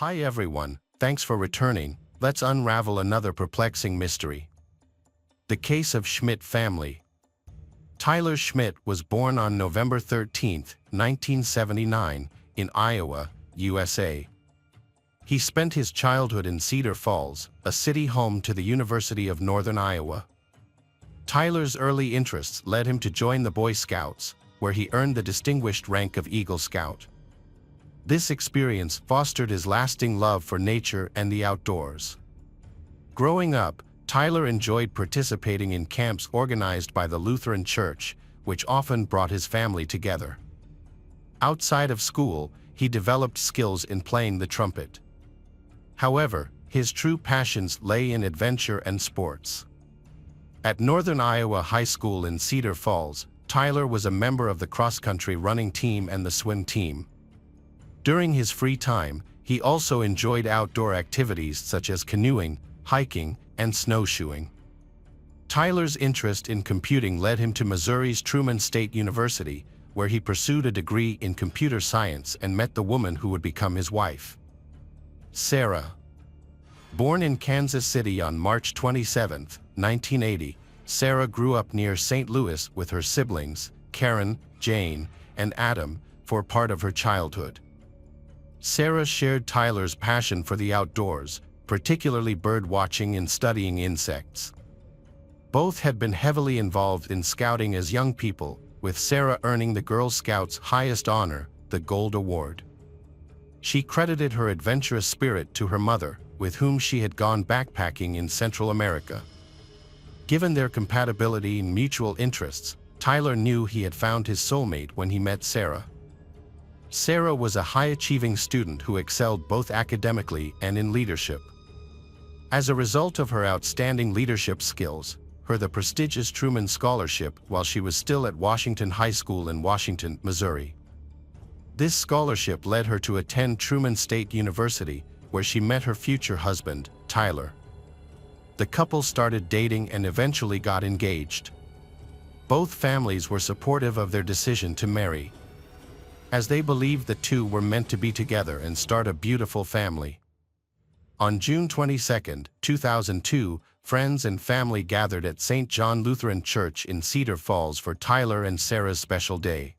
Hi everyone, thanks for returning. Let's unravel another perplexing mystery. The case of Schmidt family. Tyler Schmidt was born on November 13, 1979, in Iowa, USA. He spent his childhood in Cedar Falls, a city home to the University of Northern Iowa. Tyler's early interests led him to join the Boy Scouts, where he earned the distinguished rank of Eagle Scout. This experience fostered his lasting love for nature and the outdoors. Growing up, Tyler enjoyed participating in camps organized by the Lutheran Church, which often brought his family together. Outside of school, he developed skills in playing the trumpet. However, his true passions lay in adventure and sports. At Northern Iowa High School in Cedar Falls, Tyler was a member of the cross-country running team and the swim team. During his free time, he also enjoyed outdoor activities such as canoeing, hiking, and snowshoeing. Tyler's interest in computing led him to Missouri's Truman State University, where he pursued a degree in computer science and met the woman who would become his wife, Sarah. Born in Kansas City on March 27, 1980, Sarah grew up near St. Louis with her siblings, Karen, Jane, and Adam, for part of her childhood. Sarah shared Tyler's passion for the outdoors, particularly bird watching and studying insects. Both had been heavily involved in scouting as young people, with Sarah earning the Girl Scouts' highest honor, the Gold Award. She credited her adventurous spirit to her mother, with whom she had gone backpacking in Central America. Given their compatibility and mutual interests, Tyler knew he had found his soulmate when he met Sarah. Sarah was a high-achieving student who excelled both academically and in leadership. As a result of her outstanding leadership skills, the prestigious Truman Scholarship while she was still at Washington High School in Washington, Missouri. This scholarship led her to attend Truman State University, where she met her future husband, Tyler. The couple started dating and eventually got engaged. Both families were supportive of their decision to marry, as they believed the two were meant to be together and start a beautiful family. On June 22, 2002, friends and family gathered at St. John Lutheran Church in Cedar Falls for Tyler and Sarah's special day.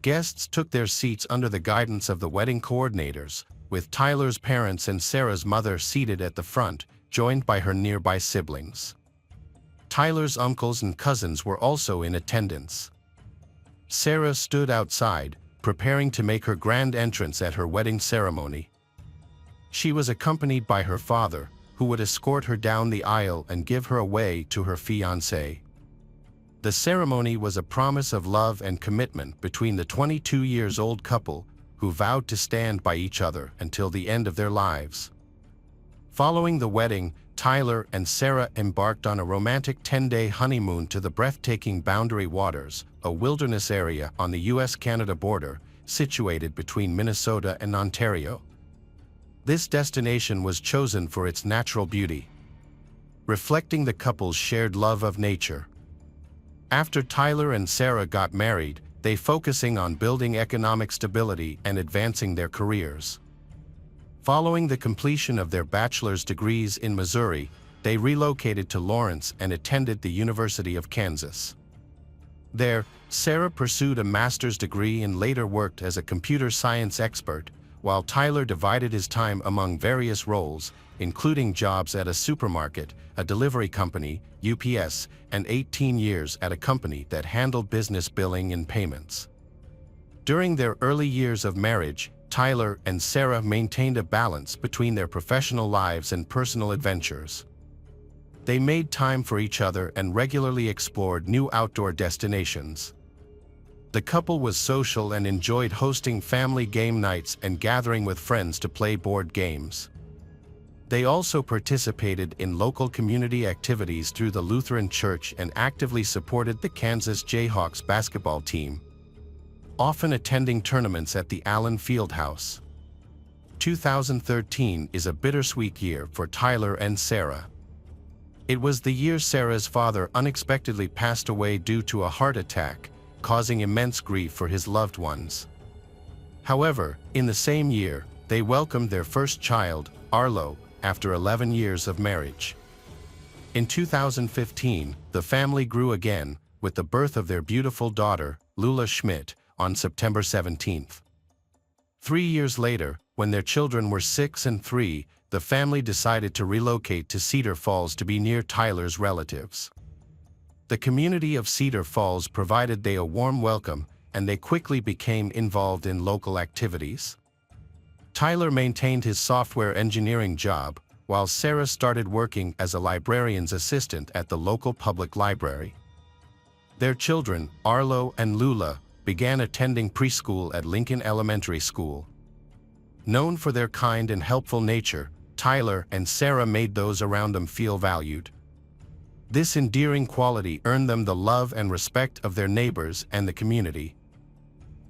Guests took their seats under the guidance of the wedding coordinators, with Tyler's parents and Sarah's mother seated at the front, joined by her nearby siblings. Tyler's uncles and cousins were also in attendance. Sarah stood outside, preparing to make her grand entrance at her wedding ceremony. She was accompanied by her father, who would escort her down the aisle and give her away to her fiancé. The ceremony was a promise of love and commitment between the 22-year-old couple, who vowed to stand by each other until the end of their lives. Following the wedding, Tyler and Sarah embarked on a romantic 10-day honeymoon to the breathtaking Boundary Waters, a wilderness area on the US-Canada border, situated between Minnesota and Ontario. This destination was chosen for its natural beauty, reflecting the couple's shared love of nature. After Tyler and Sarah got married, they focusing on building economic stability and advancing their careers. Following the completion of their bachelor's degrees in Missouri, they relocated to Lawrence and attended the University of Kansas. There, Sarah pursued a master's degree and later worked as a computer science expert, while Tyler divided his time among various roles, including jobs at a supermarket, a delivery company, UPS, and 18 years at a company that handled business billing and payments. During their early years of marriage, Tyler and Sarah maintained a balance between their professional lives and personal adventures. They made time for each other and regularly explored new outdoor destinations. The couple was social and enjoyed hosting family game nights and gathering with friends to play board games. They also participated in local community activities through the Lutheran Church and actively supported the Kansas Jayhawks basketball team, often attending tournaments at the Allen Fieldhouse. 2013 is a bittersweet year for Tyler and Sarah. It was the year Sarah's father unexpectedly passed away due to a heart attack, causing immense grief for his loved ones. However, in the same year, They welcomed their first child, Arlo, after 11 years of marriage. In 2015, the family grew again, with the birth of their beautiful daughter, Lula Schmidt, on September 17. 3 years later, when their children were 6 and 3, the family decided to relocate to Cedar Falls to be near Tyler's relatives. The community of Cedar Falls provided they a warm welcome, and they quickly became involved in local activities. Tyler maintained his software engineering job, while Sarah started working as a librarian's assistant at the local public library. Their children, Arlo and Lula, began attending preschool at Lincoln Elementary School. Known for their kind and helpful nature, Tyler and Sarah made those around them feel valued. This endearing quality earned them the love and respect of their neighbors and the community.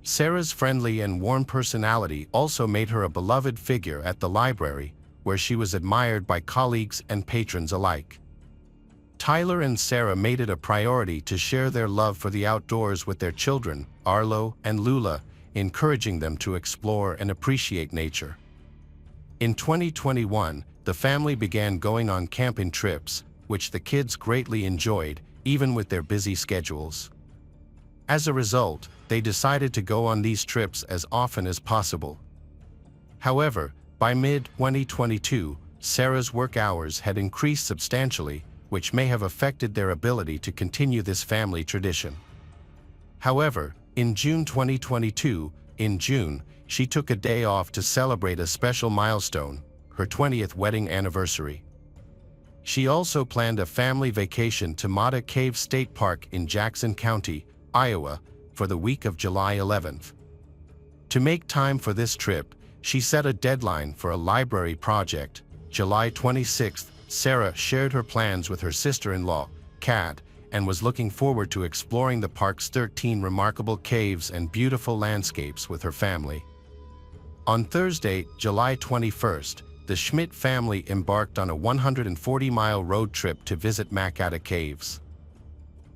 Sarah's friendly and warm personality also made her a beloved figure at the library, where she was admired by colleagues and patrons alike. Tyler and Sarah made it a priority to share their love for the outdoors with their children, Arlo and Lula, encouraging them to explore and appreciate nature. In 2021, the family began going on camping trips, which the kids greatly enjoyed, even with their busy schedules. As a result, they decided to go on these trips as often as possible. However, by mid-2022, Sarah's work hours had increased substantially, which may have affected their ability to continue this family tradition. However, in June 2022, she took a day off to celebrate a special milestone, her 20th wedding anniversary. She also planned a family vacation to Mata Cave State Park in Jackson County, Iowa, for the week of July 11th. To make time for this trip, she set a deadline for a library project. July 26th, Sarah shared her plans with her sister-in-law, Kat, and was looking forward to exploring the park's 13 remarkable caves and beautiful landscapes with her family. On Thursday, July 21st, the Schmidt family embarked on a 140-mile road trip to visit Makata Caves.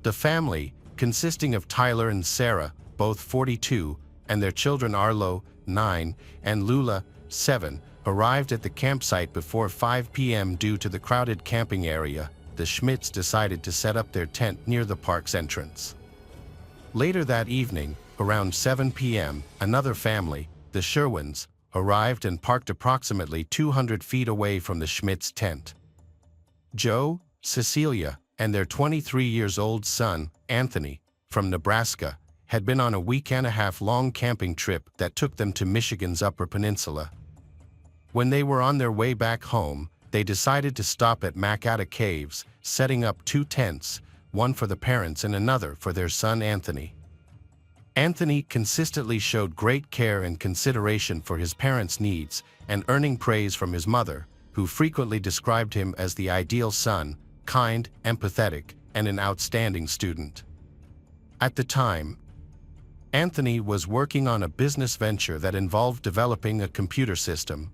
The family, consisting of Tyler and Sarah, both 42, and their children Arlo, 9, and Lula, 7, arrived at the campsite before 5 p.m. due to the crowded camping area. The Schmidts decided to set up their tent near the park's entrance. Later that evening, around 7 p.m., another family, the Sherwins, arrived and parked approximately 200 feet away from the Schmidts' tent. Joe, Cecilia, and their 23-year-old son, Anthony, from Nebraska, had been on a week-and-a-half-long camping trip that took them to Michigan's Upper Peninsula. When they were on their way back home, they decided to stop at Makata Caves, setting up 2 tents, one for the parents and another for their son Anthony. Anthony consistently showed great care and consideration for his parents' needs, and earning praise from his mother, who frequently described him as the ideal son, kind, empathetic, and an outstanding student. At the time, Anthony was working on a business venture that involved developing a computer system.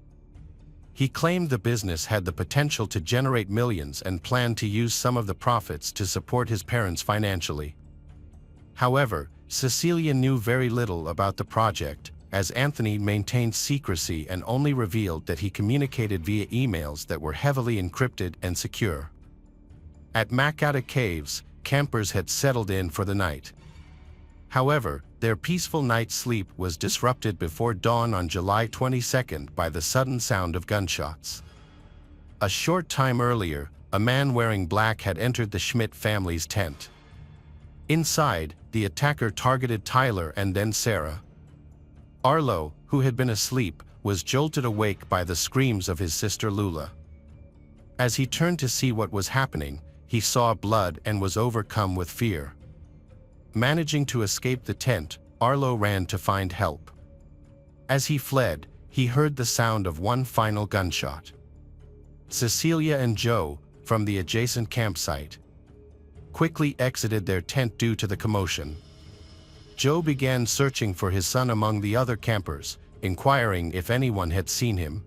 He claimed the business had the potential to generate millions and planned to use some of the profits to support his parents financially. However, Cecilia knew very little about the project, as Anthony maintained secrecy and only revealed that he communicated via emails that were heavily encrypted and secure. At Makata Caves, campers had settled in for the night. However, their peaceful night's sleep was disrupted before dawn on July 22nd by the sudden sound of gunshots. A short time earlier, a man wearing black had entered the Schmidt family's tent. Inside, the attacker targeted Tyler and then Sarah. Arlo, who had been asleep, was jolted awake by the screams of his sister Lula. As he turned to see what was happening, he saw blood and was overcome with fear. Managing to escape the tent, Arlo ran to find help. As he fled, he heard the sound of one final gunshot. Cecilia and Joe, from the adjacent campsite, quickly exited their tent due to the commotion. Joe began searching for his son among the other campers, inquiring if anyone had seen him.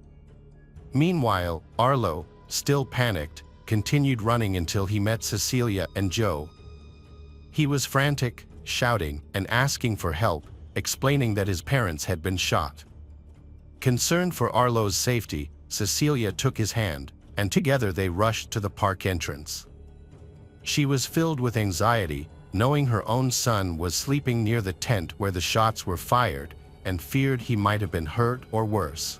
Meanwhile, Arlo, still panicked, continued running until he met Cecilia and Joe. He was frantic, shouting and asking for help, explaining that his parents had been shot. Concerned for Arlo's safety, Cecilia took his hand, and together they rushed to the park entrance. She was filled with anxiety, knowing her own son was sleeping near the tent where the shots were fired, and feared he might have been hurt or worse.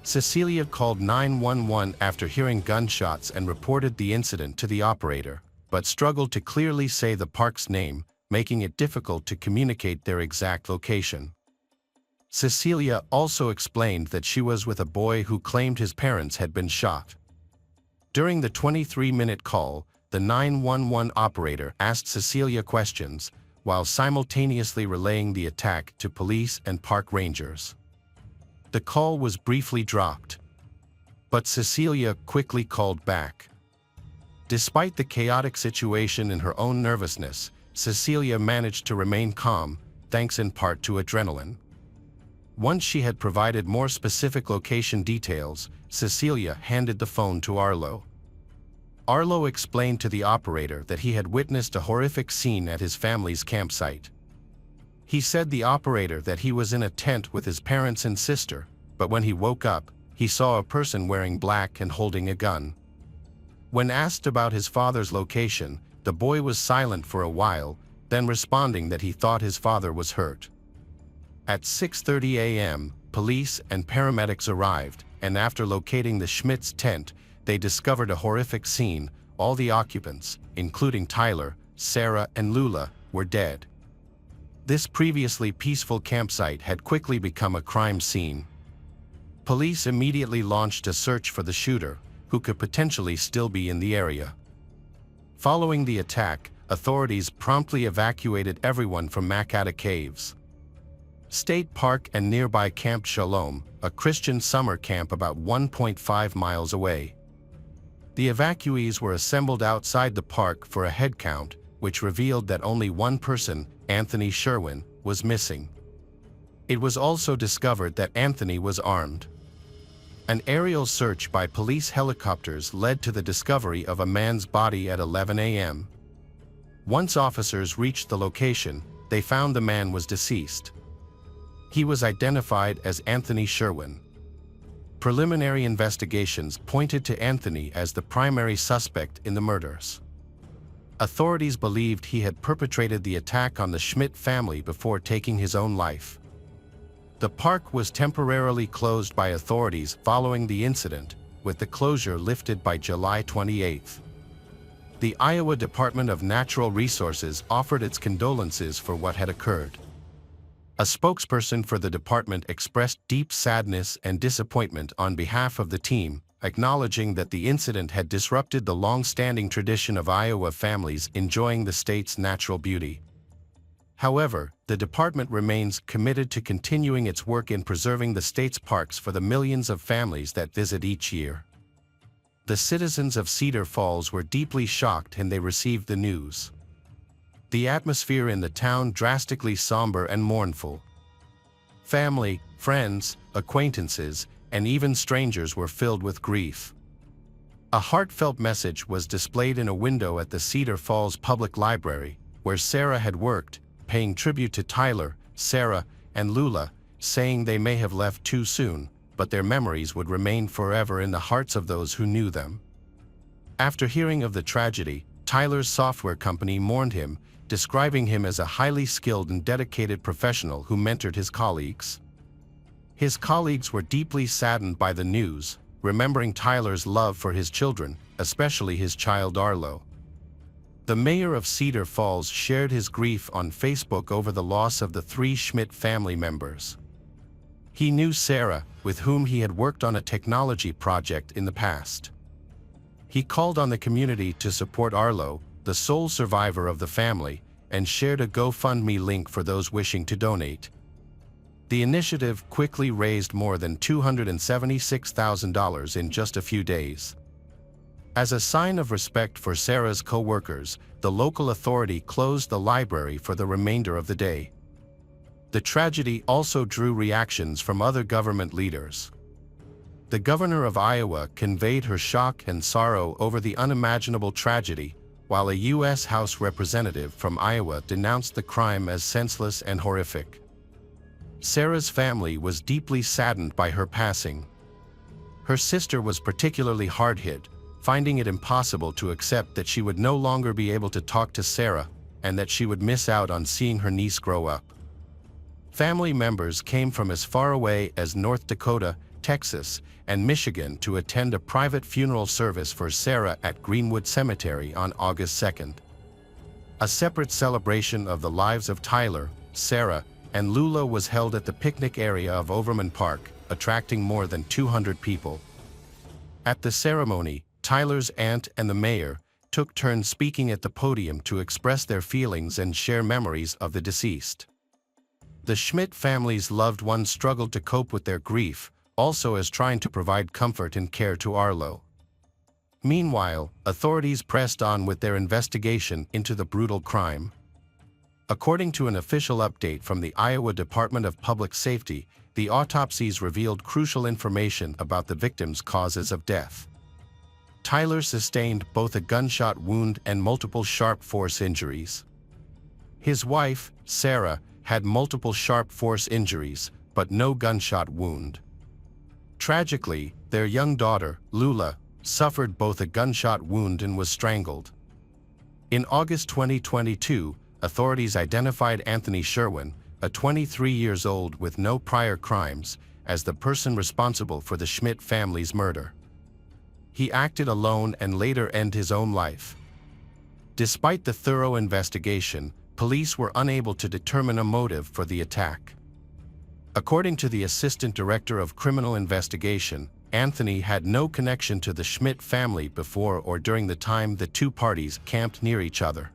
Cecilia called 911 after hearing gunshots and reported the incident to the operator, but struggled to clearly say the park's name, making it difficult to communicate their exact location. Cecilia also explained that she was with a boy who claimed his parents had been shot. During the 23-minute call, the 911 operator asked Cecilia questions, while simultaneously relaying the attack to police and park rangers. The call was briefly dropped, but Cecilia quickly called back. Despite the chaotic situation and her own nervousness, Cecilia managed to remain calm, thanks in part to adrenaline. Once she had provided more specific location details, Cecilia handed the phone to Arlo. Arlo explained to the operator that he had witnessed a horrific scene at his family's campsite. He said the operator that he was in a tent with his parents and sister, but when he woke up, he saw a person wearing black and holding a gun. When asked about his father's location, the boy was silent for a while, then responding that he thought his father was hurt. At 6:30 a.m., police and paramedics arrived, and after locating the Schmidt's tent, they discovered a horrific scene. All the occupants, including Tyler, Sarah, and Lula, were dead. This previously peaceful campsite had quickly become a crime scene. Police immediately launched a search for the shooter, who could potentially still be in the area. Following the attack, authorities promptly evacuated everyone from Makata Caves State Park and nearby Camp Shalom, a Christian summer camp about 1.5 miles away. The evacuees were assembled outside the park for a head count, which revealed that only one person, Anthony Sherwin, was missing. It was also discovered that Anthony was armed. An aerial search by police helicopters led to the discovery of a man's body at 11 a.m. Once officers reached the location, they found the man was deceased. He was identified as Anthony Sherwin. Preliminary investigations pointed to Anthony as the primary suspect in the murders. Authorities believed he had perpetrated the attack on the Schmidt family before taking his own life. The park was temporarily closed by authorities following the incident, with the closure lifted by July 28. The Iowa Department of Natural Resources offered its condolences for what had occurred. A spokesperson for the department expressed deep sadness and disappointment on behalf of the team, acknowledging that the incident had disrupted the long-standing tradition of Iowa families enjoying the state's natural beauty. However, the department remains committed to continuing its work in preserving the state's parks for the millions of families that visit each year. The citizens of Cedar Falls were deeply shocked when they received the news. The atmosphere in the town drastically somber and mournful. Family, friends, acquaintances, and even strangers were filled with grief. A heartfelt message was displayed in a window at the Cedar Falls Public Library, where Sarah had worked, paying tribute to Tyler, Sarah, and Lula, saying they may have left too soon, but their memories would remain forever in the hearts of those who knew them. After hearing of the tragedy, Tyler's software company mourned him, describing him as a highly skilled and dedicated professional who mentored his colleagues. His colleagues were deeply saddened by the news, remembering Tyler's love for his children, especially his child Arlo. The mayor of Cedar Falls shared his grief on Facebook over the loss of the 3 Schmidt family members. He knew Sarah, with whom he had worked on a technology project in the past. He called on the community to support Arlo, the sole survivor of the family, and shared a GoFundMe link for those wishing to donate. The initiative quickly raised more than $276,000 in just a few days. As a sign of respect for Sarah's co-workers, the local authority closed the library for the remainder of the day. The tragedy also drew reactions from other government leaders. The governor of Iowa conveyed her shock and sorrow over the unimaginable tragedy, while a U.S. House representative from Iowa denounced the crime as senseless and horrific. Sarah's family was deeply saddened by her passing. Her sister was particularly hard hit, finding it impossible to accept that she would no longer be able to talk to Sarah and that she would miss out on seeing her niece grow up. Family members came from as far away as North Dakota, Texas, and Michigan to attend a private funeral service for Sarah at Greenwood Cemetery on August 2nd. A separate celebration of the lives of Tyler, Sarah, and Lula was held at the picnic area of Overman Park, attracting more than 200 people. At the ceremony, Tyler's aunt and the mayor took turns speaking at the podium to express their feelings and share memories of the deceased. The Schmidt family's loved ones struggled to cope with their grief, also as trying to provide comfort and care to Arlo. Meanwhile, authorities pressed on with their investigation into the brutal crime. According to an official update from the Iowa Department of Public Safety, the autopsies revealed crucial information about the victims' causes of death. Tyler sustained both a gunshot wound and multiple sharp force injuries. His wife, Sarah, had multiple sharp force injuries, but no gunshot wound. Tragically, their young daughter, Lula, suffered both a gunshot wound and was strangled. In August 2022, authorities identified Anthony Sherwin, a 23 years old with no prior crimes, as the person responsible for the Schmidt family's murder. He acted alone and later ended his own life. Despite the thorough investigation, police were unable to determine a motive for the attack. According to the Assistant Director of Criminal Investigation, Anthony had no connection to the Schmidt family before or during the time the two parties camped near each other.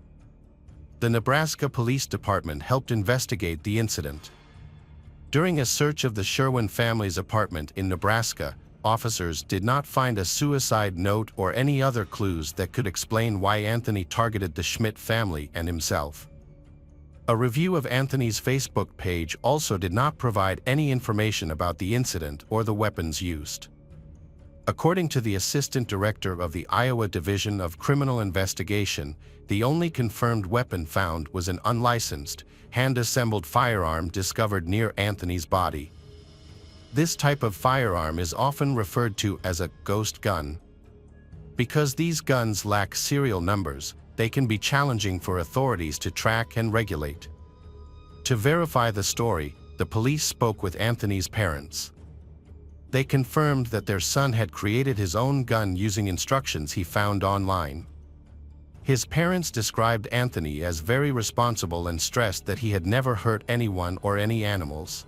The Nebraska Police Department helped investigate the incident. During a search of the Sherwin family's apartment in Nebraska, officers did not find a suicide note or any other clues that could explain why Anthony targeted the Schmidt family and himself. A review of Anthony's Facebook page also did not provide any information about the incident or the weapons used. According to the Assistant Director of the Iowa Division of Criminal Investigation, the only confirmed weapon found was an unlicensed, hand-assembled firearm discovered near Anthony's body. This type of firearm is often referred to as a ghost gun. Because these guns lack serial numbers, they can be challenging for authorities to track and regulate. To verify the story, the police spoke with Anthony's parents. They confirmed that their son had created his own gun using instructions he found online. His parents described Anthony as very responsible and stressed that he had never hurt anyone or any animals.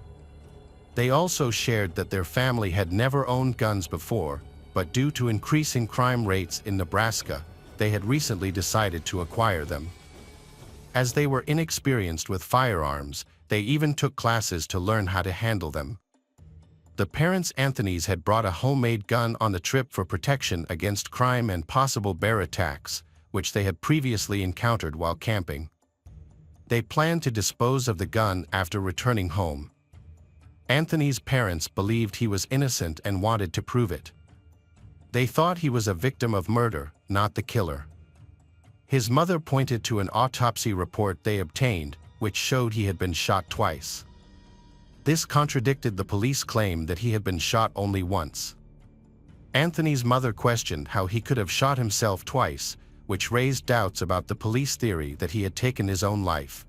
They also shared that their family had never owned guns before, but due to increasing crime rates in Nebraska, they had recently decided to acquire them. As they were inexperienced with firearms, they even took classes to learn how to handle them. The parents Anthony's had brought a homemade gun on the trip for protection against crime and possible bear attacks, which they had previously encountered while camping. They planned to dispose of the gun after returning home. Anthony's parents believed he was innocent and wanted to prove it. They thought he was a victim of murder, not the killer. His mother pointed to an autopsy report they obtained, which showed he had been shot twice. This contradicted the police claim that he had been shot only once. Anthony's mother questioned how he could have shot himself twice, which raised doubts about the police theory that he had taken his own life.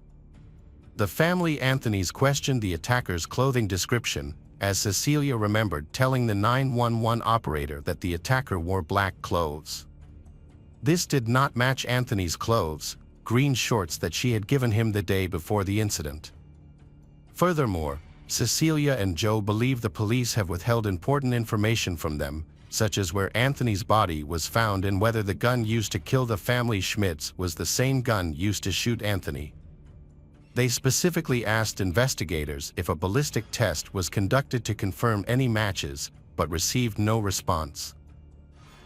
The family Anthony's questioned the attacker's clothing description, as Cecilia remembered telling the 911 operator that the attacker wore black clothes. This did not match Anthony's clothes, green shorts that she had given him the day before the incident. Furthermore, Cecilia and Joe believe the police have withheld important information from them, such as where Anthony's body was found and whether the gun used to kill the family Schmidts was the same gun used to shoot Anthony. They specifically asked investigators if a ballistic test was conducted to confirm any matches, but received no response.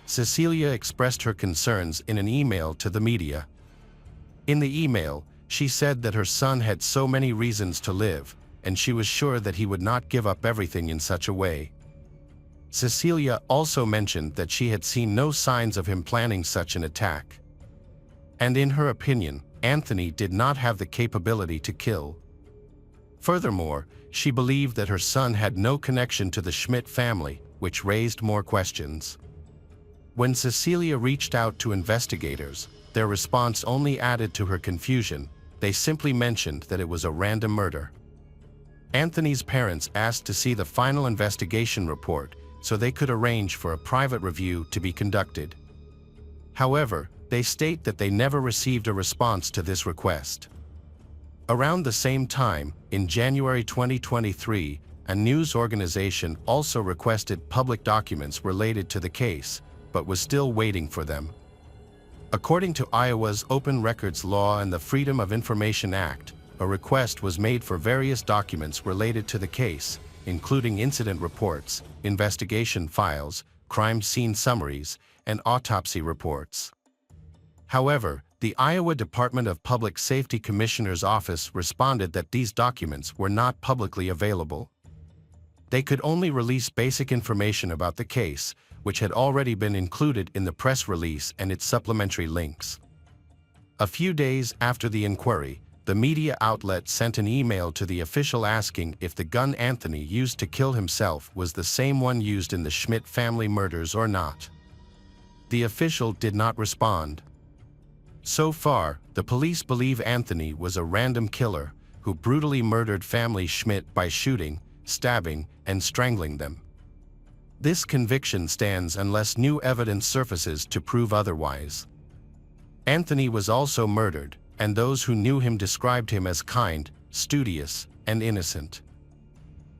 Cecilia expressed her concerns in an email to the media. In the email, she said that her son had so many reasons to live, and she was sure that he would not give up everything in such a way. Cecilia also mentioned that she had seen no signs of him planning such an attack. And in her opinion, Anthony did not have the capability to kill. Furthermore, she believed that her son had no connection to the Schmidt family, which raised more questions. When Cecilia reached out to investigators, their response only added to her confusion. They simply mentioned that it was a random murder. Anthony's parents asked to see the final investigation report so they could arrange for a private review to be conducted. However, they state that they never received a response to this request. Around the same time, in January 2023, a news organization also requested public documents related to the case, but was still waiting for them. According to Iowa's Open Records Law and the Freedom of Information Act, a request was made for various documents related to the case, including incident reports, investigation files, crime scene summaries, and autopsy reports. However, the Iowa Department of Public Safety Commissioner's office responded that these documents were not publicly available. They could only release basic information about the case, which had already been included in the press release and its supplementary links. A few days after the inquiry, the media outlet sent an email to the official asking if the gun Anthony used to kill himself was the same one used in the Schmidt family murders or not. The official did not respond. So far, the police believe Anthony was a random killer who brutally murdered family Schmidt by shooting, stabbing, and strangling them. This conviction stands unless new evidence surfaces to prove otherwise. Anthony was also murdered, and those who knew him described him as kind, studious, and innocent.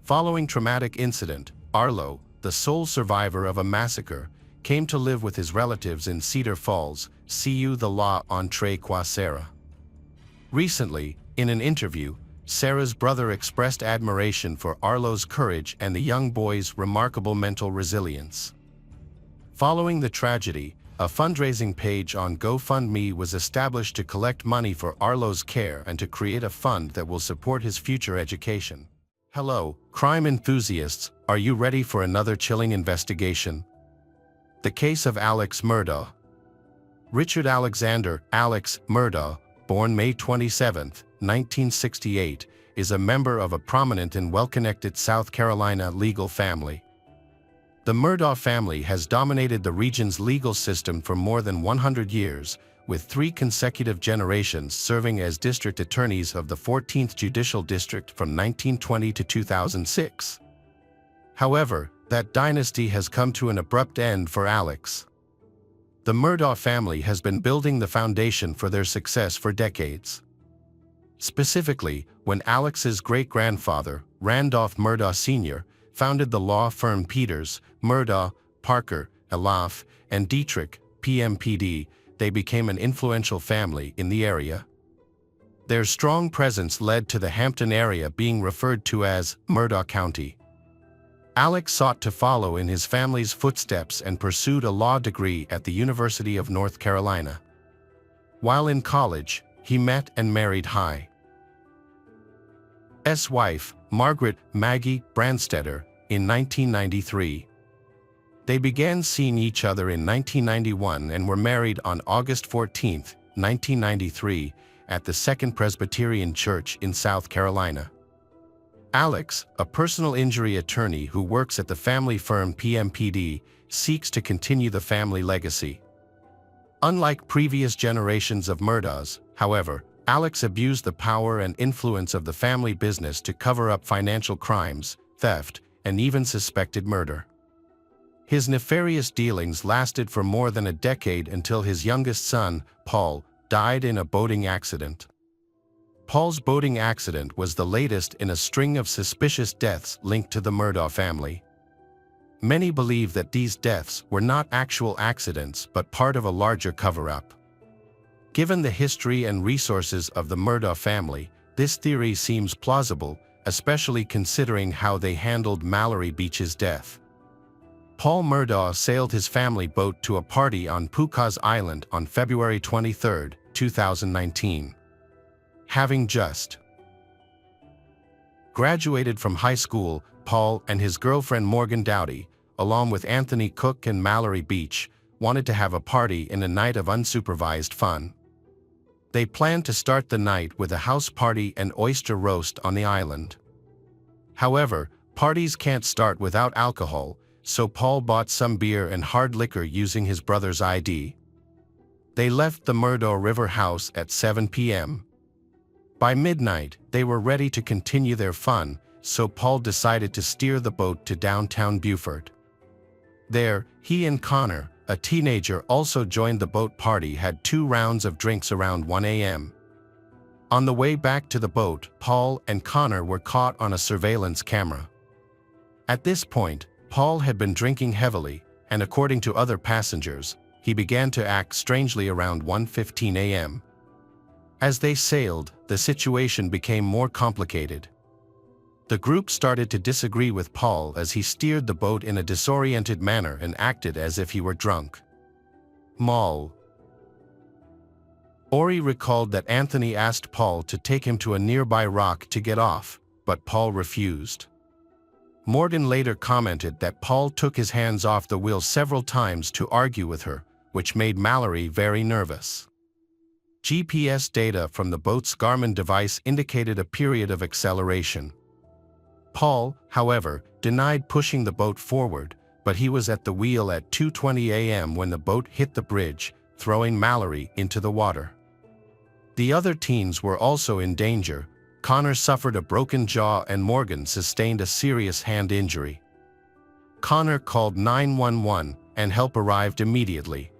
Following traumatic incident, Arlo, the sole survivor of a massacre, came to live with his relatives in Cedar Falls, CU the law entre qua Sarah. Recently, in an interview, Sarah's brother expressed admiration for Arlo's courage and the young boy's remarkable mental resilience. Following the tragedy, a fundraising page on GoFundMe was established to collect money for Arlo's care and to create a fund that will support his future education. Hello, crime enthusiasts, are you ready for another chilling investigation? The case of Alex Murdaugh. Richard Alexander Alex Murdaugh, born May 27, 1968, is a member of a prominent and well-connected South Carolina legal family. The Murdaugh family has dominated the region's legal system for more than 100 years, with 3 consecutive generations serving as district attorneys of the 14th Judicial District from 1920 to 2006. However, that dynasty has come to an abrupt end for Alex. The Murdaugh family has been building the foundation for their success for decades. Specifically, when Alex's great-grandfather, Randolph Murdaugh Sr., founded the law firm Peters, Murdaugh, Parker, Elaf, and Dietrich, PMPD, they became an influential family in the area. Their strong presence led to the Hampton area being referred to as Murdaugh County. Alex sought to follow in his family's footsteps and pursued a law degree at the University of North Carolina. While in college, he met and married High's wife, Margaret Maggie Brandstetter, in 1993. They began seeing each other in 1991 and were married on August 14, 1993, at the Second Presbyterian Church in South Carolina. Alex, a personal injury attorney who works at the family firm PMPD, seeks to continue the family legacy. Unlike previous generations of Murdaughs, however, Alex abused the power and influence of the family business to cover up financial crimes, theft, and even suspected murder. His nefarious dealings lasted for more than a decade until his youngest son, Paul, died in a boating accident. Paul's boating accident was the latest in a string of suspicious deaths linked to the Murdaugh family. Many believe that these deaths were not actual accidents but part of a larger cover-up. Given the history and resources of the Murdaugh family, this theory seems plausible, especially considering how they handled Mallory Beach's death. Paul Murdaugh sailed his family boat to a party on Pucas Island on February 23, 2019. Having just graduated from high school, Paul and his girlfriend Morgan Dowdy, along with Anthony Cook and Mallory Beach, wanted to have a party in a night of unsupervised fun. They planned to start the night with a house party and oyster roast on the island. However, parties can't start without alcohol, so Paul bought some beer and hard liquor using his brother's ID. They left the Murdo River house at 7 p.m. By midnight, they were ready to continue their fun, so Paul decided to steer the boat to downtown Beaufort. There, he and Connor, a teenager, also joined the boat party, had 2 rounds of drinks around 1 a.m. On the way back to the boat, Paul and Connor were caught on a surveillance camera. At this point, Paul had been drinking heavily, and according to other passengers, he began to act strangely around 1:15 a.m. As they sailed, the situation became more complicated. The group started to disagree with Paul as he steered the boat in a disoriented manner and acted as if he were drunk. Mall. Ori recalled that Anthony asked Paul to take him to a nearby rock to get off, but Paul refused. Morgan later commented that Paul took his hands off the wheel several times to argue with her, which made Mallory very nervous. GPS data from the boat's Garmin device indicated a period of acceleration. Paul, however, denied pushing the boat forward, but he was at the wheel at 2:20 a.m. when the boat hit the bridge, throwing Mallory into the water. The other teens were also in danger. Connor suffered a broken jaw and Morgan sustained a serious hand injury. Connor called 911 and help arrived immediately.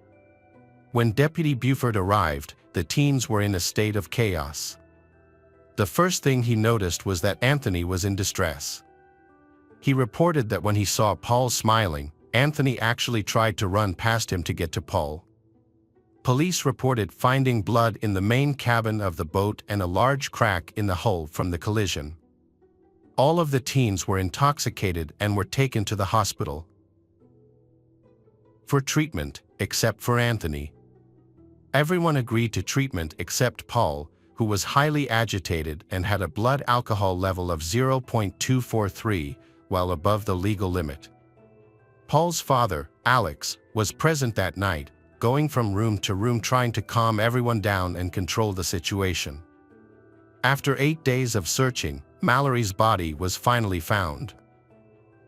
When Deputy Beaufort arrived, the teens were in a state of chaos. The first thing he noticed was that Anthony was in distress. He reported that when he saw Paul smiling, Anthony actually tried to run past him to get to Paul. Police reported finding blood in the main cabin of the boat and a large crack in the hull from the collision. All of the teens were intoxicated and were taken to the hospital for treatment, except for Anthony. Everyone agreed to treatment except Paul, who was highly agitated and had a blood alcohol level of 0.243, while above the legal limit. Paul's father, Alex, was present that night, going from room to room trying to calm everyone down and control the situation. After 8 days of searching, Mallory's body was finally found.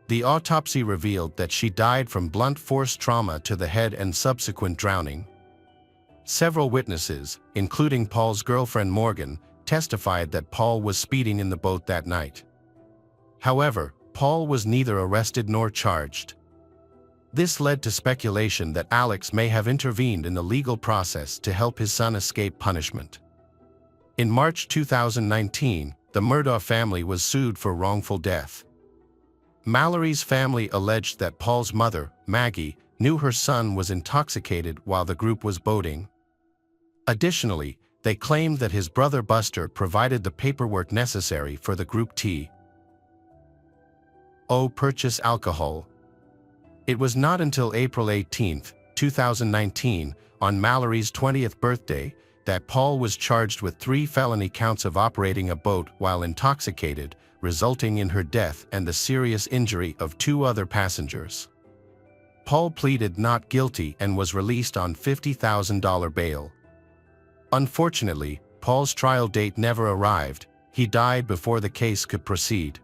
The autopsy revealed that she died from blunt force trauma to the head and subsequent drowning. Several witnesses, including Paul's girlfriend Morgan, testified that Paul was speeding in the boat that night. However, Paul was neither arrested nor charged. This led to speculation that Alex may have intervened in the legal process to help his son escape punishment. In March 2019, the Murdaugh family was sued for wrongful death. Mallory's family alleged that Paul's mother, Maggie, knew her son was intoxicated while the group was boating. Additionally, they claimed that his brother Buster provided the paperwork necessary for the group to purchase alcohol. It was not until April 18, 2019, on Mallory's 20th birthday, that Paul was charged with 3 felony counts of operating a boat while intoxicated, resulting in her death and the serious injury of 2 other passengers. Paul pleaded not guilty and was released on $50,000 bail. Unfortunately, Paul's trial date never arrived. He died before the case could proceed.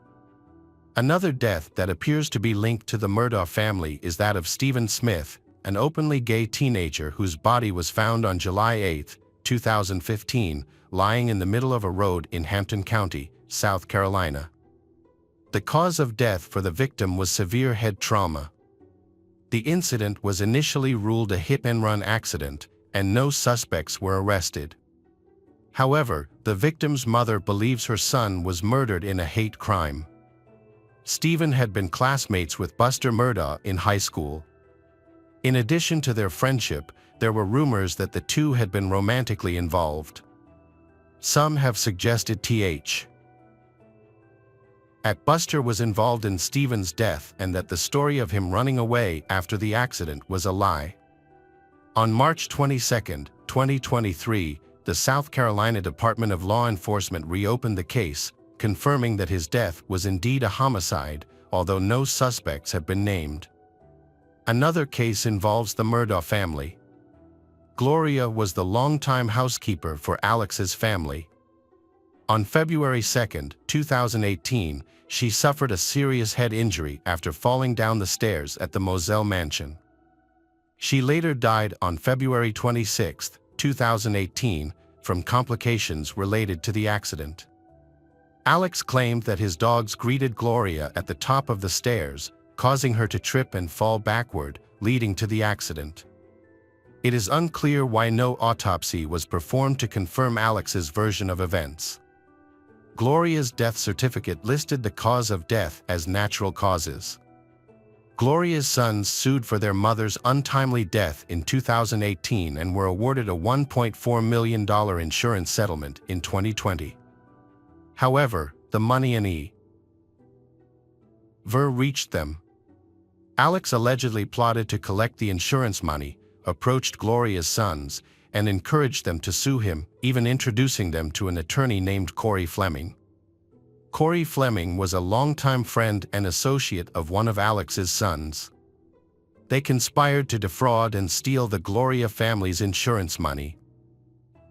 Another death that appears to be linked to the Murdaugh family is that of Stephen Smith, an openly gay teenager whose body was found on July 8, 2015, lying in the middle of a road in Hampton County, South Carolina. The cause of death for the victim was severe head trauma. The incident was initially ruled a hit-and-run accident, and no suspects were arrested. However, the victim's mother believes her son was murdered in a hate crime. Stephen had been classmates with Buster Murdaugh in high school. In addition to their friendship, there were rumors that the two had been romantically involved. Some have suggested Buster was involved in Stephen's death and that the story of him running away after the accident was a lie. On March 22, 2023, the South Carolina Department of Law Enforcement reopened the case, confirming that his death was indeed a homicide, although no suspects have been named. Another case involves the Murdaugh family. Gloria was the longtime housekeeper for Alex's family. On February 2, 2018, she suffered a serious head injury after falling down the stairs at the Moselle mansion. She later died on February 26, 2018, from complications related to the accident. Alex claimed that his dogs greeted Gloria at the top of the stairs, causing her to trip and fall backward, leading to the accident. It is unclear why no autopsy was performed to confirm Alex's version of events. Gloria's death certificate listed the cause of death as natural causes. Gloria's sons sued for their mother's untimely death in 2018 and were awarded a $1.4 million insurance settlement in 2020. However, the money and reached them. Alex allegedly plotted to collect the insurance money, approached Gloria's sons, and encouraged them to sue him, even introducing them to an attorney named Corey Fleming. Corey Fleming was a longtime friend and associate of one of Alex's sons. They conspired to defraud and steal the Gloria family's insurance money.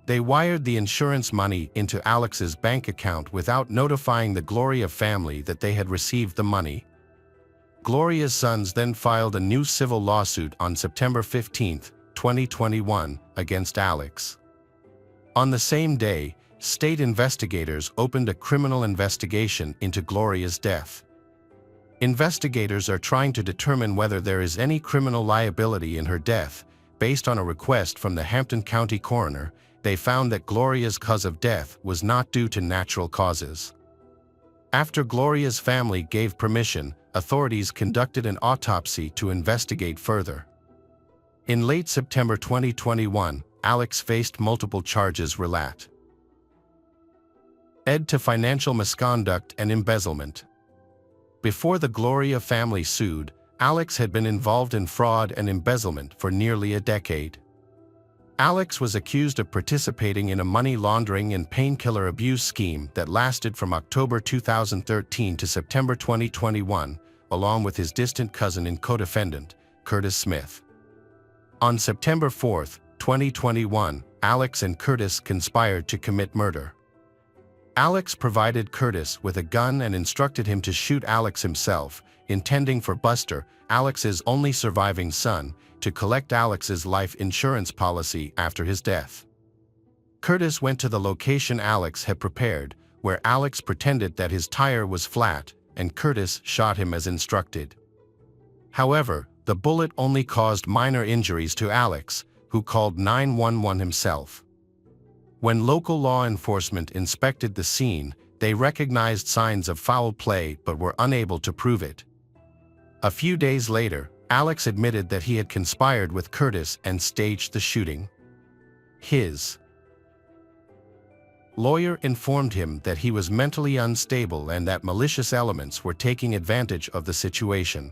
They wired the insurance money into Alex's bank account without notifying the Gloria family that they had received the money. Gloria's sons then filed a new civil lawsuit on September 15, 2021, against Alex. On the same day, state investigators opened a criminal investigation into Gloria's death. Investigators are trying to determine whether there is any criminal liability in her death. Based on a request from the Hampton County coroner, they found that Gloria's cause of death was not due to natural causes. After Gloria's family gave permission, authorities conducted an autopsy to investigate further. In late September 2021, Alex faced multiple charges related to financial misconduct and embezzlement. Before the Gloria family sued, Alex had been involved in fraud and embezzlement for nearly a decade. Alex was accused of participating in a money laundering and painkiller abuse scheme that lasted from October 2013 to September 2021, along with his distant cousin and co-defendant, Curtis Smith. On September 4, 2021, Alex and Curtis conspired to commit murder. Alex provided Curtis with a gun and instructed him to shoot Alex himself, intending for Buster, Alex's only surviving son, to collect Alex's life insurance policy after his death. Curtis went to the location Alex had prepared, where Alex pretended that his tire was flat, and Curtis shot him as instructed. However, the bullet only caused minor injuries to Alex, who called 911 himself. When local law enforcement inspected the scene, they recognized signs of foul play but were unable to prove it. A few days later, Alex admitted that he had conspired with Curtis and staged the shooting. His lawyer informed him that he was mentally unstable and that malicious elements were taking advantage of the situation.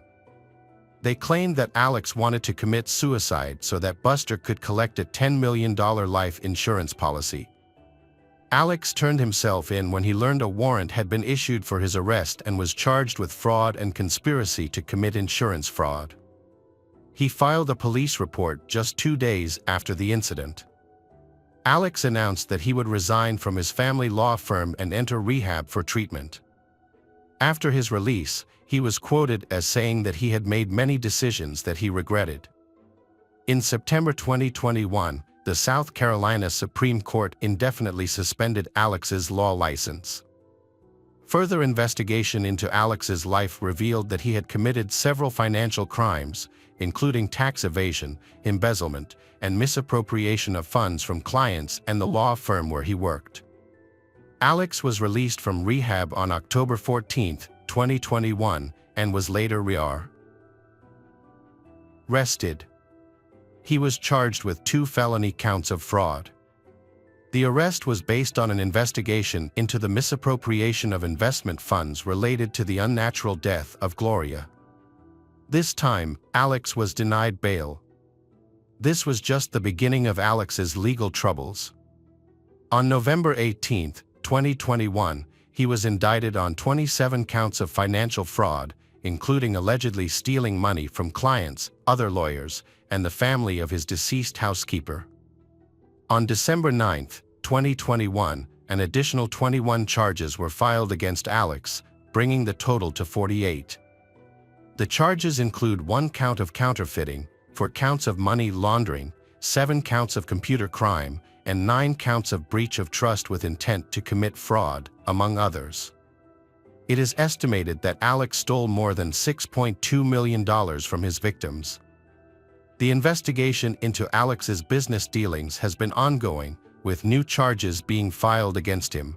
They claimed that Alex wanted to commit suicide so that Buster could collect a $10 million life insurance policy. Alex turned himself in when he learned a warrant had been issued for his arrest and was charged with fraud and conspiracy to commit insurance fraud. He filed a police report just 2 days after the incident. Alex announced that he would resign from his family law firm and enter rehab for treatment. After his release, he was quoted as saying that he had made many decisions that he regretted. In September 2021, the South Carolina Supreme Court indefinitely suspended Alex's law license. Further investigation into Alex's life revealed that he had committed several financial crimes, including tax evasion, embezzlement, and misappropriation of funds from clients and the law firm where he worked. Alex was released from rehab on October 14, 2021, and was later arrested. He was charged with 2 felony counts of fraud. The arrest was based on an investigation into the misappropriation of investment funds related to the unnatural death of Gloria. This time, Alex was denied bail. This was just the beginning of Alex's legal troubles. On November 18, 2021, he was indicted on 27 counts of financial fraud, including allegedly stealing money from clients, other lawyers, and the family of his deceased housekeeper. On December 9, 2021, an additional 21 charges were filed against Alex, bringing the total to 48. The charges include 1 count of counterfeiting, 4 counts of money laundering, 7 counts of computer crime, and 9 counts of breach of trust with intent to commit fraud, among others. It is estimated that Alex stole more than $6.2 million from his victims. The investigation into Alex's business dealings has been ongoing, with new charges being filed against him.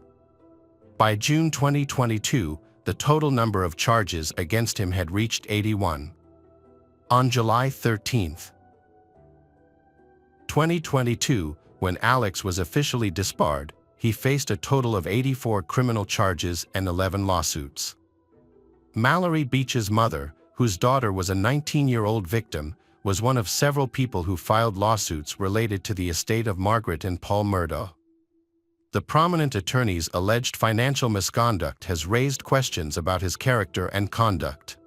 By June 2022, the total number of charges against him had reached 81. On July 13, 2022, when Alex was officially disbarred, he faced a total of 84 criminal charges and 11 lawsuits. Mallory Beach's mother, whose daughter was a 19-year-old victim, was one of several people who filed lawsuits related to the estate of Margaret and Paul Murdaugh. The prominent attorney's alleged financial misconduct has raised questions about his character and conduct.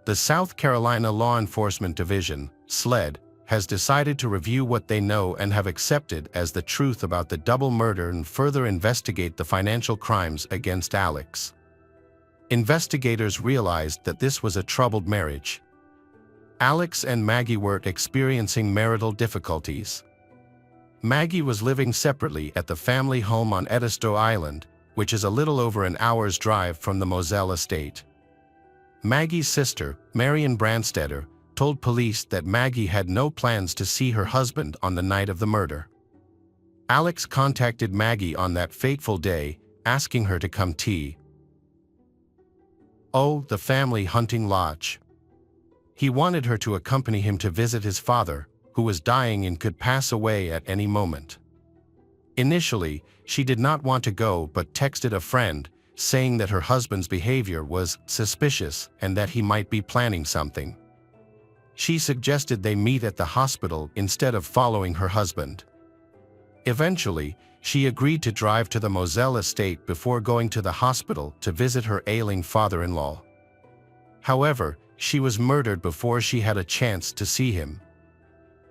The South Carolina Law Enforcement Division, SLED, has decided to review what they know and have accepted as the truth about the double murder and further investigate the financial crimes against Alex. Investigators realized that this was a troubled marriage. Alex and Maggie were experiencing marital difficulties. Maggie was living separately at the family home on Edisto Island, which is a little over an hour's drive from the Moselle estate. Maggie's sister, Marion Branstetter, told police that Maggie had no plans to see her husband on the night of the murder. Alex contacted Maggie on that fateful day, asking her to come to the family hunting lodge. He wanted her to accompany him to visit his father, who was dying and could pass away at any moment. Initially, she did not want to go but texted a friend, saying that her husband's behavior was suspicious and that he might be planning something. She suggested they meet at the hospital instead of following her husband. Eventually, she agreed to drive to the Moselle estate before going to the hospital to visit her ailing father-in-law. However, she was murdered before she had a chance to see him.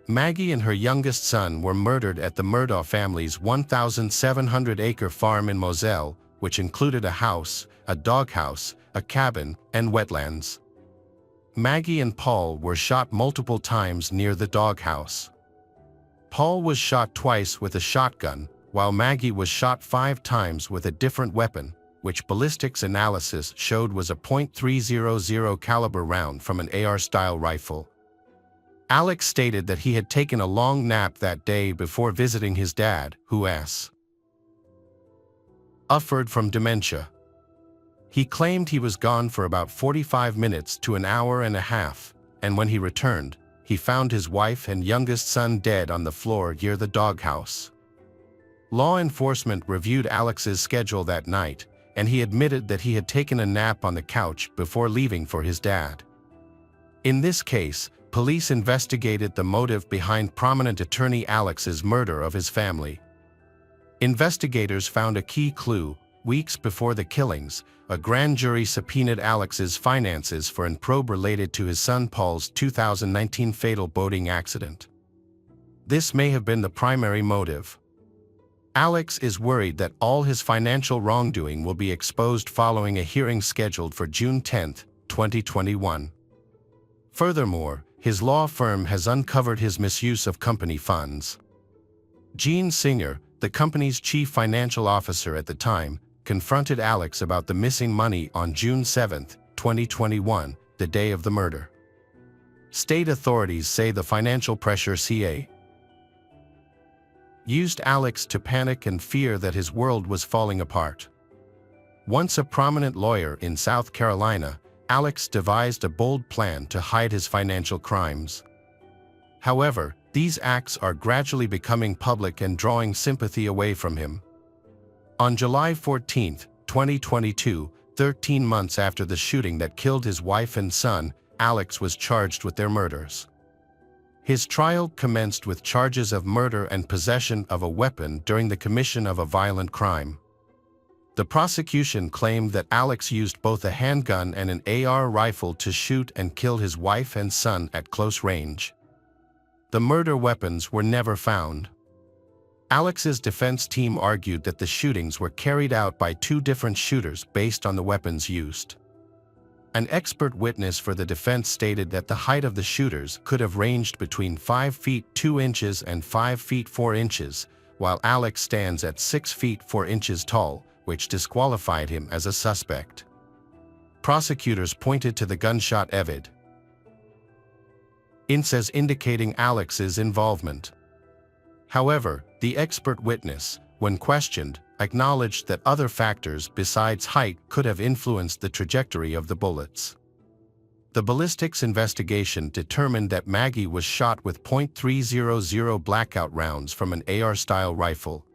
Maggie and her youngest son were murdered at the Murdaugh family's 1,700-acre farm in Moselle, which included a house, a doghouse, a cabin, and wetlands. Maggie and Paul were shot multiple times near the doghouse. Paul was shot twice with a shotgun, while Maggie was shot 5 times with a different weapon, which ballistics analysis showed was a .300 caliber round from an AR-style rifle. Alex stated that he had taken a long nap that day before visiting his dad, who suffered from dementia. He claimed he was gone for about 45 minutes to an hour and a half, and when he returned, he found his wife and youngest son dead on the floor near the doghouse. Law enforcement reviewed Alex's schedule that night, and he admitted that he had taken a nap on the couch before leaving for his dad. In this case, police investigated the motive behind prominent attorney Alex's murder of his family. Investigators found a key clue. Weeks before the killings, a grand jury subpoenaed Alex's finances for an probe related to his son Paul's 2019 fatal boating accident. This may have been the primary motive. Alex is worried that all his financial wrongdoing will be exposed following a hearing scheduled for June 10, 2021. Furthermore, his law firm has uncovered his misuse of company funds. Gene Singer, the company's chief financial officer at the time, confronted Alex about the missing money on June 7, 2021, the day of the murder. State authorities say the financial pressure used Alex to panic and fear that his world was falling apart. Once a prominent lawyer in South Carolina, Alex devised a bold plan to hide his financial crimes. However, these acts are gradually becoming public and drawing sympathy away from him. On July 14, 2022, 13 months after the shooting that killed his wife and son, Alex was charged with their murders. His trial commenced with charges of murder and possession of a weapon during the commission of a violent crime. The prosecution claimed that Alex used both a handgun and an AR rifle to shoot and kill his wife and son at close range. The murder weapons were never found. Alex's defense team argued that the shootings were carried out by two different shooters based on the weapons used. An expert witness for the defense stated that the height of the shooters could have ranged between 5 feet 2 inches and 5 feet 4 inches, while Alex stands at 6 feet 4 inches tall, which disqualified him as a suspect. Prosecutors pointed to the gunshot evidence as indicating Alex's involvement. However, the expert witness, when questioned, acknowledged that other factors besides height could have influenced the trajectory of the bullets. The ballistics investigation determined that Maggie was shot with .300 blackout rounds from an AR-style rifle.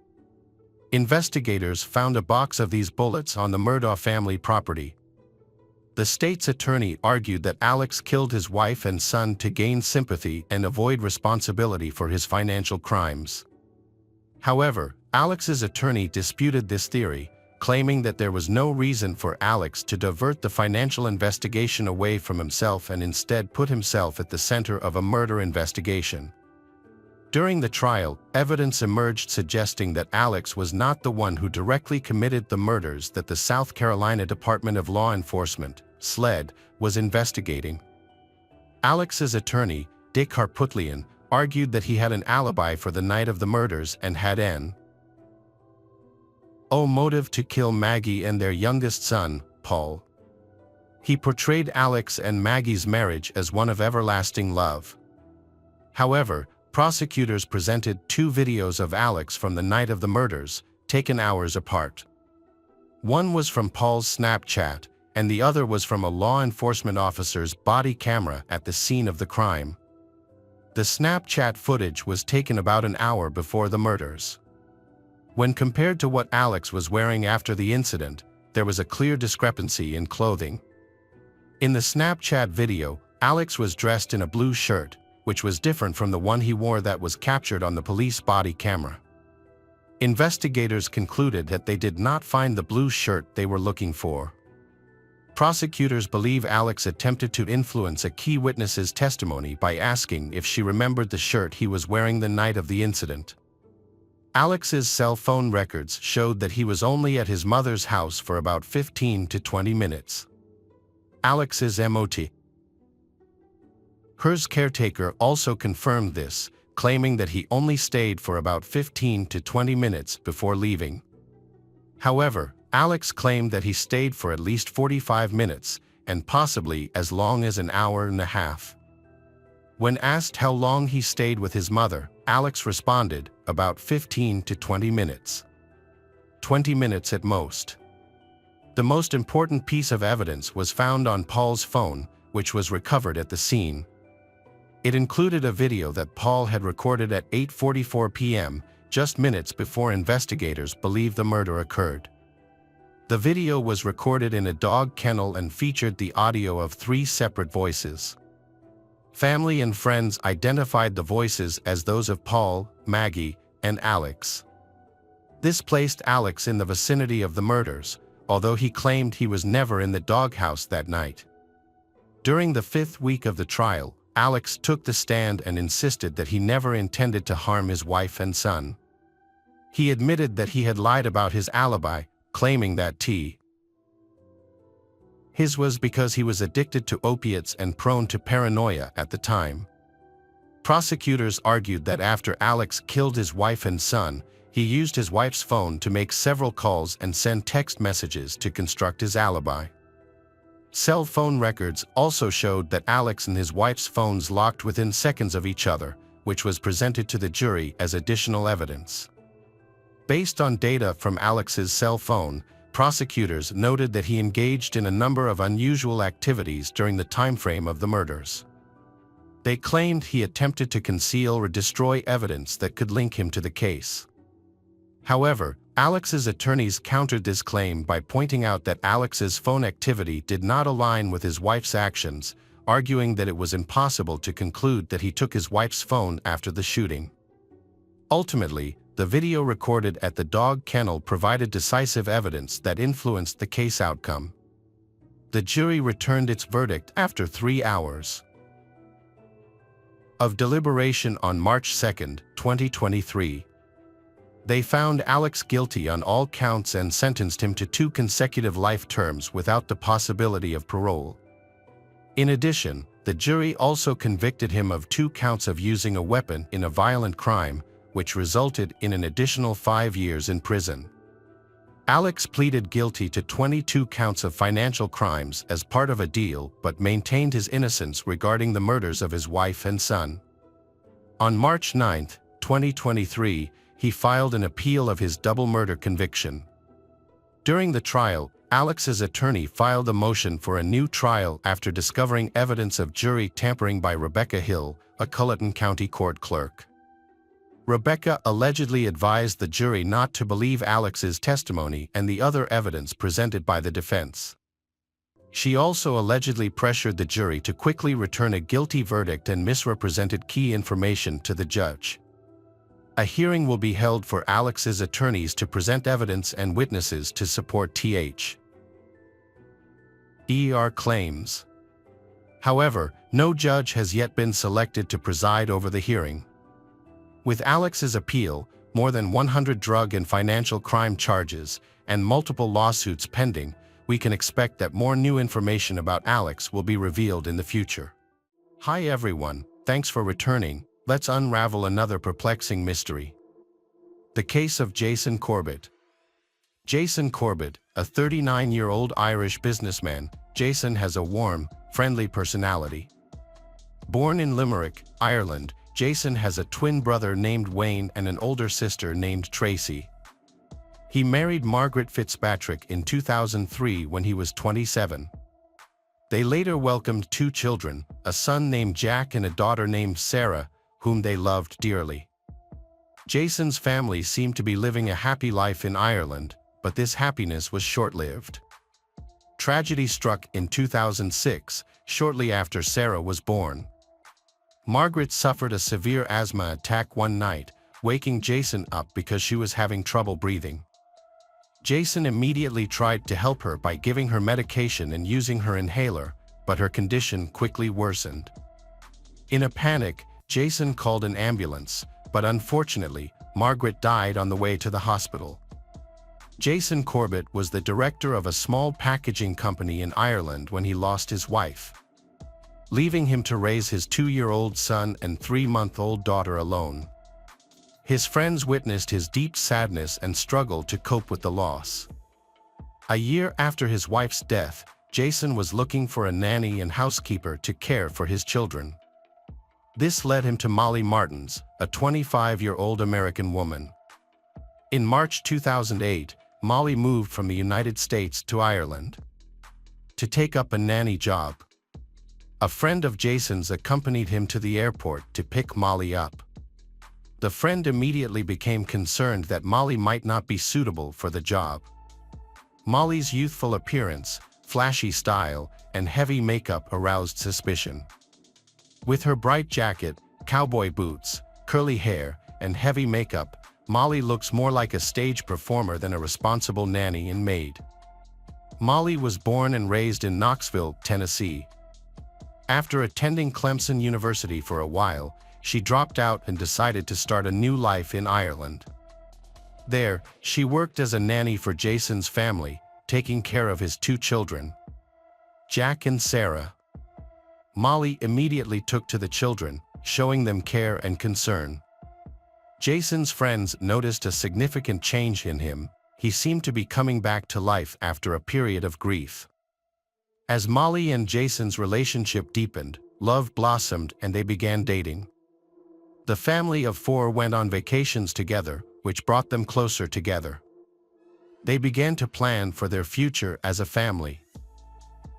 Investigators found a box of these bullets on the Murdaugh family property. The state's attorney argued that Alex killed his wife and son to gain sympathy and avoid responsibility for his financial crimes. However, Alex's attorney disputed this theory, claiming that there was no reason for Alex to divert the financial investigation away from himself and instead put himself at the center of a murder investigation. During the trial, evidence emerged suggesting that Alex was not the one who directly committed the murders that the South Carolina Department of Law Enforcement, SLED, was investigating. Alex's attorney, Dick Harpootlian, argued that he had an alibi for the night of the murders and had an motive to kill Maggie and their youngest son, Paul. He portrayed Alex and Maggie's marriage as one of everlasting love. However, prosecutors presented two videos of Alex from the night of the murders, taken hours apart. One was from Paul's Snapchat, and the other was from a law enforcement officer's body camera at the scene of the crime. The Snapchat footage was taken about an hour before the murders. When compared to what Alex was wearing after the incident, there was a clear discrepancy in clothing. In the Snapchat video, Alex was dressed in a blue shirt, which was different from the one he wore that was captured on the police body camera. Investigators concluded that they did not find the blue shirt they were looking for. Prosecutors believe Alex attempted to influence a key witness's testimony by asking if she remembered the shirt he was wearing the night of the incident. Alex's cell phone records showed that he was only at his mother's house for about 15 to 20 minutes. Alex's MOT. Hers caretaker also confirmed this, claiming that he only stayed for about 15 to 20 minutes before leaving. However, Alex claimed that he stayed for at least 45 minutes, and possibly as long as an hour and a half. When asked how long he stayed with his mother, Alex responded, about 15 to 20 minutes. 20 minutes at most. The most important piece of evidence was found on Paul's phone, which was recovered at the scene. It included a video that Paul had recorded at 8:44 p.m., just minutes before investigators believe the murder occurred. The video was recorded in a dog kennel and featured the audio of 3 separate voices. Family and friends identified the voices as those of Paul, Maggie, and Alex. This placed Alex in the vicinity of the murders, although he claimed he was never in the doghouse that night. During the 5th week of the trial, Alex took the stand and insisted that he never intended to harm his wife and son. He admitted that he had lied about his alibi, claiming that his was because he was addicted to opiates and prone to paranoia at the time. Prosecutors argued that after Alex killed his wife and son, he used his wife's phone to make several calls and send text messages to construct his alibi. Cell phone records also showed that Alex and his wife's phones locked within seconds of each other, which was presented to the jury as additional evidence. Based on data from Alex's cell phone, prosecutors noted that he engaged in a number of unusual activities during the timeframe of the murders. They claimed he attempted to conceal or destroy evidence that could link him to the case. However, Alex's attorneys countered this claim by pointing out that Alex's phone activity did not align with his wife's actions, arguing that it was impossible to conclude that he took his wife's phone after the shooting. Ultimately, the video recorded at the dog kennel provided decisive evidence that influenced the case outcome. The jury returned its verdict after 3 hours of deliberation on March 2, 2023. They found Alex guilty on all counts and sentenced him to 2 consecutive life terms without the possibility of parole. In addition, the jury also convicted him of 2 counts of using a weapon in a violent crime, which resulted in an additional 5 years in prison. Alex pleaded guilty to 22 counts of financial crimes as part of a deal but maintained his innocence regarding the murders of his wife and son. On March 9, 2023, he filed an appeal of his double murder conviction. During the trial, Alex's attorney filed a motion for a new trial after discovering evidence of jury tampering by Rebecca Hill, a Culleton County court clerk. Rebecca allegedly advised the jury not to believe Alex's testimony and the other evidence presented by the defense. She also allegedly pressured the jury to quickly return a guilty verdict and misrepresented key information to the judge. A hearing will be held for Alex's attorneys to present evidence and witnesses to support her claims. However, no judge has yet been selected to preside over the hearing. With Alex's appeal, more than 100 drug and financial crime charges, and multiple lawsuits pending, we can expect that more new information about Alex will be revealed in the future. Hi everyone, thanks for returning. Let's unravel another perplexing mystery. The case of Jason Corbett. Jason Corbett, a 39-year-old Irish businessman, Jason has a warm, friendly personality. Born in Limerick, Ireland, Jason has a twin brother named Wayne and an older sister named Tracy. He married Margaret Fitzpatrick in 2003 when he was 27. They later welcomed 2 children, a son named Jack and a daughter named Sarah, whom they loved dearly. Jason's family seemed to be living a happy life in Ireland, but this happiness was short-lived. Tragedy struck in 2006, shortly after Sarah was born. Margaret suffered a severe asthma attack one night, waking Jason up because she was having trouble breathing. Jason immediately tried to help her by giving her medication and using her inhaler, but her condition quickly worsened. In a panic, Jason called an ambulance, but unfortunately, Margaret died on the way to the hospital. Jason Corbett was the director of a small packaging company in Ireland when he lost his wife, leaving him to raise his 2-year-old son and 3-month-old daughter alone. His friends witnessed his deep sadness and struggled to cope with the loss. A year after his wife's death, Jason was looking for a nanny and housekeeper to care for his children. This led him to Molly Martins, a 25-year-old American woman. In March 2008, Molly moved from the United States to Ireland to take up a nanny job. A friend of Jason's accompanied him to the airport to pick Molly up. The friend immediately became concerned that Molly might not be suitable for the job. Molly's youthful appearance, flashy style, and heavy makeup aroused suspicion. With her bright jacket, cowboy boots, curly hair, and heavy makeup, Molly looks more like a stage performer than a responsible nanny and maid. Molly was born and raised in Knoxville, Tennessee. After attending Clemson University for a while, she dropped out and decided to start a new life in Ireland. There, she worked as a nanny for Jason's family, taking care of his 2 children, Jack and Sarah. Molly immediately took to the children, showing them care and concern. Jason's friends noticed a significant change in him. He seemed to be coming back to life after a period of grief. As Molly and Jason's relationship deepened, love blossomed and they began dating. The family of 4 went on vacations together, which brought them closer together. They began to plan for their future as a family.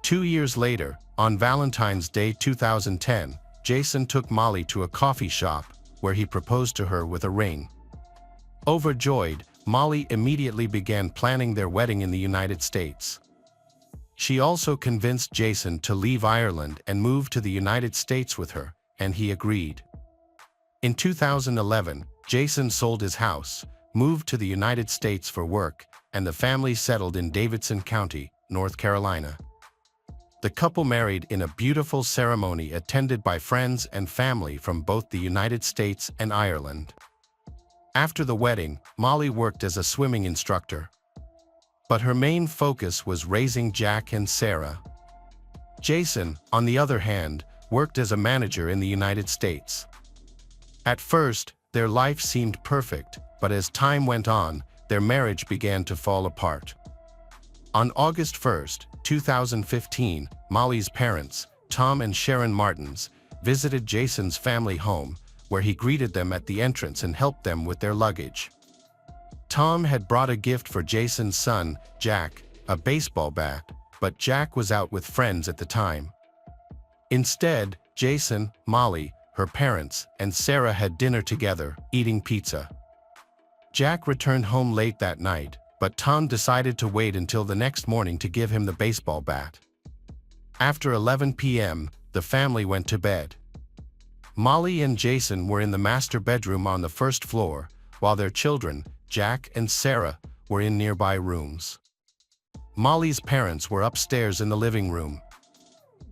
2 years later, on Valentine's Day 2010, Jason took Molly to a coffee shop, where he proposed to her with a ring. Overjoyed, Molly immediately began planning their wedding in the United States. She also convinced Jason to leave Ireland and move to the United States with her, and he agreed. In 2011, Jason sold his house, moved to the United States for work, and the family settled in Davidson County, North Carolina. The couple married in a beautiful ceremony attended by friends and family from both the United States and Ireland. After the wedding, Molly worked as a swimming instructor. But her main focus was raising Jack and Sarah. Jason, on the other hand, worked as a manager in the United States. At first, their life seemed perfect, but as time went on, their marriage began to fall apart. On August 1, 2015, Molly's parents, Tom and Sharon Martins, visited Jason's family home, where he greeted them at the entrance and helped them with their luggage. Tom had brought a gift for Jason's son, Jack, a baseball bat, but Jack was out with friends at the time. Instead, Jason, Molly, her parents, and Sarah had dinner together, eating pizza. Jack returned home late that night, but Tom decided to wait until the next morning to give him the baseball bat. After 11 p.m., the family went to bed. Molly and Jason were in the master bedroom on the first floor, while their children, Jack and Sarah, were in nearby rooms. Molly's parents were upstairs in the living room.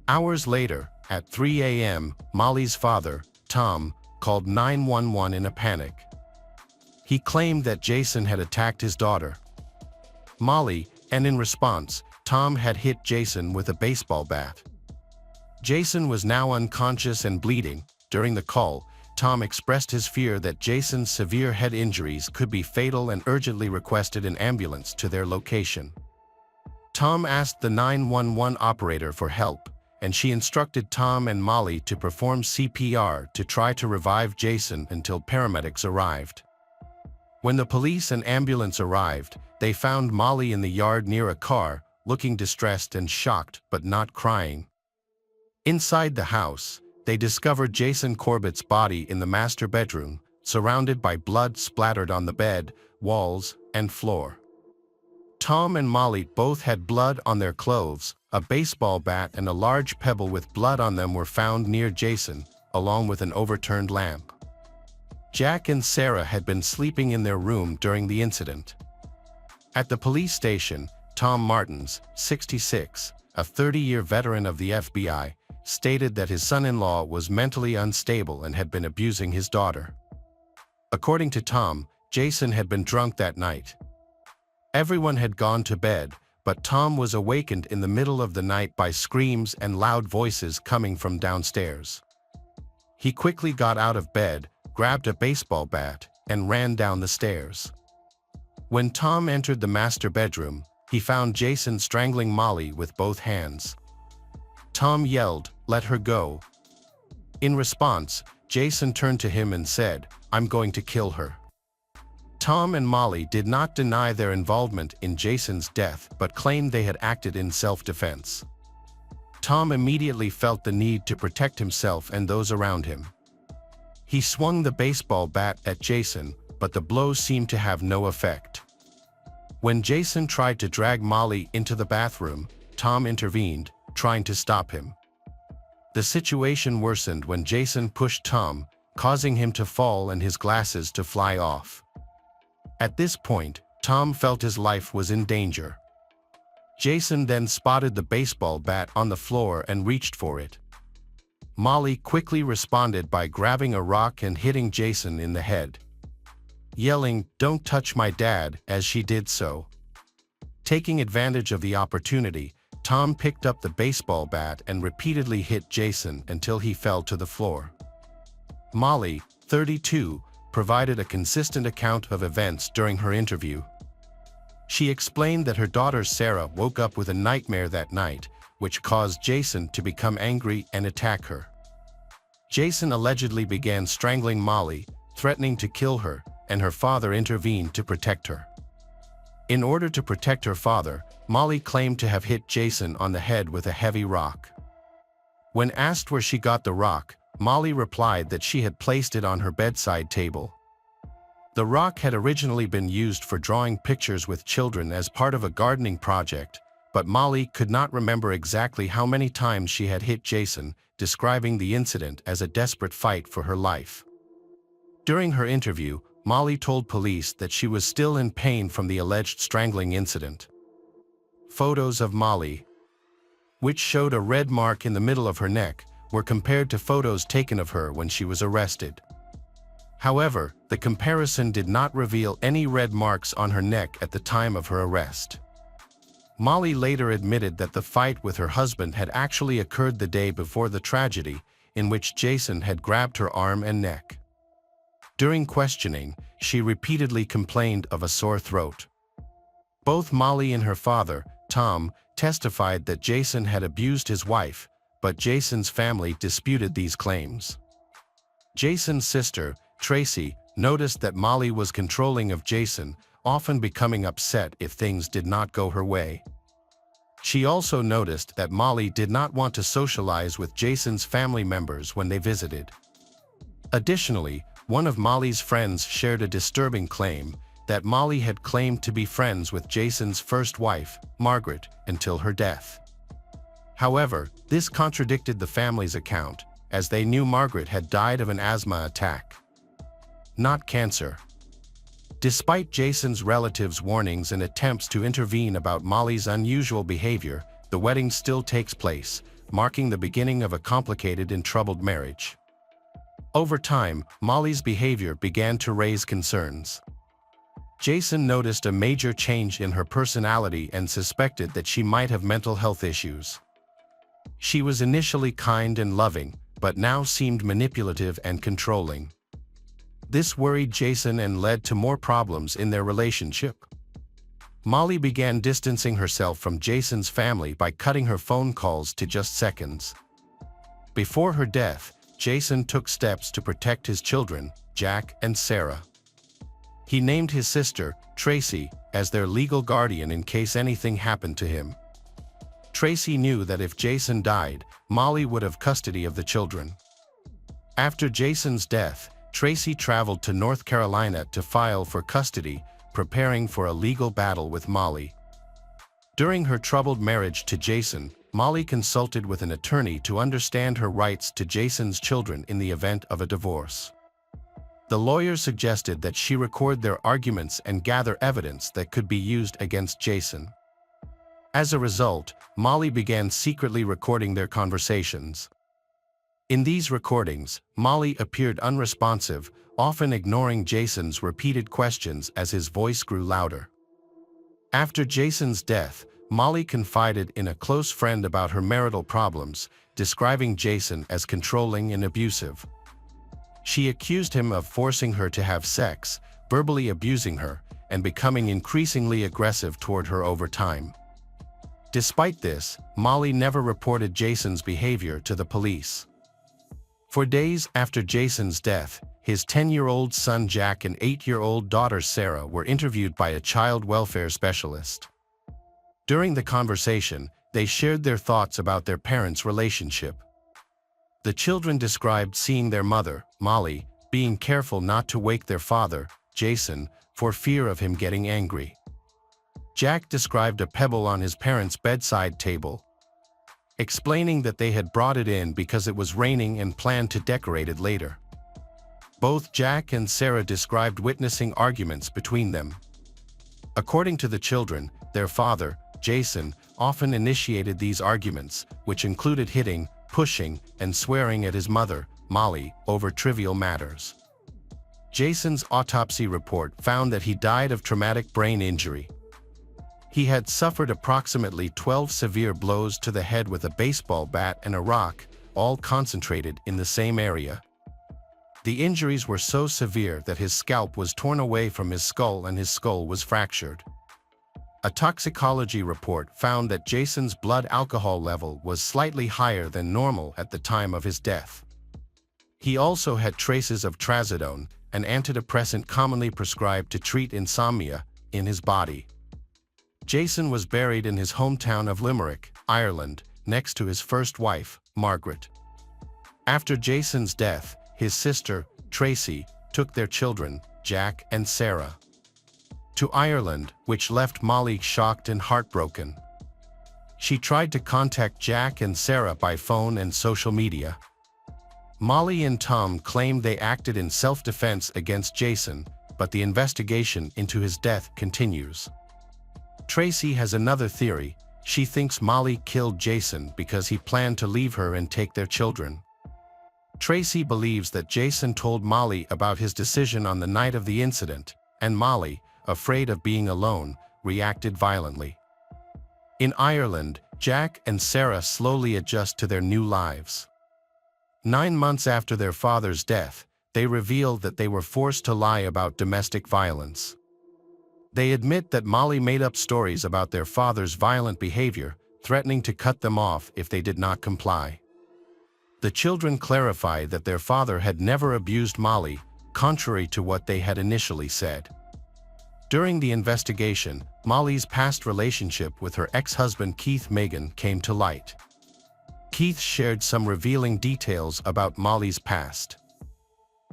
Hours later, at 3 a.m., Molly's father, Tom, called 911 in a panic. He claimed that Jason had attacked his daughter, Molly, and in response, Tom had hit Jason with a baseball bat. Jason was now unconscious and bleeding. During the call, Tom expressed his fear that Jason's severe head injuries could be fatal and urgently requested an ambulance to their location. Tom asked the 911 operator for help, and she instructed Tom and Molly to perform CPR to try to revive Jason until paramedics arrived. When the police and ambulance arrived, they found Molly in the yard near a car, looking distressed and shocked but not crying. Inside the house, they discovered Jason Corbett's body in the master bedroom, surrounded by blood splattered on the bed, walls, and floor. Tom and Molly both had blood on their clothes. A baseball bat and a large pebble with blood on them were found near Jason, along with an overturned lamp. Jack and Sarah had been sleeping in their room during the incident. At the police station, Tom Martins, 66, a 30-year veteran of the FBI, stated that his son-in-law was mentally unstable and had been abusing his daughter. According to Tom, Jason had been drunk that night. Everyone had gone to bed, but Tom was awakened in the middle of the night by screams and loud voices coming from downstairs. He quickly got out of bed, grabbed a baseball bat, and ran down the stairs. When Tom entered the master bedroom, he found Jason strangling Molly with both hands. Tom yelled, "Let her go." In response, Jason turned to him and said, "I'm going to kill her." Tom and Molly did not deny their involvement in Jason's death but claimed they had acted in self-defense. Tom immediately felt the need to protect himself and those around him. He swung the baseball bat at Jason, but the blow seemed to have no effect. When Jason tried to drag Molly into the bathroom, Tom intervened, trying to stop him. The situation worsened when Jason pushed Tom, causing him to fall and his glasses to fly off. At this point, Tom felt his life was in danger. Jason then spotted the baseball bat on the floor and reached for it. Molly quickly responded by grabbing a rock and hitting Jason in the head, yelling, "Don't touch my dad," as she did so. Taking advantage of the opportunity, Tom picked up the baseball bat and repeatedly hit Jason until he fell to the floor. Molly, 32, provided a consistent account of events during her interview. She explained that her daughter Sarah woke up with a nightmare that night, which caused Jason to become angry and attack her. Jason allegedly began strangling Molly, threatening to kill her, and her father intervened to protect her. In order to protect her father, Molly claimed to have hit Jason on the head with a heavy rock. When asked where she got the rock, Molly replied that she had placed it on her bedside table. The rock had originally been used for drawing pictures with children as part of a gardening project, but Molly could not remember exactly how many times she had hit Jason, describing the incident as a desperate fight for her life. During her interview, Molly told police that she was still in pain from the alleged strangling incident. Photos of Molly, which showed a red mark in the middle of her neck, were compared to photos taken of her when she was arrested. However, the comparison did not reveal any red marks on her neck at the time of her arrest. Molly later admitted that the fight with her husband had actually occurred the day before the tragedy, in which Jason had grabbed her arm and neck. During questioning, she repeatedly complained of a sore throat. Both Molly and her father, Tom, testified that Jason had abused his wife, but Jason's family disputed these claims. Jason's sister, Tracy, noticed that Molly was controlling of Jason, often becoming upset if things did not go her way. She also noticed that Molly did not want to socialize with Jason's family members when they visited. Additionally, one of Molly's friends shared a disturbing claim that Molly had claimed to be friends with Jason's first wife, Margaret, until her death. However, this contradicted the family's account, as they knew Margaret had died of an asthma attack, not cancer. Despite Jason's relatives' warnings and attempts to intervene about Molly's unusual behavior, the wedding still takes place, marking the beginning of a complicated and troubled marriage. Over time, Molly's behavior began to raise concerns. Jason noticed a major change in her personality and suspected that she might have mental health issues. She was initially kind and loving, but now seemed manipulative and controlling. This worried Jason and led to more problems in their relationship. Molly began distancing herself from Jason's family by cutting her phone calls to just seconds. Before her death, Jason took steps to protect his children, Jack and Sarah. He named his sister, Tracy, as their legal guardian in case anything happened to him. Tracy knew that if Jason died, Molly would have custody of the children. After Jason's death, Tracy traveled to North Carolina to file for custody, preparing for a legal battle with Molly. During her troubled marriage to Jason, Molly consulted with an attorney to understand her rights to Jason's children in the event of a divorce. The lawyer suggested that she record their arguments and gather evidence that could be used against Jason. As a result, Molly began secretly recording their conversations. In these recordings, Molly appeared unresponsive, often ignoring Jason's repeated questions as his voice grew louder. After Jason's death, Molly confided in a close friend about her marital problems, describing Jason as controlling and abusive. She accused him of forcing her to have sex, verbally abusing her, and becoming increasingly aggressive toward her over time. Despite this, Molly never reported Jason's behavior to the police. For days after Jason's death, his 10-year-old son Jack and 8-year-old daughter Sarah were interviewed by a child welfare specialist. During the conversation, they shared their thoughts about their parents' relationship. The children described seeing their mother, Molly, being careful not to wake their father, Jason, for fear of him getting angry. Jack described a pebble on his parents' bedside table, explaining that they had brought it in because it was raining and planned to decorate it later. Both Jack and Sarah described witnessing arguments between them. According to the children, their father, Jason, often initiated these arguments, which included hitting, pushing, and swearing at his mother, Molly, over trivial matters. Jason's autopsy report found that he died of traumatic brain injury. He had suffered approximately 12 severe blows to the head with a baseball bat and a rock, all concentrated in the same area. The injuries were so severe that his scalp was torn away from his skull and his skull was fractured. A toxicology report found that Jason's blood alcohol level was slightly higher than normal at the time of his death. He also had traces of trazodone, an antidepressant commonly prescribed to treat insomnia, in his body. Jason was buried in his hometown of Limerick, Ireland, next to his first wife, Margaret. After Jason's death, his sister, Tracy, took their children, Jack and Sarah, to Ireland, which left Molly shocked and heartbroken. She tried to contact Jack and Sarah by phone and social media. Molly and Tom claimed they acted in self-defense against Jason, but the investigation into his death continues. Tracy has another theory. She thinks Molly killed Jason because he planned to leave her and take their children. Tracy believes that Jason told Molly about his decision on the night of the incident, and Molly, afraid of being alone, reacted violently. In Ireland, Jack and Sarah slowly adjust to their new lives. 9 months after their father's death, they reveal that they were forced to lie about domestic violence. They admit that Molly made up stories about their father's violent behavior, threatening to cut them off if they did not comply. The children clarify that their father had never abused Molly, contrary to what they had initially said. During the investigation, Molly's past relationship with her ex-husband Keith Megan came to light. Keith shared some revealing details about Molly's past.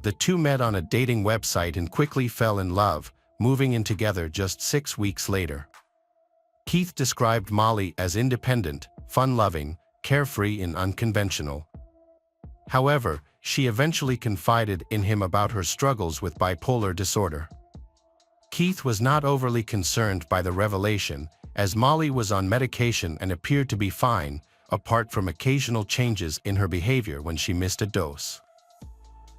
The two met on a dating website and quickly fell in love, moving in together just 6 weeks later. Keith described Molly as independent, fun-loving, carefree and unconventional. However, she eventually confided in him about her struggles with bipolar disorder. Keith was not overly concerned by the revelation, as Molly was on medication and appeared to be fine, apart from occasional changes in her behavior when she missed a dose.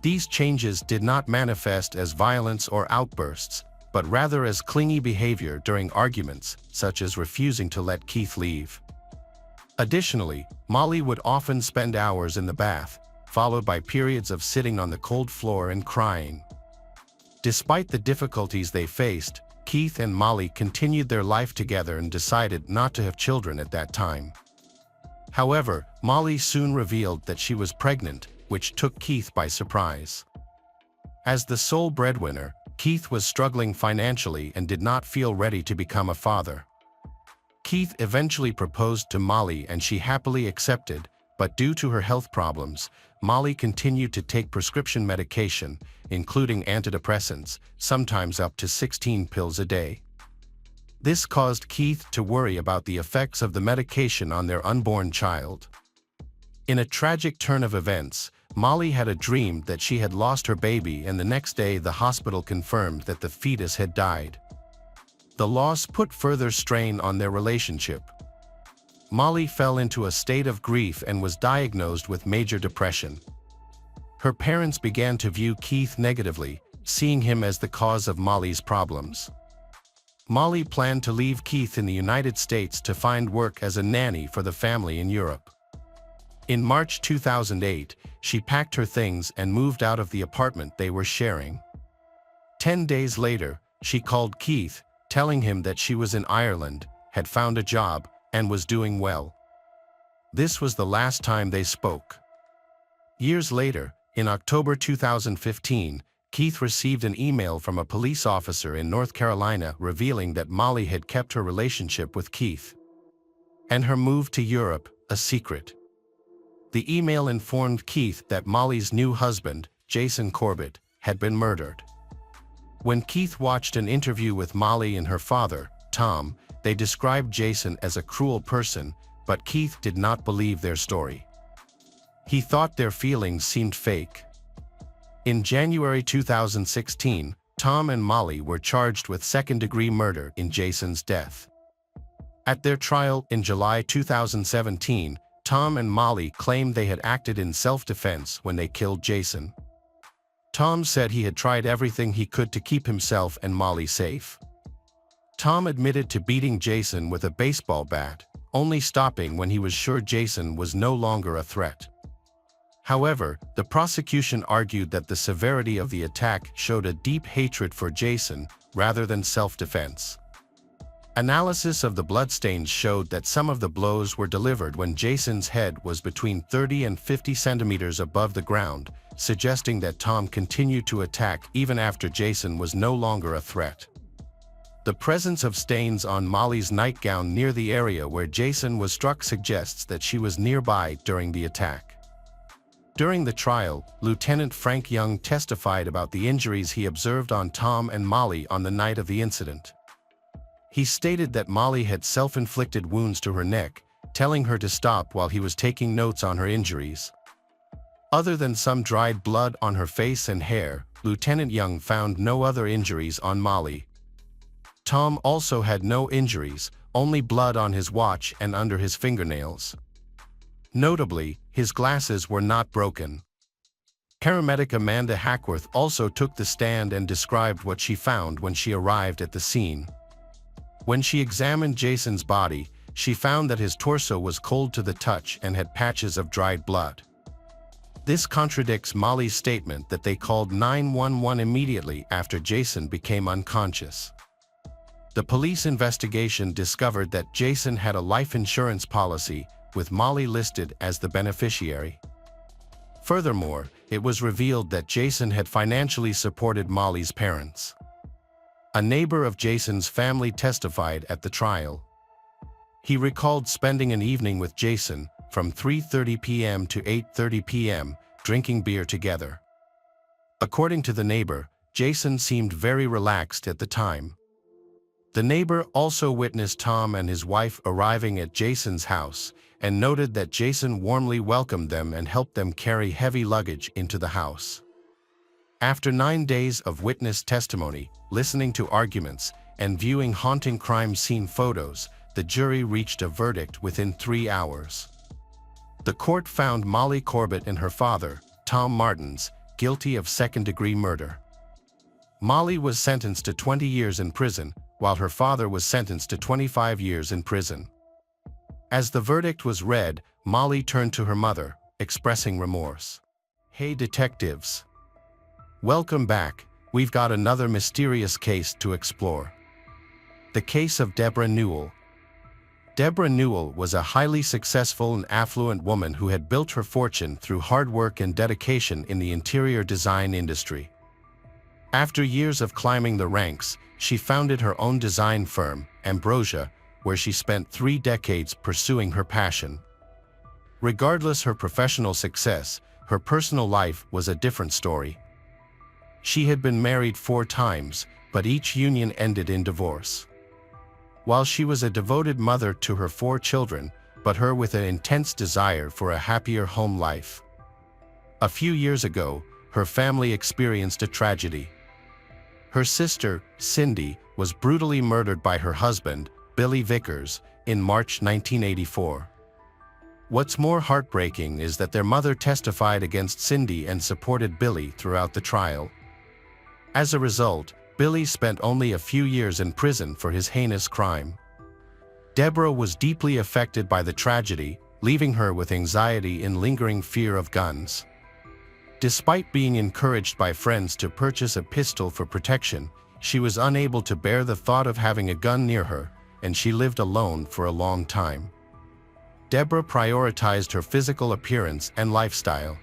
These changes did not manifest as violence or outbursts, but rather as clingy behavior during arguments, such as refusing to let Keith leave. Additionally, Molly would often spend hours in the bath, followed by periods of sitting on the cold floor and crying. Despite the difficulties they faced, Keith and Molly continued their life together and decided not to have children at that time. However, Molly soon revealed that she was pregnant, which took Keith by surprise. As the sole breadwinner, Keith was struggling financially and did not feel ready to become a father. Keith eventually proposed to Molly and she happily accepted, but due to her health problems, Molly continued to take prescription medication, including antidepressants, sometimes up to 16 pills a day. This caused Keith to worry about the effects of the medication on their unborn child. In a tragic turn of events, Molly had a dream that she had lost her baby, and the next day the hospital confirmed that the fetus had died. The loss put further strain on their relationship. Molly fell into a state of grief and was diagnosed with major depression. Her parents began to view Keith negatively, seeing him as the cause of Molly's problems. Molly planned to leave Keith in the United States to find work as a nanny for the family in Europe. In March 2008, she packed her things and moved out of the apartment they were sharing. 10 days later, she called Keith, telling him that she was in Ireland, had found a job, and was doing well. This was the last time they spoke. Years later, in October 2015, Keith received an email from a police officer in North Carolina revealing that Molly had kept her relationship with Keith and her move to Europe a secret. The email informed Keith that Molly's new husband, Jason Corbett, had been murdered. When Keith watched an interview with Molly and her father, Tom, they described Jason as a cruel person, but Keith did not believe their story. He thought their feelings seemed fake. In January 2016, Tom and Molly were charged with second-degree murder in Jason's death. At their trial in July 2017, Tom and Molly claimed they had acted in self-defense when they killed Jason. Tom said he had tried everything he could to keep himself and Molly safe. Tom admitted to beating Jason with a baseball bat, only stopping when he was sure Jason was no longer a threat. However, the prosecution argued that the severity of the attack showed a deep hatred for Jason rather than self-defense. Analysis of the bloodstains showed that some of the blows were delivered when Jason's head was between 30 and 50 centimeters above the ground, suggesting that Tom continued to attack even after Jason was no longer a threat. The presence of stains on Molly's nightgown near the area where Jason was struck suggests that she was nearby during the attack. During the trial, Lieutenant Frank Young testified about the injuries he observed on Tom and Molly on the night of the incident. He stated that Molly had self-inflicted wounds to her neck, telling her to stop while he was taking notes on her injuries. Other than some dried blood on her face and hair, Lieutenant Young found no other injuries on Molly. Tom also had no injuries, only blood on his watch and under his fingernails. Notably, his glasses were not broken. Paramedic Amanda Hackworth also took the stand and described what she found when she arrived at the scene. When she examined Jason's body, she found that his torso was cold to the touch and had patches of dried blood. This contradicts Molly's statement that they called 911 immediately after Jason became unconscious. The police investigation discovered that Jason had a life insurance policy, with Molly listed as the beneficiary. Furthermore, it was revealed that Jason had financially supported Molly's parents. A neighbor of Jason's family testified at the trial. He recalled spending an evening with Jason, from 3:30 p.m. to 8:30 p.m., drinking beer together. According to the neighbor, Jason seemed very relaxed at the time. The neighbor also witnessed Tom and his wife arriving at Jason's house, and noted that Jason warmly welcomed them and helped them carry heavy luggage into the house. After 9 days of witness testimony, listening to arguments, and viewing haunting crime scene photos, the jury reached a verdict within 3 hours. The court found Molly Corbett and her father, Tom Martins, guilty of second-degree murder. Molly was sentenced to 20 years in prison, while her father was sentenced to 25 years in prison. As the verdict was read, Molly turned to her mother, expressing remorse. "Hey detectives. Welcome back. We've got another mysterious case to explore. The case of Deborah Newell." Deborah Newell was a highly successful and affluent woman who had built her fortune through hard work and dedication in the interior design industry. After years of climbing the ranks, she founded her own design firm, Ambrosia, where she spent 3 decades pursuing her passion. Regardless her professional success, her personal life was a different story. She had been married 4 times, but each union ended in divorce. While she was a devoted mother to her 4 children, but her with an intense desire for a happier home life. A few years ago, her family experienced a tragedy. Her sister, Cindy, was brutally murdered by her husband, Billy Vickers, in March 1984. What's more heartbreaking is that their mother testified against Cindy and supported Billy throughout the trial. As a result, Billy spent only a few years in prison for his heinous crime. Deborah was deeply affected by the tragedy, leaving her with anxiety and lingering fear of guns. Despite being encouraged by friends to purchase a pistol for protection, she was unable to bear the thought of having a gun near her, and she lived alone for a long time. Deborah prioritized her physical appearance and lifestyle.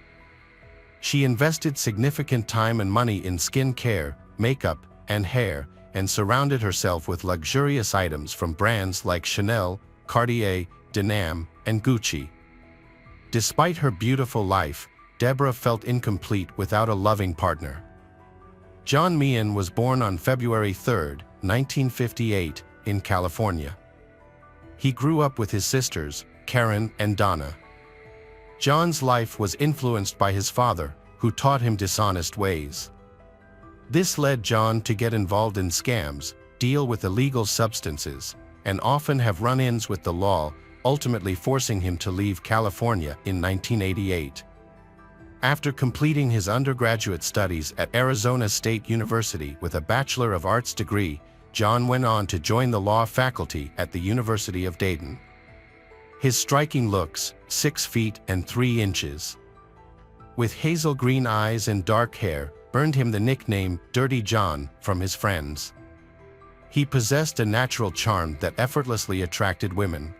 She invested significant time and money in skin care, makeup, and hair, and surrounded herself with luxurious items from brands like Chanel, Cartier, Denam, and Gucci. Despite her beautiful life, Deborah felt incomplete without a loving partner. John Meehan was born on February 3, 1958, in California. He grew up with his sisters, Karen and Donna. John's life was influenced by his father, who taught him dishonest ways. This led John to get involved in scams, deal with illegal substances, and often have run-ins with the law, ultimately forcing him to leave California in 1988. After completing his undergraduate studies at Arizona State University with a Bachelor of Arts degree, John went on to join the law faculty at the University of Dayton. His striking looks, 6 feet and 3 inches, with hazel green eyes and dark hair, earned him the nickname Dirty John from his friends. He possessed a natural charm that effortlessly attracted women.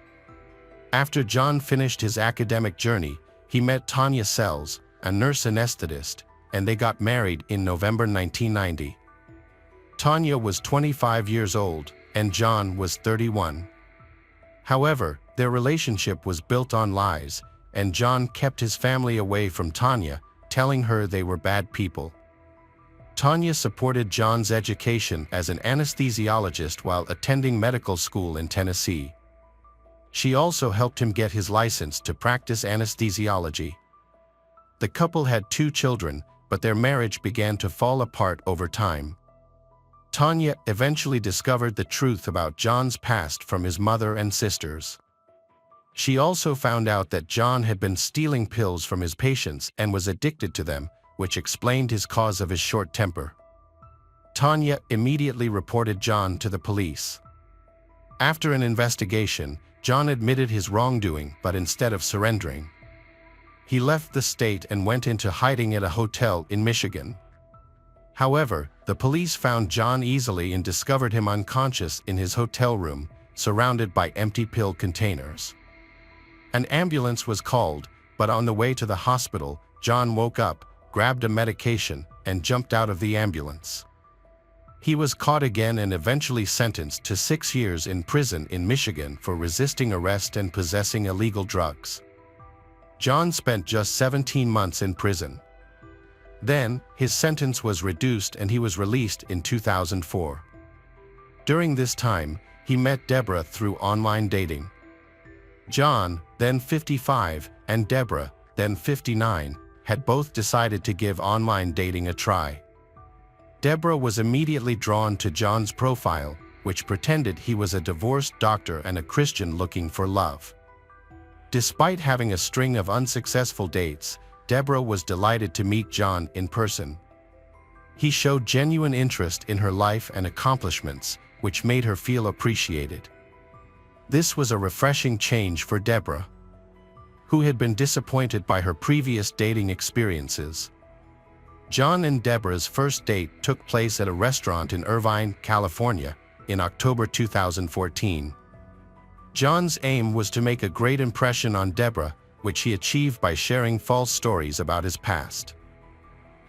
After John finished his academic journey, he met Tanya Sells, a nurse anesthetist, and they got married in November 1990. Tanya was 25 years old, and John was 31. However, their relationship was built on lies, and John kept his family away from Tanya, telling her they were bad people. Tanya supported John's education as an anesthesiologist while attending medical school in Tennessee. She also helped him get his license to practice anesthesiology. The couple had 2 children, but their marriage began to fall apart over time. Tanya eventually discovered the truth about John's past from his mother and sisters. She also found out that John had been stealing pills from his patients and was addicted to them, which explained his cause of his short temper. Tanya immediately reported John to the police. After an investigation, John admitted his wrongdoing, but instead of surrendering, he left the state and went into hiding at a hotel in Michigan. However, the police found John easily and discovered him unconscious in his hotel room, surrounded by empty pill containers. An ambulance was called, but on the way to the hospital, John woke up, grabbed a medication, and jumped out of the ambulance. He was caught again and eventually sentenced to 6 years in prison in Michigan for resisting arrest and possessing illegal drugs. John spent just 17 months in prison. Then, his sentence was reduced and he was released in 2004. During this time, he met Deborah through online dating. John, then 55, and Deborah, then 59, had both decided to give online dating a try. Deborah was immediately drawn to John's profile, which pretended he was a divorced doctor and a Christian looking for love. Despite having a string of unsuccessful dates, Deborah was delighted to meet John in person. He showed genuine interest in her life and accomplishments, which made her feel appreciated. This was a refreshing change for Deborah, who had been disappointed by her previous dating experiences. John and Deborah's first date took place at a restaurant in Irvine, California, in October 2014. John's aim was to make a great impression on Deborah, which he achieved by sharing false stories about his past.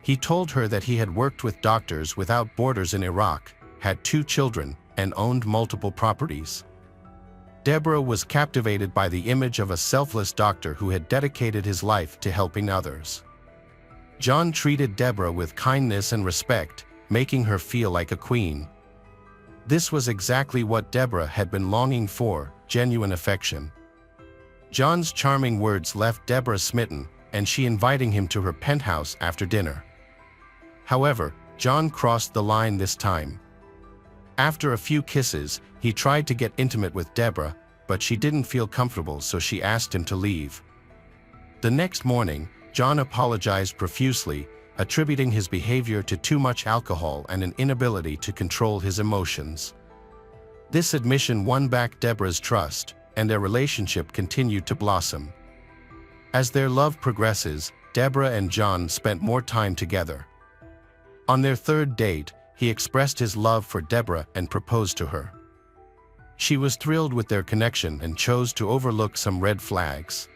He told her that he had worked with Doctors Without Borders in Iraq, had 2 children, and owned multiple properties. Deborah was captivated by the image of a selfless doctor who had dedicated his life to helping others. John treated Deborah with kindness and respect, making her feel like a queen. This was exactly what Deborah had been longing for, genuine affection. John's charming words left Deborah smitten, and she invited him to her penthouse after dinner. However, John crossed the line this time. After a few kisses, he tried to get intimate with Deborah, but she didn't feel comfortable, so she asked him to leave. The next morning, John apologized profusely, attributing his behavior to too much alcohol and an inability to control his emotions. This admission won back Deborah's trust, and their relationship continued to blossom. As their love progresses, Deborah and John spent more time together. On their third date, he expressed his love for Deborah and proposed to her. She was thrilled with their connection and chose to overlook some red flags.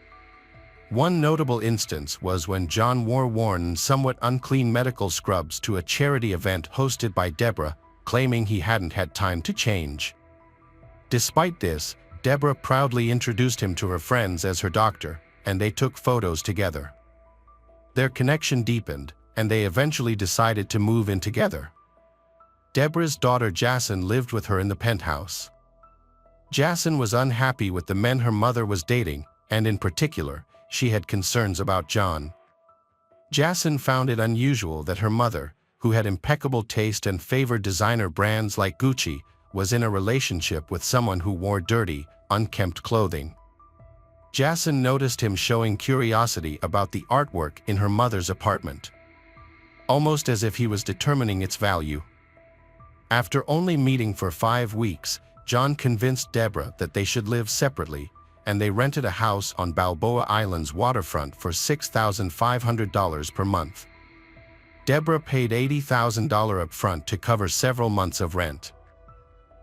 One notable instance was when John wore worn and somewhat unclean medical scrubs to a charity event hosted by Deborah, claiming he hadn't had time to change. Despite this, Deborah proudly introduced him to her friends as her doctor, and they took photos together. Their connection deepened, and they eventually decided to move in together. Deborah's daughter Jason lived with her in the penthouse. Jason was unhappy with the men her mother was dating, and in particular, she had concerns about John. Jason found it unusual that her mother, who had impeccable taste and favored designer brands like Gucci, was in a relationship with someone who wore dirty, unkempt clothing. Jason noticed him showing curiosity about the artwork in her mother's apartment, almost as if he was determining its value. After only meeting for 5 weeks, John convinced Deborah that they should live separately, and they rented a house on Balboa Island's waterfront for $6,500 per month. Deborah paid $80,000 up front to cover several months of rent.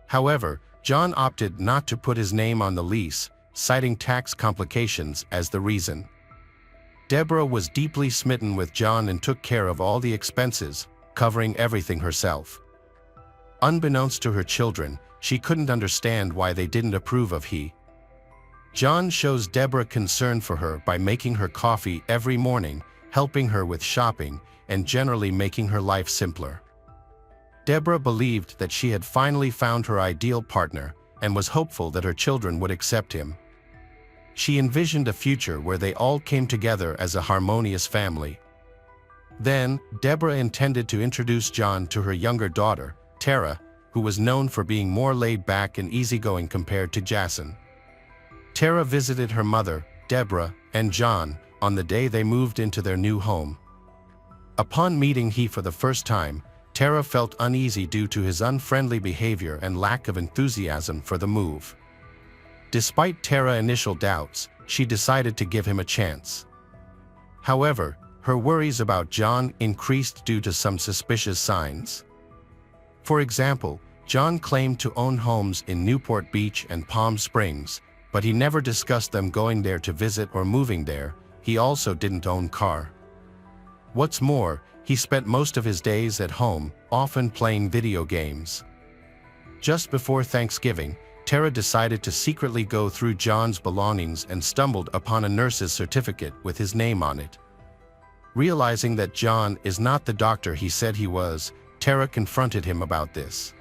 However, John opted not to put his name on the lease, citing tax complications as the reason. Deborah was deeply smitten with John and took care of all the expenses, covering everything herself. Unbeknownst to her children, she couldn't understand why they didn't approve of he. John shows Deborah concern for her by making her coffee every morning, helping her with shopping, and generally making her life simpler. Deborah believed that she had finally found her ideal partner and was hopeful that her children would accept him. She envisioned a future where they all came together as a harmonious family. Then, Deborah intended to introduce John to her younger daughter, Tara, who was known for being more laid-back and easygoing compared to Jason. Tara visited her mother, Deborah, and John on the day they moved into their new home. Upon meeting he for the first time, Tara felt uneasy due to his unfriendly behavior and lack of enthusiasm for the move. Despite Tara's initial doubts, she decided to give him a chance. However, her worries about John increased due to some suspicious signs. For example, John claimed to own homes in Newport Beach and Palm Springs, but he never discussed them going there to visit or moving there. He also didn't own a car. What's more, he spent most of his days at home, often playing video games. Just before Thanksgiving, Tara decided to secretly go through John's belongings and stumbled upon a nurse's certificate with his name on it. Realizing that John is not the doctor he said he was, Tara confronted him about this.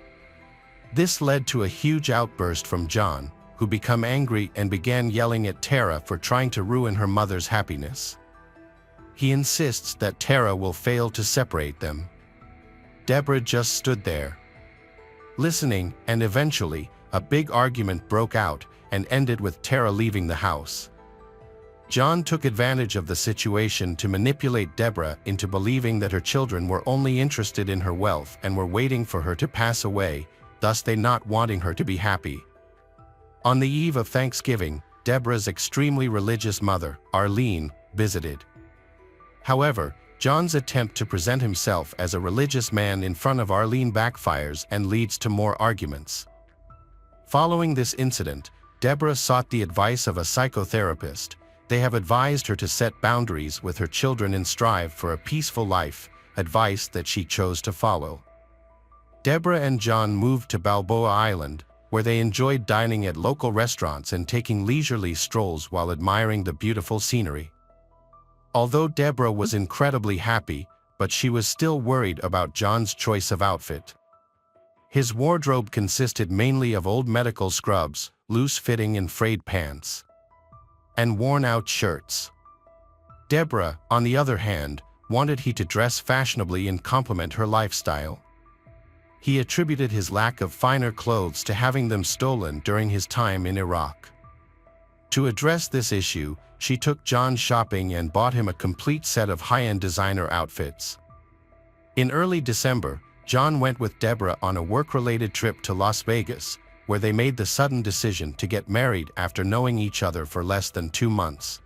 This led to a huge outburst from John, who became angry and began yelling at Tara for trying to ruin her mother's happiness. He insists that Tara will fail to separate them. Deborah just stood there, listening, and eventually, a big argument broke out and ended with Tara leaving the house. John took advantage of the situation to manipulate Deborah into believing that her children were only interested in her wealth and were waiting for her to pass away, thus they not wanting her to be happy. On the eve of Thanksgiving, Deborah's extremely religious mother, Arlene, visited. However, John's attempt to present himself as a religious man in front of Arlene backfires and leads to more arguments. Following this incident, Deborah sought the advice of a psychotherapist. They have advised her to set boundaries with her children and strive for a peaceful life, advice that she chose to follow. Deborah and John moved to Balboa Island, where they enjoyed dining at local restaurants and taking leisurely strolls while admiring the beautiful scenery. Although Deborah was incredibly happy, but she was still worried about John's choice of outfit. His wardrobe consisted mainly of old medical scrubs, loose-fitting and frayed pants, and worn-out shirts. Deborah, on the other hand, wanted he to dress fashionably and complement her lifestyle. He attributed his lack of finer clothes to having them stolen during his time in Iraq. To address this issue, she took John shopping and bought him a complete set of high-end designer outfits. In early December, John went with Deborah on a work-related trip to Las Vegas, where they made the sudden decision to get married after knowing each other for less than 2 months.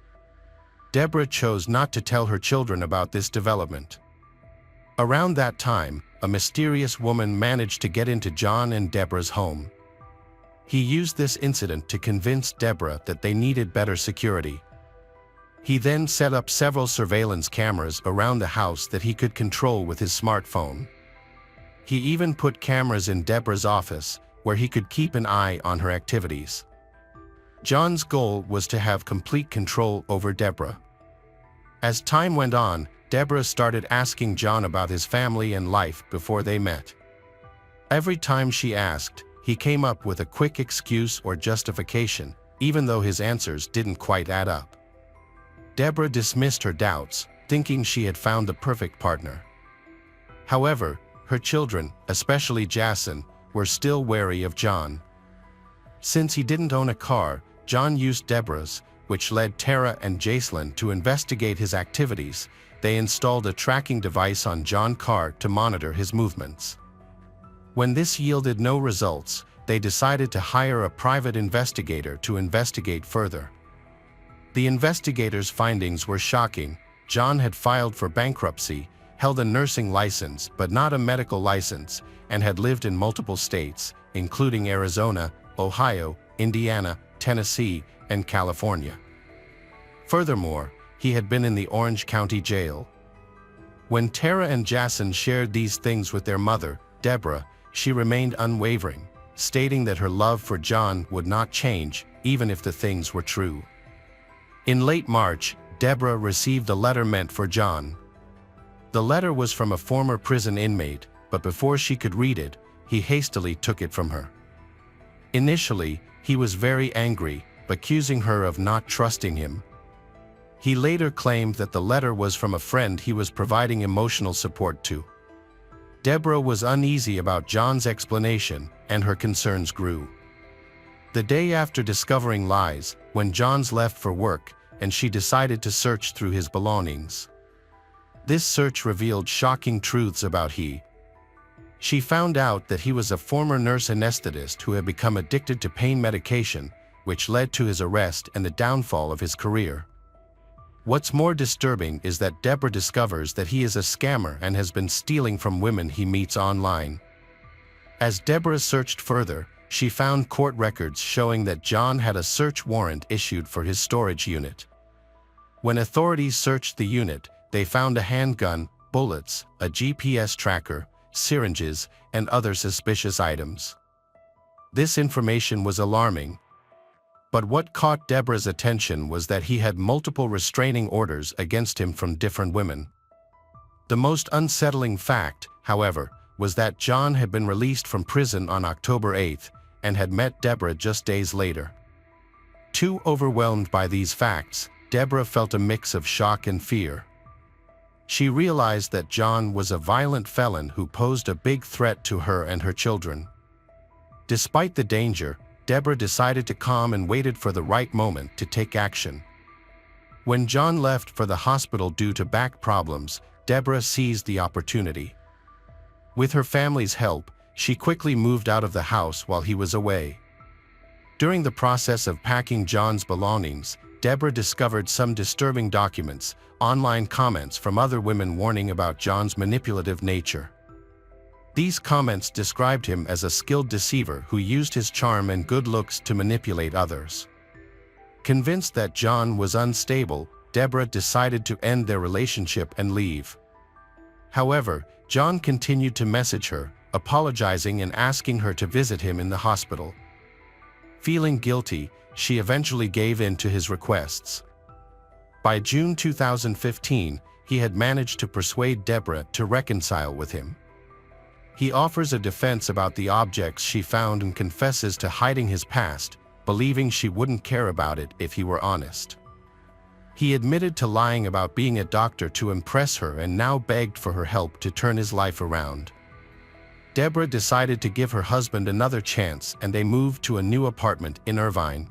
Deborah chose not to tell her children about this development. Around that time, a mysterious woman managed to get into John and Deborah's home. He used this incident to convince Deborah that they needed better security. He then set up several surveillance cameras around the house that he could control with his smartphone. He even put cameras in Deborah's office, where he could keep an eye on her activities. John's goal was to have complete control over Deborah. As time went on, Deborah started asking John about his family and life before they met. Every time she asked, he came up with a quick excuse or justification, even though his answers didn't quite add up. Deborah dismissed her doubts, thinking she had found the perfect partner. However, her children, especially Jason, were still wary of John. Since he didn't own a car, John used Deborah's, which led Tara and Jacelyn to investigate his activities. They installed a tracking device on John's car to monitor his movements. When this yielded no results, they decided to hire a private investigator to investigate further. The investigators' findings were shocking. John had filed for bankruptcy, held a nursing license but not a medical license, and had lived in multiple states, including Arizona, Ohio, Indiana, Tennessee, and California. Furthermore, he had been in the Orange County Jail. When Tara and Jason shared these things with their mother, Deborah, she remained unwavering, stating that her love for John would not change, even if the things were true. In late March, Deborah received a letter meant for John. The letter was from a former prison inmate, but before she could read it, he hastily took it from her. Initially, he was very angry, accusing her of not trusting him. He later claimed that the letter was from a friend he was providing emotional support to. Deborah was uneasy about John's explanation, and her concerns grew. The day after discovering lies, when John's left for work, and she decided to search through his belongings. This search revealed shocking truths about he. She found out that he was a former nurse anesthetist who had become addicted to pain medication, which led to his arrest and the downfall of his career. What's more disturbing is that Deborah discovers that he is a scammer and has been stealing from women he meets online. As Deborah searched further, she found court records showing that John had a search warrant issued for his storage unit. When authorities searched the unit, they found a handgun, bullets, a GPS tracker, syringes, and other suspicious items. This information was alarming. But what caught Deborah's attention was that he had multiple restraining orders against him from different women. The most unsettling fact, however, was that John had been released from prison on October 8th and had met Deborah just days later. Too overwhelmed by these facts, Deborah felt a mix of shock and fear. She realized that John was a violent felon who posed a big threat to her and her children. Despite the danger, Deborah decided to calm and waited for the right moment to take action. When John left for the hospital due to back problems, Deborah seized the opportunity. With her family's help, she quickly moved out of the house while he was away. During the process of packing John's belongings, Deborah discovered some disturbing documents, online comments from other women warning about John's manipulative nature. These comments described him as a skilled deceiver who used his charm and good looks to manipulate others. Convinced that John was unstable, Deborah decided to end their relationship and leave. However, John continued to message her, apologizing and asking her to visit him in the hospital. Feeling guilty, she eventually gave in to his requests. By June 2015, he had managed to persuade Deborah to reconcile with him. He offers a defense about the objects she found and confesses to hiding his past, believing she wouldn't care about it if he were honest. He admitted to lying about being a doctor to impress her and now begged for her help to turn his life around. Deborah decided to give her husband another chance and they moved to a new apartment in Irvine.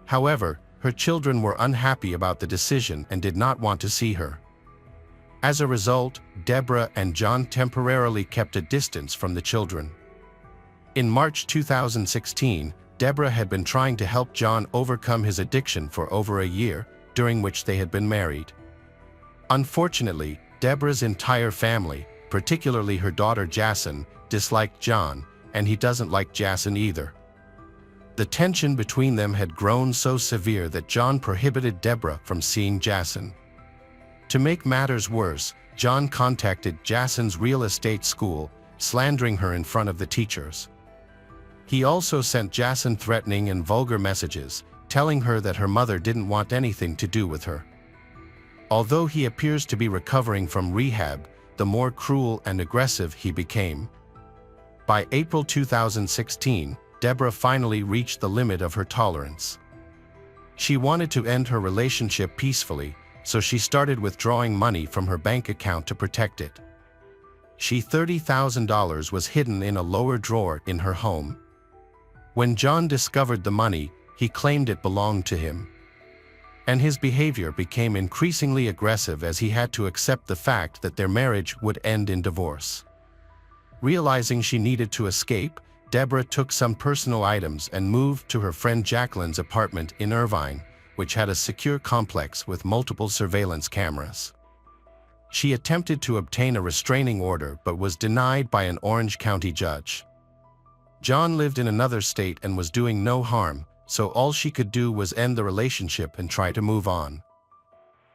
However, her children were unhappy about the decision and did not want to see her. As a result, Deborah and John temporarily kept a distance from the children. In March 2016, Deborah had been trying to help John overcome his addiction for over a year, during which they had been married. Unfortunately, Deborah's entire family, particularly her daughter Jason, disliked John, and he doesn't like Jason either. The tension between them had grown so severe that John prohibited Deborah from seeing Jason. To make matters worse, John contacted Jason's real estate school, slandering her in front of the teachers. He also sent Jason threatening and vulgar messages, telling her that her mother didn't want anything to do with her. Although he appears to be recovering from rehab, the more cruel and aggressive he became. By April 2016, Deborah finally reached the limit of her tolerance. She wanted to end her relationship peacefully, so she started withdrawing money from her bank account to protect it. $30,000 was hidden in a lower drawer in her home. When John discovered the money, he claimed it belonged to him. And his behavior became increasingly aggressive as he had to accept the fact that their marriage would end in divorce. Realizing she needed to escape, Deborah took some personal items and moved to her friend Jacqueline's apartment in Irvine, which had a secure complex with multiple surveillance cameras. She attempted to obtain a restraining order but was denied by an Orange County judge. John lived in another state and was doing no harm, so all she could do was end the relationship and try to move on.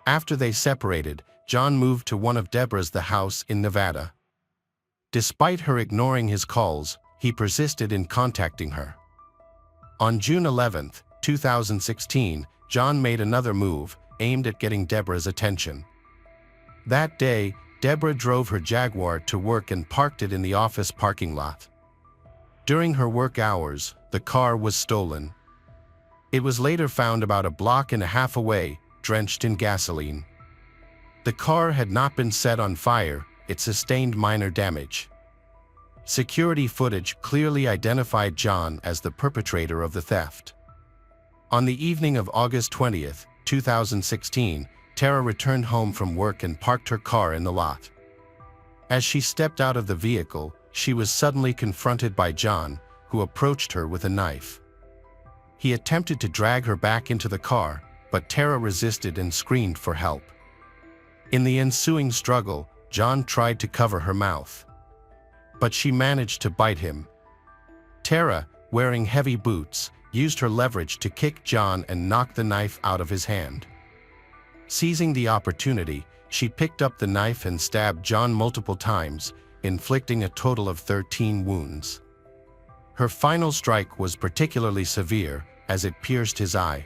After they separated, John moved to one of Deborah's house in Nevada. Despite her ignoring his calls, he persisted in contacting her. On June 11, 2016, John made another move, aimed at getting Deborah's attention. That day, Deborah drove her Jaguar to work and parked it in the office parking lot. During her work hours, the car was stolen. It was later found about a block and a half away, drenched in gasoline. The car had not been set on fire, it sustained minor damage. Security footage clearly identified John as the perpetrator of the theft. On the evening of August 20, 2016, Tara returned home from work and parked her car in the lot. As she stepped out of the vehicle, she was suddenly confronted by John, who approached her with a knife. He attempted to drag her back into the car, but Tara resisted and screamed for help. In the ensuing struggle, John tried to cover her mouth, but she managed to bite him. Tara, wearing heavy boots, used her leverage to kick John and knock the knife out of his hand. Seizing the opportunity, she picked up the knife and stabbed John multiple times, inflicting a total of 13 wounds. Her final strike was particularly severe, as it pierced his eye.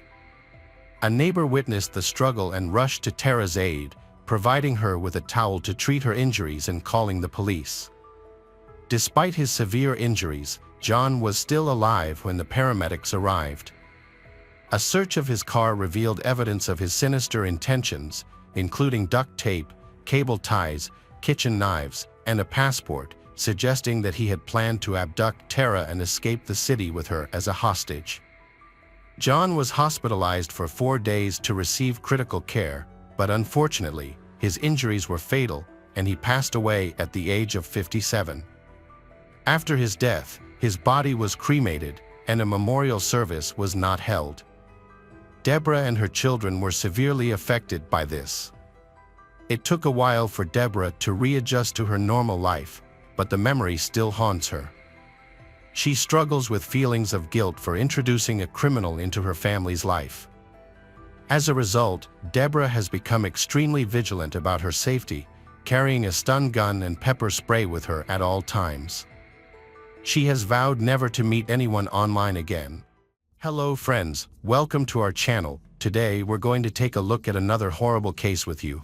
A neighbor witnessed the struggle and rushed to Tara's aid, providing her with a towel to treat her injuries and calling the police. Despite his severe injuries, John was still alive when the paramedics arrived. A search of his car revealed evidence of his sinister intentions, including duct tape, cable ties, kitchen knives, and a passport, suggesting that he had planned to abduct Tara and escape the city with her as a hostage. John was hospitalized for 4 days to receive critical care, but unfortunately, his injuries were fatal, and he passed away at the age of 57. After his death, his body was cremated, and a memorial service was not held. Deborah and her children were severely affected by this. It took a while for Deborah to readjust to her normal life, but the memory still haunts her. She struggles with feelings of guilt for introducing a criminal into her family's life. As a result, Deborah has become extremely vigilant about her safety, carrying a stun gun and pepper spray with her at all times. She has vowed never to meet anyone online again. Hello friends, welcome to our channel. Today we're going to take a look at another horrible case with you.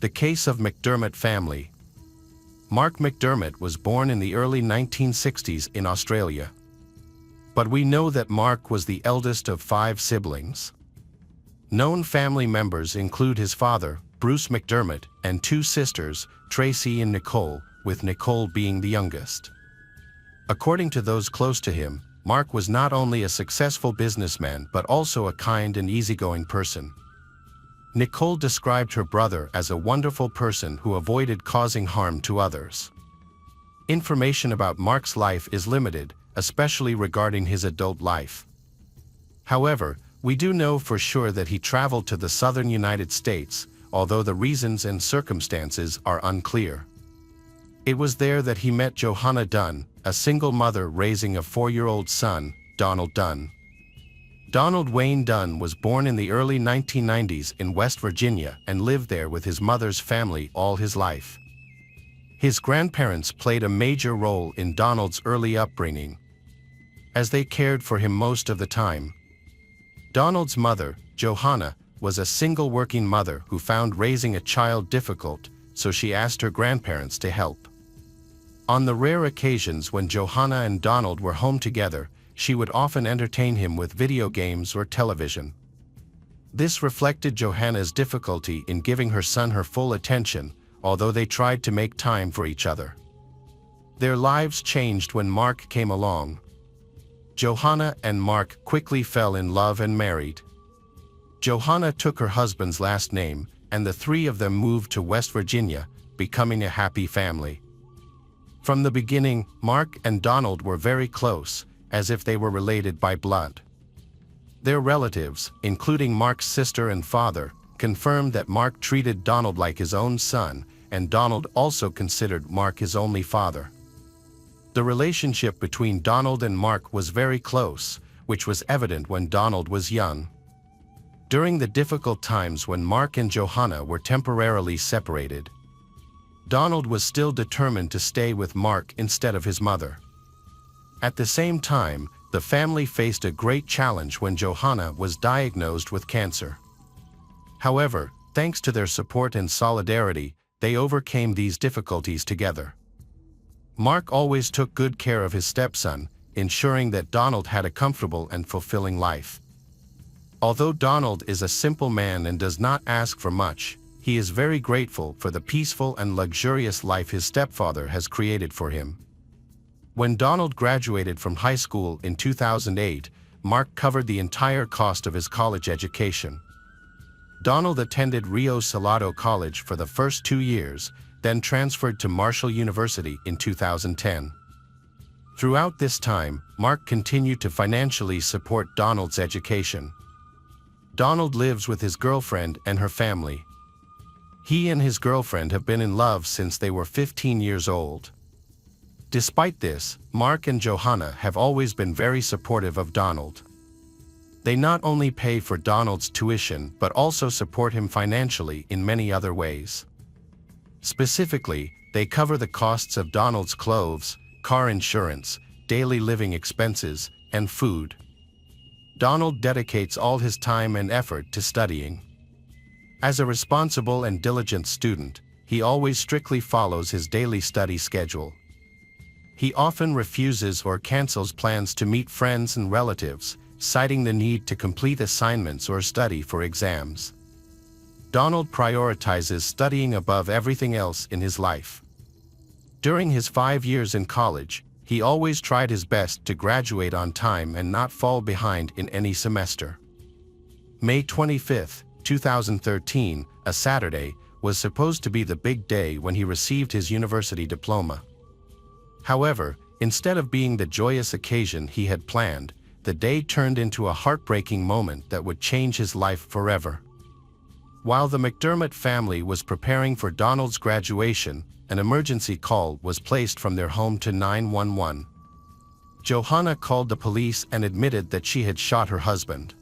The case of McDermott family. Mark McDermott was born in the early 1960s in Australia. But we know that Mark was the eldest of 5 siblings. Known family members include his father, Bruce McDermott, and 2 sisters, Tracy and Nicole, with Nicole being the youngest. According to those close to him, Mark was not only a successful businessman but also a kind and easygoing person. Nicole described her brother as a wonderful person who avoided causing harm to others. Information about Mark's life is limited, especially regarding his adult life. However, we do know for sure that he traveled to the southern United States, although the reasons and circumstances are unclear. It was there that he met Johanna Dunn, a single mother raising a 4-year-old son, Donald Dunn. Donald Wayne Dunn was born in the early 1990s in West Virginia and lived there with his mother's family all his life. His grandparents played a major role in Donald's early upbringing, as they cared for him most of the time. Donald's mother, Johanna, was a single working mother who found raising a child difficult, so she asked her grandparents to help. On the rare occasions when Johanna and Donald were home together, she would often entertain him with video games or television. This reflected Johanna's difficulty in giving her son her full attention, although they tried to make time for each other. Their lives changed when Mark came along. Johanna and Mark quickly fell in love and married. Johanna took her husband's last name, and the 3 of them moved to West Virginia, becoming a happy family. From the beginning, Mark and Donald were very close, as if they were related by blood. Their relatives, including Mark's sister and father, confirmed that Mark treated Donald like his own son, and Donald also considered Mark his only father. The relationship between Donald and Mark was very close, which was evident when Donald was young. During the difficult times when Mark and Johanna were temporarily separated, Donald was still determined to stay with Mark instead of his mother. At the same time, the family faced a great challenge when Johanna was diagnosed with cancer. However, thanks to their support and solidarity, they overcame these difficulties together. Mark always took good care of his stepson, ensuring that Donald had a comfortable and fulfilling life. Although Donald is a simple man and does not ask for much, he is very grateful for the peaceful and luxurious life his stepfather has created for him. When Donald graduated from high school in 2008, Mark covered the entire cost of his college education. Donald attended Rio Salado College for the first 2 years, then transferred to Marshall University in 2010. Throughout this time, Mark continued to financially support Donald's education. Donald lives with his girlfriend and her family. He and his girlfriend have been in love since they were 15 years old. Despite this, Mark and Johanna have always been very supportive of Donald. They not only pay for Donald's tuition but also support him financially in many other ways. Specifically, they cover the costs of Donald's clothes, car insurance, daily living expenses, and food. Donald dedicates all his time and effort to studying. As a responsible and diligent student, he always strictly follows his daily study schedule. He often refuses or cancels plans to meet friends and relatives, citing the need to complete assignments or study for exams. Donald prioritizes studying above everything else in his life. During his 5 years in college, he always tried his best to graduate on time and not fall behind in any semester. May 25, 2013, a Saturday, was supposed to be the big day when he received his university diploma. However, instead of being the joyous occasion he had planned, the day turned into a heartbreaking moment that would change his life forever. While the McDermott family was preparing for Donald's graduation, an emergency call was placed from their home to 911. Johanna called the police and admitted that she had shot her husband.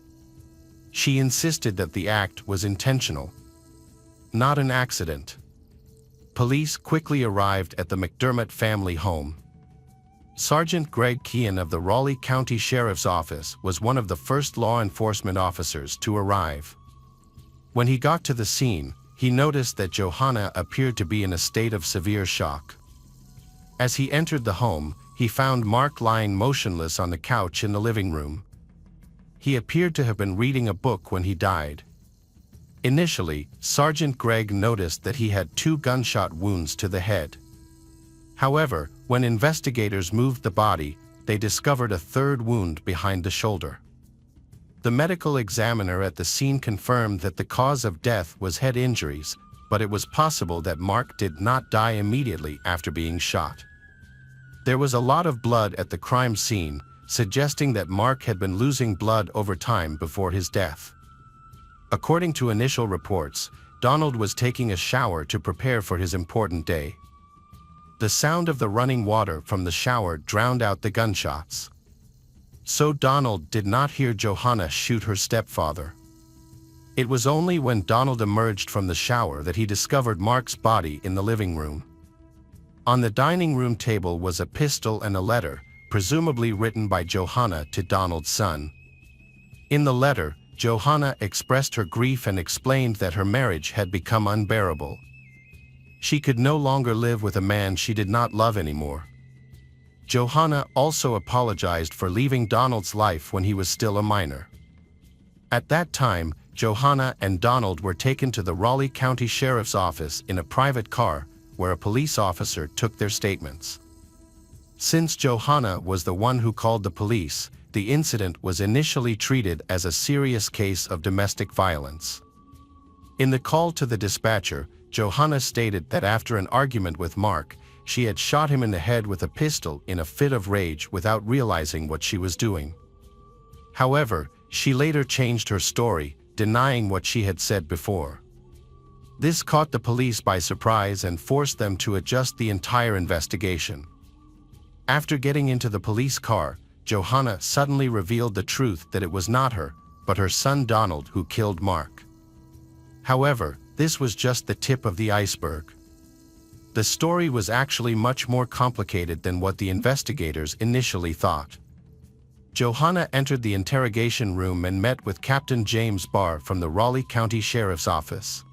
She insisted that the act was intentional, not an accident. Police quickly arrived at the McDermott family home. Sergeant Greg Kean of the Raleigh County Sheriff's Office was one of the first law enforcement officers to arrive. When he got to the scene, he noticed that Johanna appeared to be in a state of severe shock. As he entered the home, he found Mark lying motionless on the couch in the living room. He appeared to have been reading a book when he died. Initially, Sergeant Greg noticed that he had 2 gunshot wounds to the head. However, when investigators moved the body, they discovered a 3rd wound behind the shoulder. The medical examiner at the scene confirmed that the cause of death was head injuries, but it was possible that Mark did not die immediately after being shot. There was a lot of blood at the crime scene, suggesting that Mark had been losing blood over time before his death. According to initial reports, Donald was taking a shower to prepare for his important day. The sound of the running water from the shower drowned out the gunshots. So Donald did not hear Johanna shoot her stepfather. It was only when Donald emerged from the shower that he discovered Mark's body in the living room. On the dining room table was a pistol and a letter, presumably written by Johanna to Donald's son. In the letter, Johanna expressed her grief and explained that her marriage had become unbearable. She could no longer live with a man she did not love anymore. Johanna also apologized for leaving Donald's life when he was still a minor. At that time, Johanna and Donald were taken to the Raleigh County Sheriff's Office in a private car, where a police officer took their statements. Since Johanna was the one who called the police, the incident was initially treated as a serious case of domestic violence. In the call to the dispatcher, Johanna stated that after an argument with Mark, she had shot him in the head with a pistol in a fit of rage without realizing what she was doing. However, she later changed her story, denying what she had said before. This caught the police by surprise and forced them to adjust the entire investigation. After getting into the police car, Johanna suddenly revealed the truth that it was not her, but her son Donald who killed Mark. However, this was just the tip of the iceberg. The story was actually much more complicated than what the investigators initially thought. Johanna entered the interrogation room and met with Captain James Barr from the Raleigh County Sheriff's Office.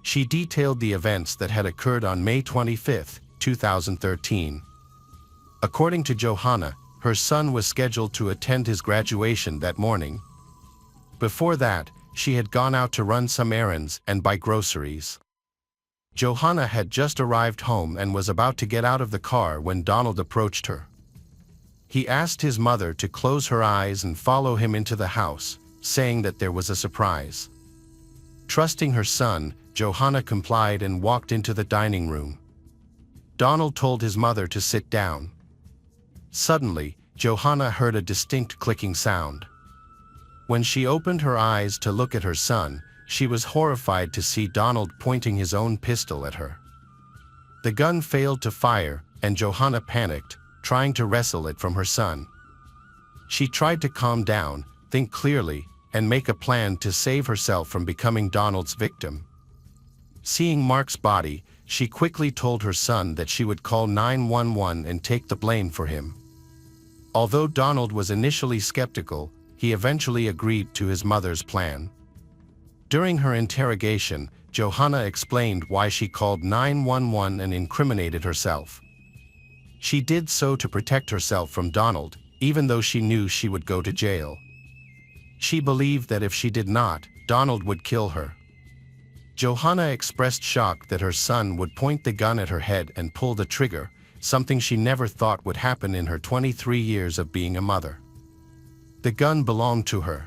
She detailed the events that had occurred on May 25, 2013. According to Johanna, her son was scheduled to attend his graduation that morning. Before that, she had gone out to run some errands and buy groceries. Johanna had just arrived home and was about to get out of the car when Donald approached her. He asked his mother to close her eyes and follow him into the house, saying that there was a surprise. Trusting her son, Johanna complied and walked into the dining room. Donald told his mother to sit down. Suddenly, Johanna heard a distinct clicking sound. When she opened her eyes to look at her son, she was horrified to see Donald pointing his own pistol at her. The gun failed to fire, and Johanna panicked, trying to wrestle it from her son. She tried to calm down, think clearly, and make a plan to save herself from becoming Donald's victim. Seeing Mark's body, she quickly told her son that she would call 911 and take the blame for him. Although Donald was initially skeptical, he eventually agreed to his mother's plan. During her interrogation, Johanna explained why she called 911 and incriminated herself. She did so to protect herself from Donald, even though she knew she would go to jail. She believed that if she did not, Donald would kill her. Johanna expressed shock that her son would point the gun at her head and pull the trigger, something she never thought would happen in her 23 years of being a mother. The gun belonged to her.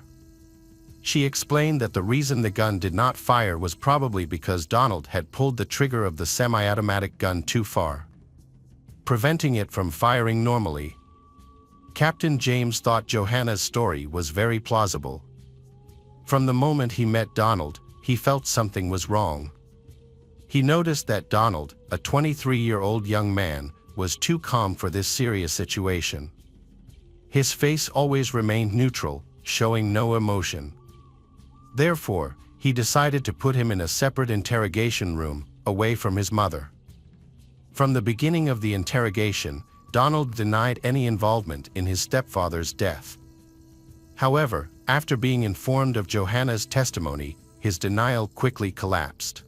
She explained that the reason the gun did not fire was probably because Donald had pulled the trigger of the semi-automatic gun too far, preventing it from firing normally. Captain James thought Johanna's story was very plausible. From the moment he met Donald, he felt something was wrong. He noticed that Donald, a 23-year-old young man, was too calm for this serious situation. His face always remained neutral, showing no emotion. Therefore, he decided to put him in a separate interrogation room, away from his mother. From the beginning of the interrogation, Donald denied any involvement in his stepfather's death. However, after being informed of Johanna's testimony, his denial quickly collapsed.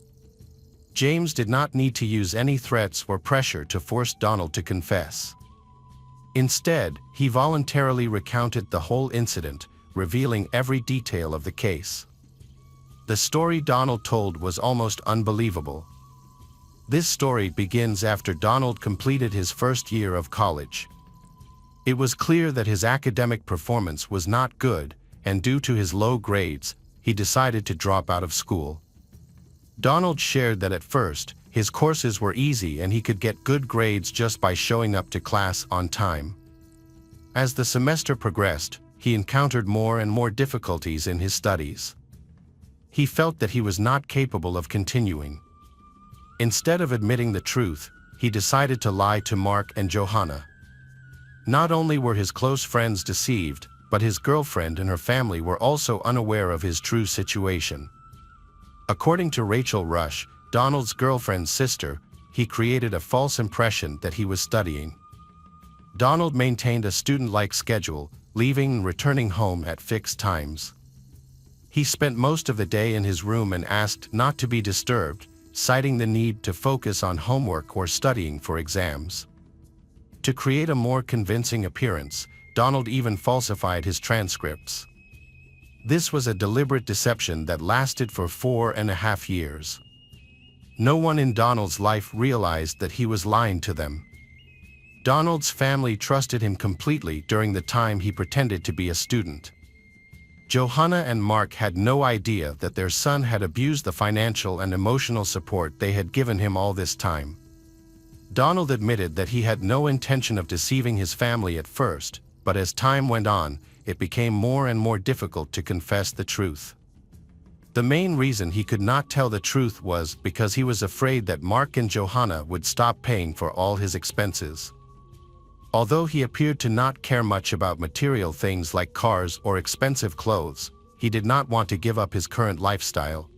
James did not need to use any threats or pressure to force Donald to confess. Instead, he voluntarily recounted the whole incident, revealing every detail of the case. The story Donald told was almost unbelievable. This story begins after Donald completed his first year of college. It was clear that his academic performance was not good, and due to his low grades, he decided to drop out of school. Donald shared that at first, his courses were easy and he could get good grades just by showing up to class on time. As the semester progressed, he encountered more and more difficulties in his studies. He felt that he was not capable of continuing. Instead of admitting the truth, he decided to lie to Mark and Johanna. Not only were his close friends deceived, but his girlfriend and her family were also unaware of his true situation. According to Rachel Rush, Donald's girlfriend's sister, he created a false impression that he was studying. Donald maintained a student-like schedule, leaving and returning home at fixed times. He spent most of the day in his room and asked not to be disturbed, citing the need to focus on homework or studying for exams. To create a more convincing appearance, Donald even falsified his transcripts. This was a deliberate deception that lasted for 4.5 years. No one in Donald's life realized that he was lying to them. Donald's family trusted him completely during the time he pretended to be a student. Johanna and Mark had no idea that their son had abused the financial and emotional support they had given him all this time. Donald admitted that he had no intention of deceiving his family at first, but as time went on, it became more and more difficult to confess the truth. The main reason he could not tell the truth was because he was afraid that Mark and Johanna would stop paying for all his expenses. Although he appeared to not care much about material things like cars or expensive clothes, he did not want to give up his current lifestyle.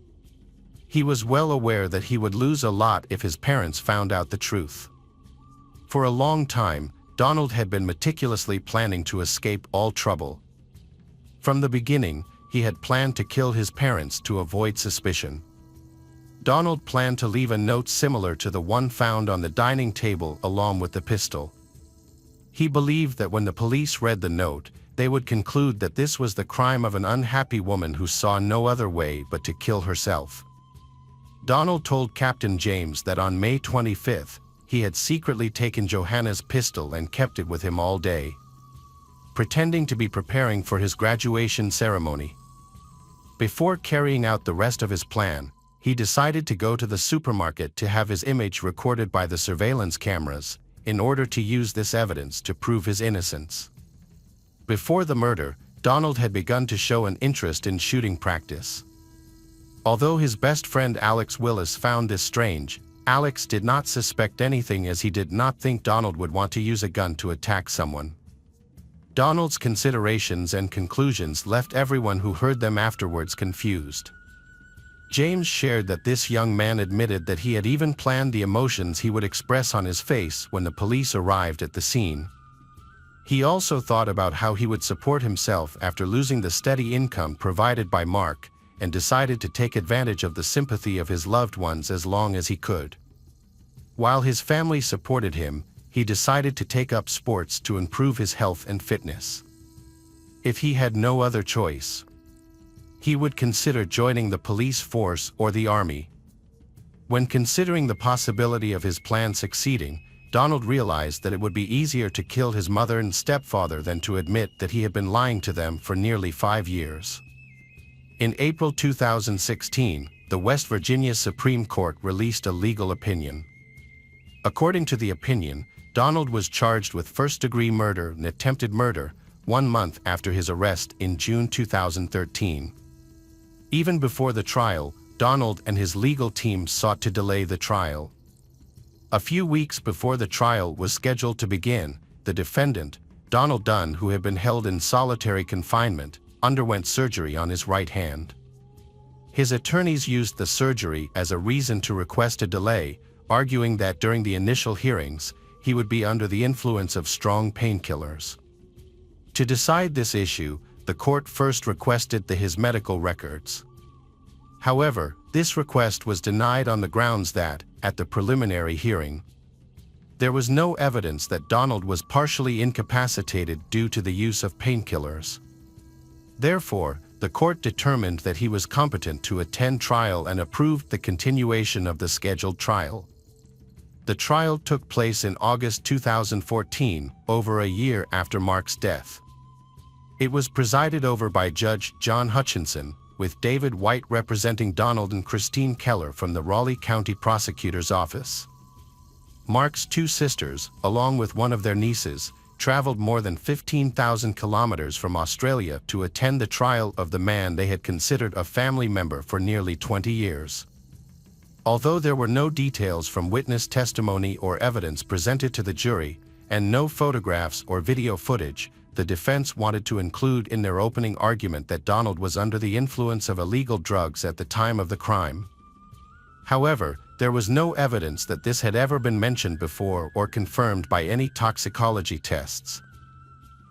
He was well aware that he would lose a lot if his parents found out the truth. For a long time, Donald had been meticulously planning to escape all trouble. From the beginning, he had planned to kill his parents to avoid suspicion. Donald planned to leave a note similar to the one found on the dining table along with the pistol. He believed that when the police read the note, they would conclude that this was the crime of an unhappy woman who saw no other way but to kill herself. Donald told Captain James that on May 25th, he had secretly taken Johanna's pistol and kept it with him all day, pretending to be preparing for his graduation ceremony. Before carrying out the rest of his plan, he decided to go to the supermarket to have his image recorded by the surveillance cameras, in order to use this evidence to prove his innocence. Before the murder, Donald had begun to show an interest in shooting practice. Although his best friend Alex Willis found this strange, Alex did not suspect anything, as he did not think Donald would want to use a gun to attack someone. Donald's considerations and conclusions left everyone who heard them afterwards confused. James shared that this young man admitted that he had even planned the emotions he would express on his face when the police arrived at the scene. He also thought about how he would support himself after losing the steady income provided by Mark, and decided to take advantage of the sympathy of his loved ones as long as he could. While his family supported him, he decided to take up sports to improve his health and fitness. If he had no other choice, he would consider joining the police force or the army. When considering the possibility of his plan succeeding, Donald realized that it would be easier to kill his mother and stepfather than to admit that he had been lying to them for nearly 5 years. In April 2016, the West Virginia Supreme Court released a legal opinion. According to the opinion, Donald was charged with first-degree murder and attempted murder 1 month after his arrest in June 2013. Even before the trial, Donald and his legal team sought to delay the trial. A few weeks before the trial was scheduled to begin, the defendant, Donald Dunn, who had been held in solitary confinement, underwent surgery on his right hand. His attorneys used the surgery as a reason to request a delay, arguing that during the initial hearings, he would be under the influence of strong painkillers. To decide this issue, the court first requested his medical records. However, this request was denied on the grounds that, at the preliminary hearing, there was no evidence that Donald was partially incapacitated due to the use of painkillers. Therefore, the court determined that he was competent to attend trial and approved the continuation of the scheduled trial. The trial took place in August 2014, over a year after Mark's death. It was presided over by Judge John Hutchinson, with David White representing Donald and Christine Keller from the Raleigh County Prosecutor's Office. Mark's 2 sisters, along with one of their nieces, traveled more than 15,000 kilometers from Australia to attend the trial of the man they had considered a family member for nearly 20 years. Although there were no details from witness testimony or evidence presented to the jury, and no photographs or video footage, the defense wanted to include in their opening argument that Donald was under the influence of illegal drugs at the time of the crime. However, there was no evidence that this had ever been mentioned before or confirmed by any toxicology tests.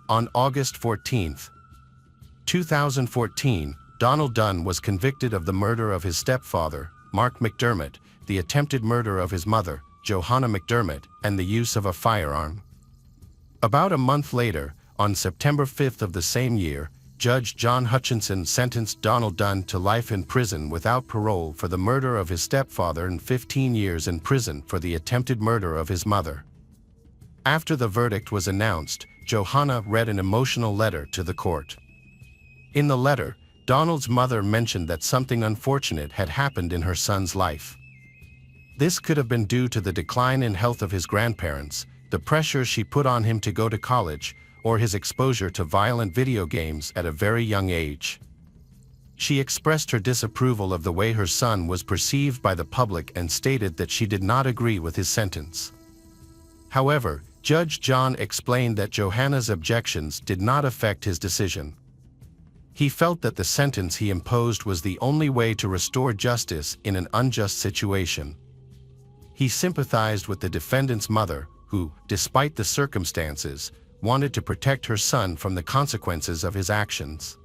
On August 14, 2014, Donald Dunn was convicted of the murder of his stepfather, Mark McDermott, the attempted murder of his mother, Johanna McDermott, and the use of a firearm. About a month later, on September 5 of the same year, Judge John Hutchinson sentenced Donald Dunn to life in prison without parole for the murder of his stepfather and 15 years in prison for the attempted murder of his mother. After the verdict was announced, Johanna read an emotional letter to the court. In the letter, Donald's mother mentioned that something unfortunate had happened in her son's life. This could have been due to the decline in health of his grandparents, the pressure she put on him to go to college, or his exposure to violent video games at a very young age. She expressed her disapproval of the way her son was perceived by the public and stated that she did not agree with his sentence. However, Judge John explained that Johanna's objections did not affect his decision. He felt that the sentence he imposed was the only way to restore justice in an unjust situation. He sympathized with the defendant's mother, who, despite the circumstances, wanted to protect her son from the consequences of his actions.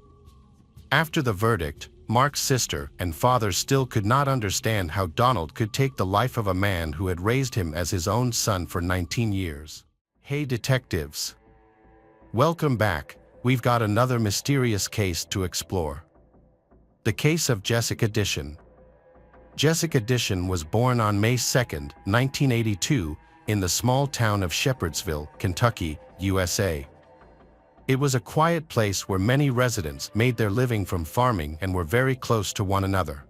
After the verdict, Mark's sister and father still could not understand how Donald could take the life of a man who had raised him as his own son for 19 years. Hey detectives! Welcome back. We've got another mysterious case to explore. The case of Jessica Dishon. Jessica Dishon was born on May 2, 1982, in the small town of Shepherdsville, Kentucky, USA. It was a quiet place where many residents made their living from farming and were very close to one another.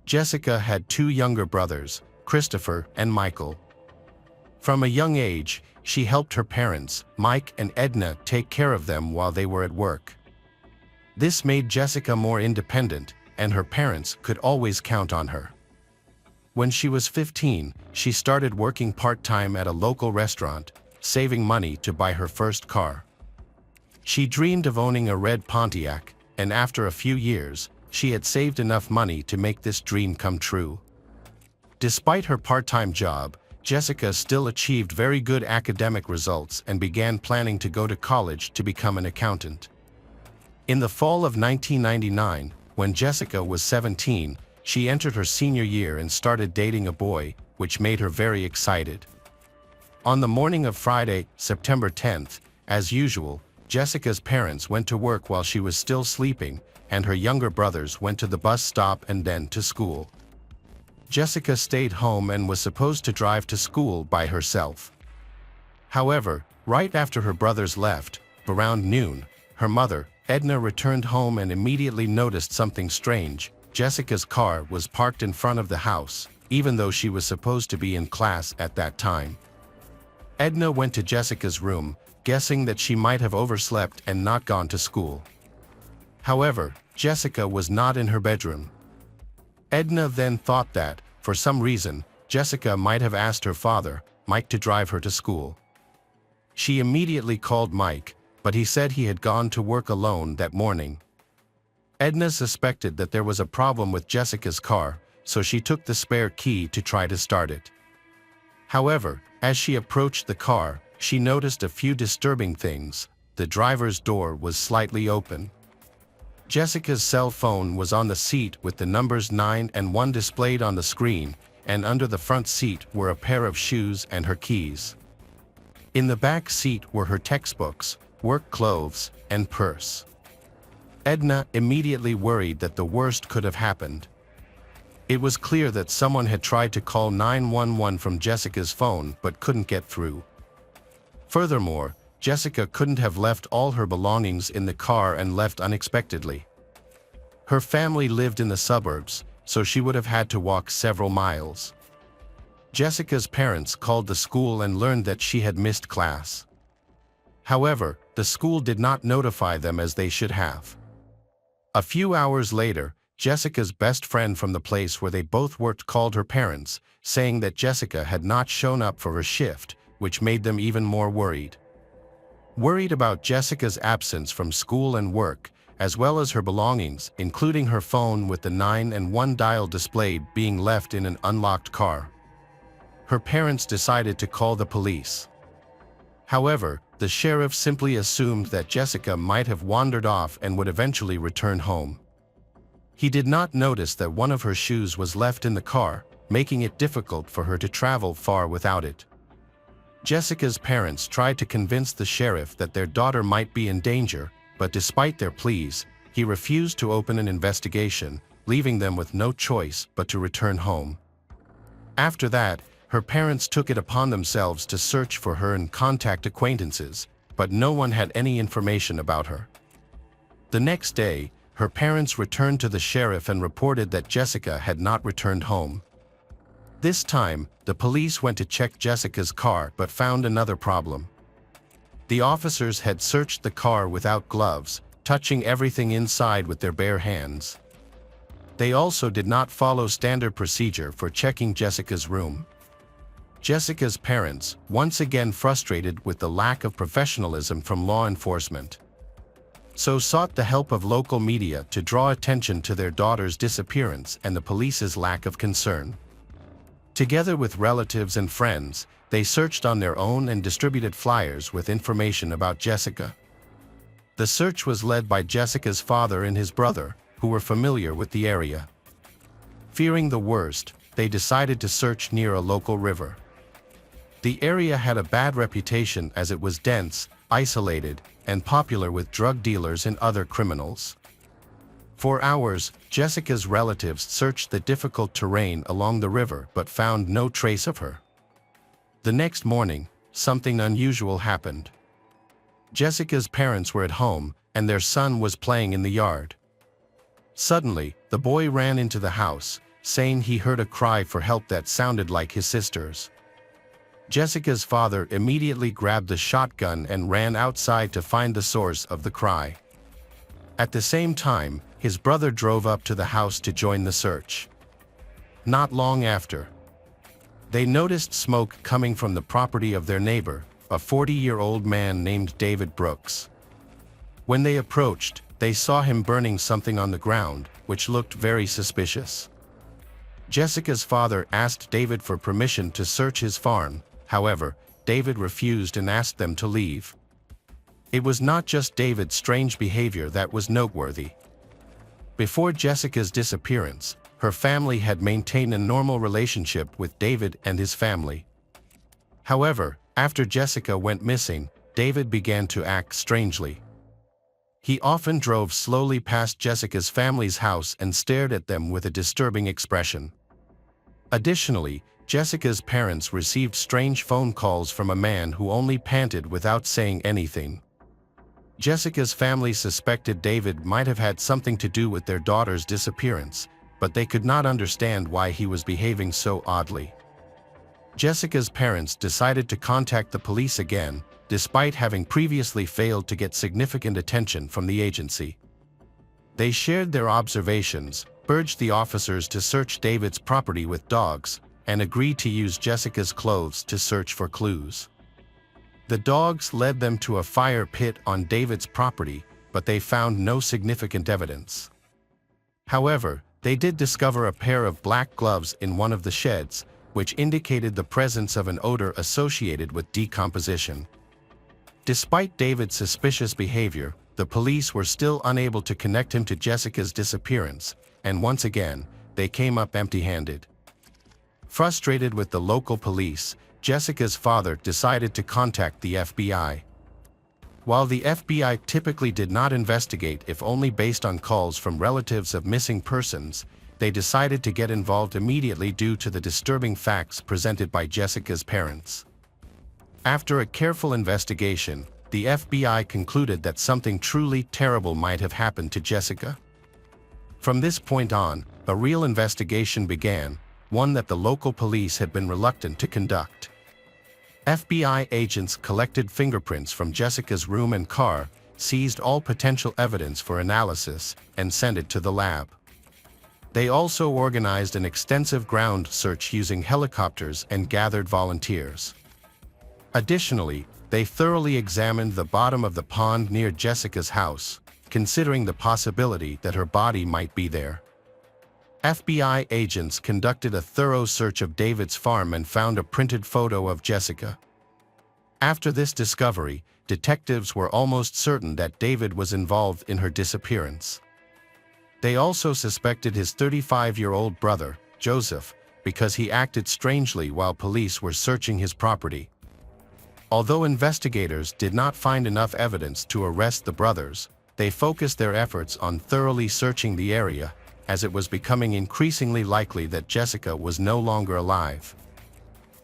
Jessica had two younger brothers, Christopher and Michael. From a young age, she helped her parents, Mike and Edna, take care of them while they were at work. This made Jessica more independent, and her parents could always count on her. When she was 15, she started working part-time at a local restaurant, saving money to buy her first car. She dreamed of owning a red Pontiac, and after a few years, she had saved enough money to make this dream come true. Despite her part-time job, Jessica still achieved very good academic results and began planning to go to college to become an accountant. In the fall of 1999, when Jessica was 17, she entered her senior year and started dating a boy, which made her very excited. On the morning of Friday, September 10th, as usual, Jessica's parents went to work while she was still sleeping, and her younger brothers went to the bus stop and then to school. Jessica stayed home and was supposed to drive to school by herself. However, right after her brothers left, around noon, her mother, Edna, returned home and immediately noticed something strange. Jessica's car was parked in front of the house, even though she was supposed to be in class at that time. Edna went to Jessica's room, guessing that she might have overslept and not gone to school. However, Jessica was not in her bedroom. Edna then thought that, for some reason, Jessica might have asked her father, Mike, to drive her to school. She immediately called Mike, but he said he had gone to work alone that morning. Edna suspected that there was a problem with Jessica's car, so she took the spare key to try to start it. However, as she approached the car, she noticed a few disturbing things. The driver's door was slightly open. Jessica's cell phone was on the seat with the numbers 9 and 1 displayed on the screen, and under the front seat were a pair of shoes and her keys. In the back seat were her textbooks, work clothes, and purse. Edna immediately worried that the worst could have happened. It was clear that someone had tried to call 911 from Jessica's phone but couldn't get through. Furthermore, Jessica couldn't have left all her belongings in the car and left unexpectedly. Her family lived in the suburbs, so she would have had to walk several miles. Jessica's parents called the school and learned that she had missed class. However, the school did not notify them as they should have. A few hours later, Jessica's best friend from the place where they both worked called her parents, saying that Jessica had not shown up for her shift, which made them even more worried. Worried about Jessica's absence from school and work, as well as her belongings, including her phone with the 9 and 1 dial displayed being left in an unlocked car. Her parents decided to call the police. However, the sheriff simply assumed that Jessica might have wandered off and would eventually return home. He did not notice that one of her shoes was left in the car, making it difficult for her to travel far without it. Jessica's parents tried to convince the sheriff that their daughter might be in danger, but despite their pleas, he refused to open an investigation, leaving them with no choice but to return home. After that, her parents took it upon themselves to search for her and contact acquaintances, but no one had any information about her. The next day, her parents returned to the sheriff and reported that Jessica had not returned home. This time, the police went to check Jessica's car but found another problem. The officers had searched the car without gloves, touching everything inside with their bare hands. They also did not follow standard procedure for checking Jessica's room. Jessica's parents, once again frustrated with the lack of professionalism from law enforcement, so sought the help of local media to draw attention to their daughter's disappearance and the police's lack of concern. Together with relatives and friends, they searched on their own and distributed flyers with information about Jessica. The search was led by Jessica's father and his brother, who were familiar with the area. Fearing the worst, they decided to search near a local river. The area had a bad reputation as it was dense, isolated, and popular with drug dealers and other criminals. For hours, Jessica's relatives searched the difficult terrain along the river but found no trace of her. The next morning, something unusual happened. Jessica's parents were at home, and their son was playing in the yard. Suddenly, the boy ran into the house, saying he heard a cry for help that sounded like his sister's. Jessica's father immediately grabbed the shotgun and ran outside to find the source of the cry. At the same time, his brother drove up to the house to join the search. Not long after, they noticed smoke coming from the property of their neighbor, a 40-year-old man named David Brooks. When they approached, they saw him burning something on the ground, which looked very suspicious. Jessica's father asked David for permission to search his farm. However, David refused and asked them to leave. It was not just David's strange behavior that was noteworthy. Before Jessica's disappearance, her family had maintained a normal relationship with David and his family. However, after Jessica went missing, David began to act strangely. He often drove slowly past Jessica's family's house and stared at them with a disturbing expression. Additionally, Jessica's parents received strange phone calls from a man who only panted without saying anything. Jessica's family suspected David might have had something to do with their daughter's disappearance, but they could not understand why he was behaving so oddly. Jessica's parents decided to contact the police again, despite having previously failed to get significant attention from the agency. They shared their observations, urged the officers to search David's property with dogs, and agreed to use Jessica's clothes to search for clues. The dogs led them to a fire pit on David's property, but they found no significant evidence. However, they did discover a pair of black gloves in one of the sheds, which indicated the presence of an odor associated with decomposition. Despite David's suspicious behavior, the police were still unable to connect him to Jessica's disappearance, and once again, they came up empty-handed. Frustrated with the local police, Jessica's father decided to contact the FBI. While the FBI typically did not investigate if only based on calls from relatives of missing persons, they decided to get involved immediately due to the disturbing facts presented by Jessica's parents. After a careful investigation, the FBI concluded that something truly terrible might have happened to Jessica. From this point on, a real investigation began, one that the local police had been reluctant to conduct. FBI agents collected fingerprints from Jessica's room and car, seized all potential evidence for analysis, and sent it to the lab. They also organized an extensive ground search using helicopters and gathered volunteers. Additionally, they thoroughly examined the bottom of the pond near Jessica's house, considering the possibility that her body might be there. FBI agents conducted a thorough search of David's farm and found a printed photo of Jessica. After this discovery, detectives were almost certain that David was involved in her disappearance. They also suspected his 35-year-old brother, Joseph, because he acted strangely while police were searching his property. Although investigators did not find enough evidence to arrest the brothers, they focused their efforts on thoroughly searching the area, as it was becoming increasingly likely that Jessica was no longer alive.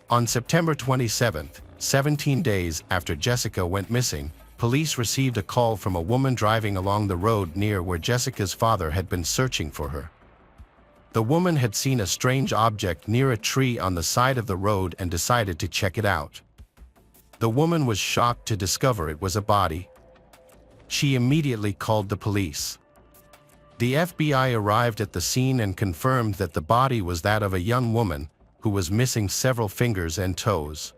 On September 27, 17 days after Jessica went missing, police received a call from a woman driving along the road near where Jessica's father had been searching for her. The woman had seen a strange object near a tree on the side of the road and decided to check it out. The woman was shocked to discover it was a body. She immediately called the police. The FBI arrived at the scene and confirmed that the body was that of a young woman who was missing several fingers and toes.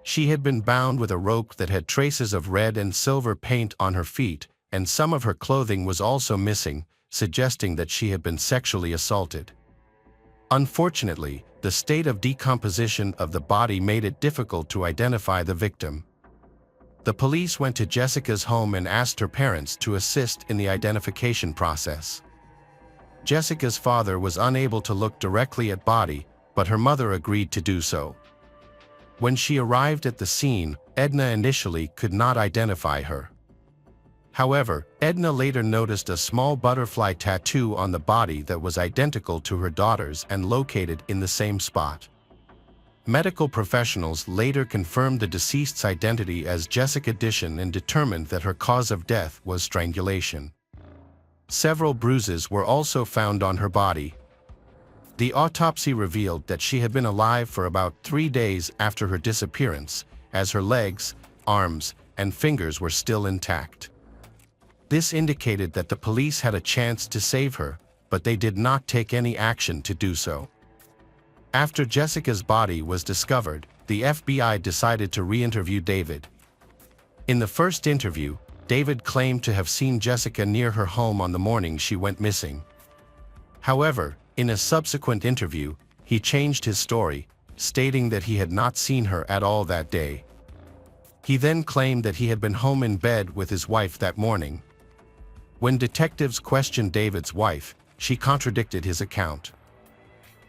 She had been bound with a rope that had traces of red and silver paint on her feet, and some of her clothing was also missing, suggesting that she had been sexually assaulted. Unfortunately, the state of decomposition of the body made it difficult to identify the victim. The police went to Jessica's home and asked her parents to assist in the identification process. Jessica's father was unable to look directly at body, but her mother agreed to do so. When she arrived at the scene, Edna initially could not identify her. However, Edna later noticed a small butterfly tattoo on the body that was identical to her daughter's and located in the same spot. Medical professionals later confirmed the deceased's identity as Jessica Dishon and determined that her cause of death was strangulation. Several bruises were also found on her body. The autopsy revealed that she had been alive for about 3 days after her disappearance, as her legs, arms, and fingers were still intact. This indicated that the police had a chance to save her, but they did not take any action to do so. After Jessica's body was discovered, the FBI decided to re-interview David. In the first interview, David claimed to have seen Jessica near her home on the morning she went missing. However, in a subsequent interview, he changed his story, stating that he had not seen her at all that day. He then claimed that he had been home in bed with his wife that morning. When detectives questioned David's wife, she contradicted his account.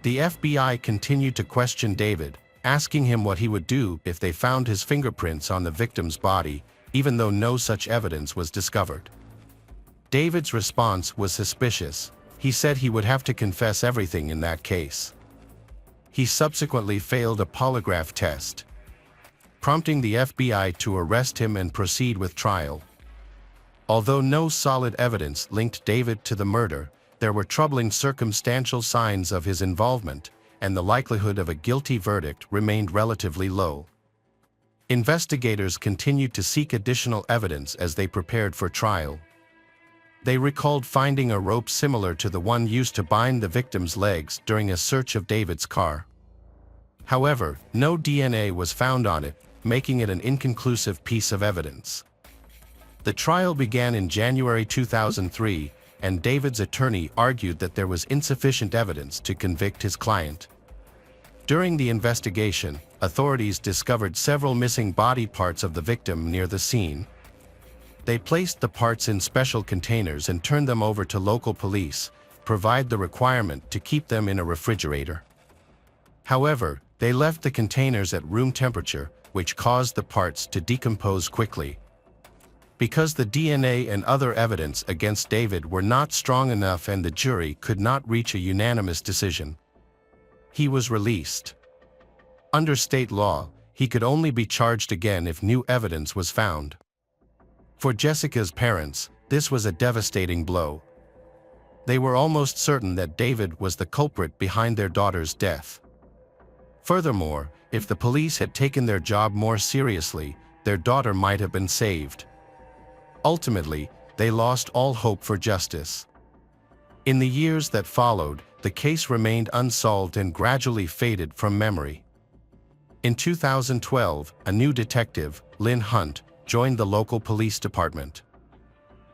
The FBI continued to question David, asking him what he would do if they found his fingerprints on the victim's body, even though no such evidence was discovered. David's response was suspicious. He said he would have to confess everything in that case. He subsequently failed a polygraph test, prompting the FBI to arrest him and proceed with trial. Although no solid evidence linked David to the murder, there were troubling circumstantial signs of his involvement, and the likelihood of a guilty verdict remained relatively low. Investigators continued to seek additional evidence as they prepared for trial. They recalled finding a rope similar to the one used to bind the victim's legs during a search of David's car. However, no DNA was found on it, making it an inconclusive piece of evidence. The trial began in January 2003, and David's attorney argued that there was insufficient evidence to convict his client. During the investigation, authorities discovered several missing body parts of the victim near the scene. They placed the parts in special containers and turned them over to local police, provide the requirement to keep them in a refrigerator. However, they left the containers at room temperature, which caused the parts to decompose quickly. Because the DNA and other evidence against David were not strong enough and the jury could not reach a unanimous decision, he was released. Under state law, he could only be charged again if new evidence was found. For Jessica's parents, this was a devastating blow. They were almost certain that David was the culprit behind their daughter's death. Furthermore, if the police had taken their job more seriously, their daughter might have been saved. Ultimately, they lost all hope for justice. In the years that followed, the case remained unsolved and gradually faded from memory. In 2012, a new detective, Lynn Hunt, joined the local police department.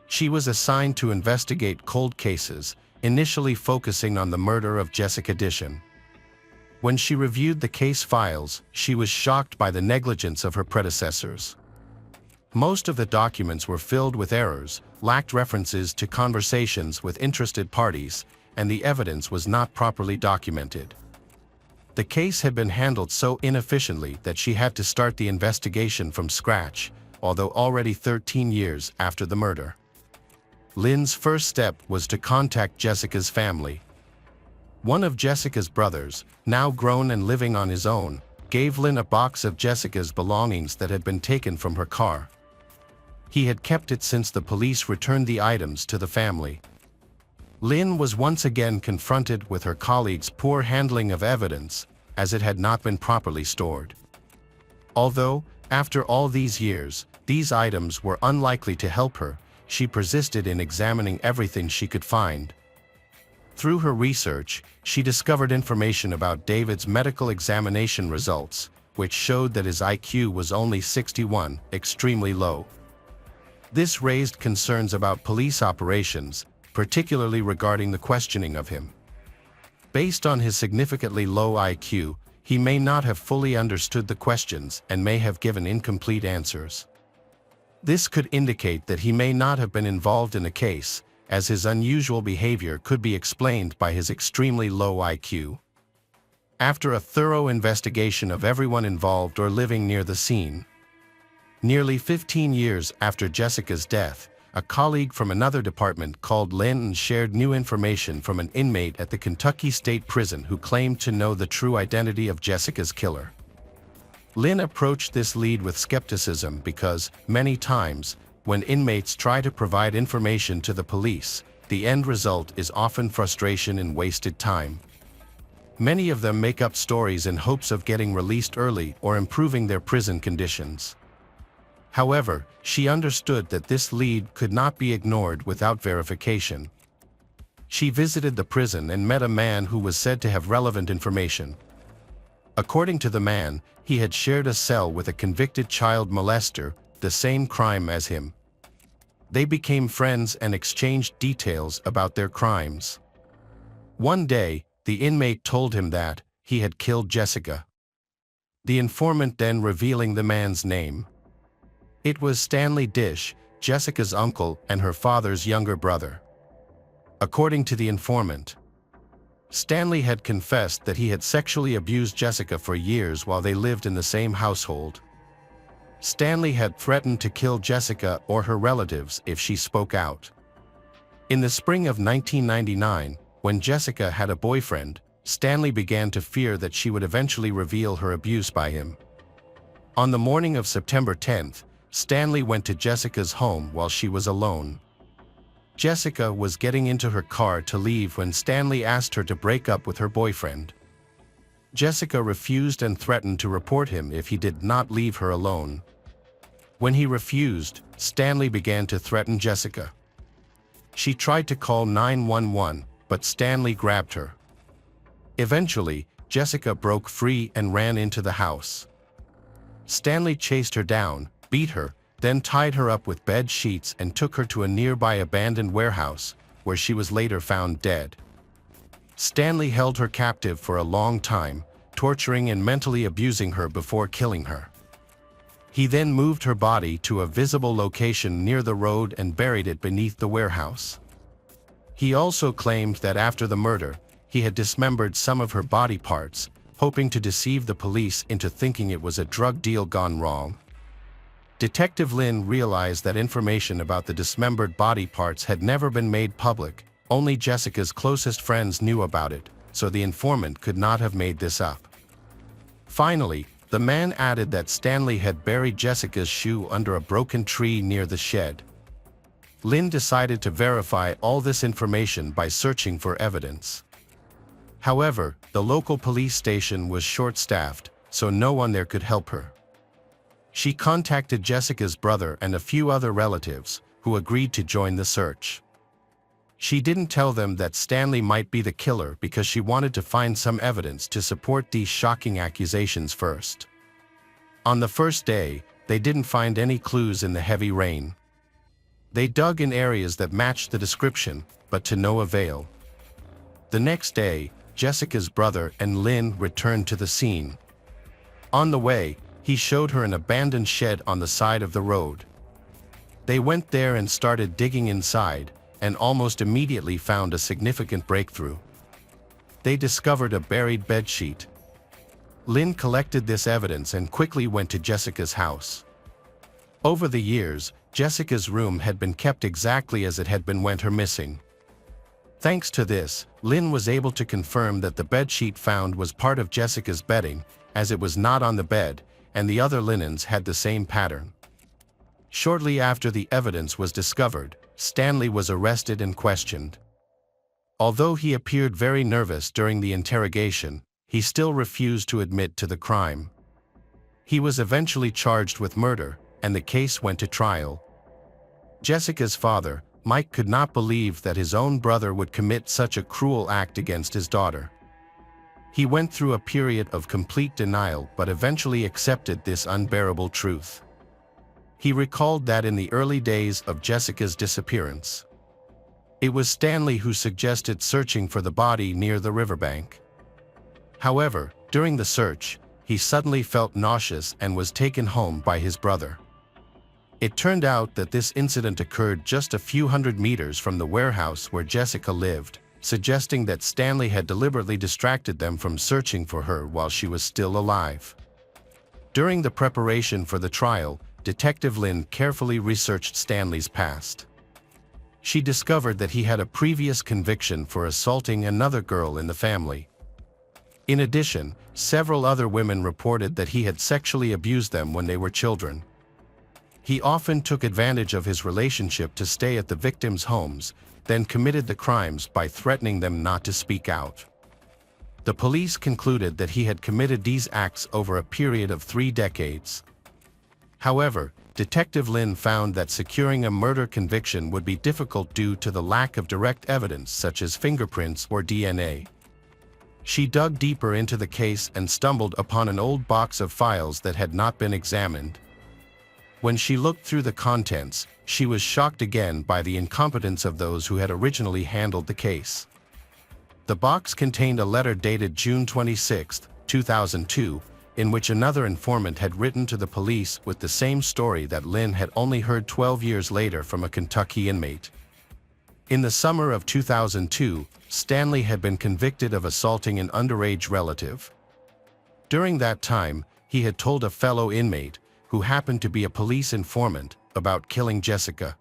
She was assigned to investigate cold cases, initially focusing on the murder of Jessica Dishon. When she reviewed the case files, she was shocked by the negligence of her predecessors. Most of the documents were filled with errors, lacked references to conversations with interested parties, and the evidence was not properly documented. The case had been handled so inefficiently that she had to start the investigation from scratch, although already 13 years after the murder. Lynn's first step was to contact Jessica's family. One of Jessica's brothers, now grown and living on his own, gave Lynn a box of Jessica's belongings that had been taken from her car. He had kept it since the police returned the items to the family. Lynn was once again confronted with her colleagues' poor handling of evidence, as it had not been properly stored. Although, after all these years, these items were unlikely to help her, she persisted in examining everything she could find. Through her research, she discovered information about David's medical examination results, which showed that his IQ was only 61, extremely low. This raised concerns about police operations, particularly regarding the questioning of him. Based on his significantly low IQ, he may not have fully understood the questions and may have given incomplete answers. This could indicate that he may not have been involved in the case, as his unusual behavior could be explained by his extremely low IQ. After a thorough investigation of everyone involved or living near the scene, nearly 15 years after Jessica's death, a colleague from another department called Lynn and shared new information from an inmate at the Kentucky State Prison who claimed to know the true identity of Jessica's killer. Lynn approached this lead with skepticism because, many times, when inmates try to provide information to the police, the end result is often frustration and wasted time. Many of them make up stories in hopes of getting released early or improving their prison conditions. However, she understood that this lead could not be ignored without verification. She visited the prison and met a man who was said to have relevant information. According to the man, he had shared a cell with a convicted child molester, the same crime as him. They became friends and exchanged details about their crimes. One day, the inmate told him that he had killed Jessica. The informant then revealing the man's name. It was Stanley Dish, Jessica's uncle and her father's younger brother. According to the informant, Stanley had confessed that he had sexually abused Jessica for years while they lived in the same household. Stanley had threatened to kill Jessica or her relatives if she spoke out. In the spring of 1999, when Jessica had a boyfriend, Stanley began to fear that she would eventually reveal her abuse by him. On the morning of September 10th, Stanley went to Jessica's home while she was alone. Jessica was getting into her car to leave when Stanley asked her to break up with her boyfriend. Jessica refused and threatened to report him if he did not leave her alone. When he refused, Stanley began to threaten Jessica. She tried to call 911, but Stanley grabbed her. Eventually, Jessica broke free and ran into the house. Stanley chased her down, beat her, then tied her up with bed sheets and took her to a nearby abandoned warehouse, where she was later found dead. Stanley held her captive for a long time, torturing and mentally abusing her before killing her. He then moved her body to a visible location near the road and buried it beneath the warehouse. He also claimed that after the murder, he had dismembered some of her body parts, hoping to deceive the police into thinking it was a drug deal gone wrong. Detective Lynn realized that information about the dismembered body parts had never been made public. Only Jessica's closest friends knew about it, so the informant could not have made this up. Finally, the man added that Stanley had buried Jessica's shoe under a broken tree near the shed. Lynn decided to verify all this information by searching for evidence. However, the local police station was short-staffed, so no one there could help her. She contacted Jessica's brother and a few other relatives, who agreed to join the search. She didn't tell them that Stanley might be the killer because she wanted to find some evidence to support these shocking accusations first. On the first day, they didn't find any clues in the heavy rain. They dug in areas that matched the description, but to no avail. The next day, Jessica's brother and Lynn returned to the scene. On the way, he showed her an abandoned shed on the side of the road. They went there and started digging inside, and almost immediately found a significant breakthrough. They discovered a buried bedsheet. Lynn collected this evidence and quickly went to Jessica's house. Over the years, Jessica's room had been kept exactly as it had been when her missing. Thanks to this, Lynn was able to confirm that the bedsheet found was part of Jessica's bedding, as it was not on the bed, and the other linens had the same pattern. Shortly after the evidence was discovered, Stanley was arrested and questioned. Although he appeared very nervous during the interrogation, he still refused to admit to the crime. He was eventually charged with murder, and the case went to trial. Jessica's father, Mike, could not believe that his own brother would commit such a cruel act against his daughter. He went through a period of complete denial but eventually accepted this unbearable truth. He recalled that in the early days of Jessica's disappearance, it was Stanley who suggested searching for the body near the riverbank. However, during the search, he suddenly felt nauseous and was taken home by his brother. It turned out that this incident occurred just a few hundred meters from the warehouse where Jessica lived, suggesting that Stanley had deliberately distracted them from searching for her while she was still alive. During the preparation for the trial, Detective Lynn carefully researched Stanley's past. She discovered that he had a previous conviction for assaulting another girl in the family. In addition, several other women reported that he had sexually abused them when they were children. He often took advantage of his relationship to stay at the victims' homes, then committed the crimes by threatening them not to speak out. The police concluded that he had committed these acts over a period of 3 decades. However, Detective Lynn found that securing a murder conviction would be difficult due to the lack of direct evidence such as fingerprints or DNA. She dug deeper into the case and stumbled upon an old box of files that had not been examined. When she looked through the contents, she was shocked again by the incompetence of those who had originally handled the case. The box contained a letter dated June 26, 2002, in which another informant had written to the police with the same story that Lynn had only heard 12 years later from a Kentucky inmate. In the summer of 2002, Stanley had been convicted of assaulting an underage relative. During that time, he had told a fellow inmate, who happened to be a police informant, about killing Jessica.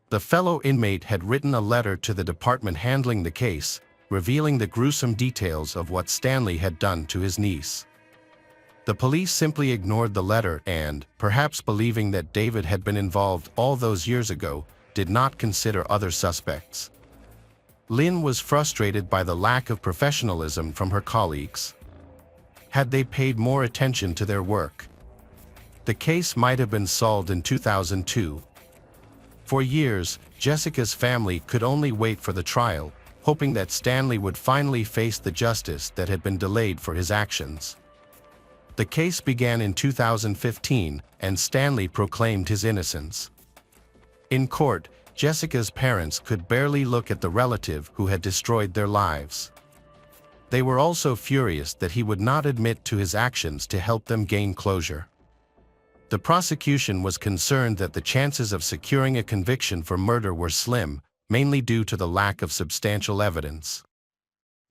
The fellow inmate had written a letter to the department handling the case, revealing the gruesome details of what Stanley had done to his niece. The police simply ignored the letter and, perhaps believing that David had been involved all those years ago, did not consider other suspects. Lynn was frustrated by the lack of professionalism from her colleagues. Had they paid more attention to their work, the case might have been solved in 2002. For years, Jessica's family could only wait for the trial, hoping that Stanley would finally face the justice that had been delayed for his actions. The case began in 2015, and Stanley proclaimed his innocence. In court, Jessica's parents could barely look at the relative who had destroyed their lives. They were also furious that he would not admit to his actions to help them gain closure. The prosecution was concerned that the chances of securing a conviction for murder were slim, mainly due to the lack of substantial evidence.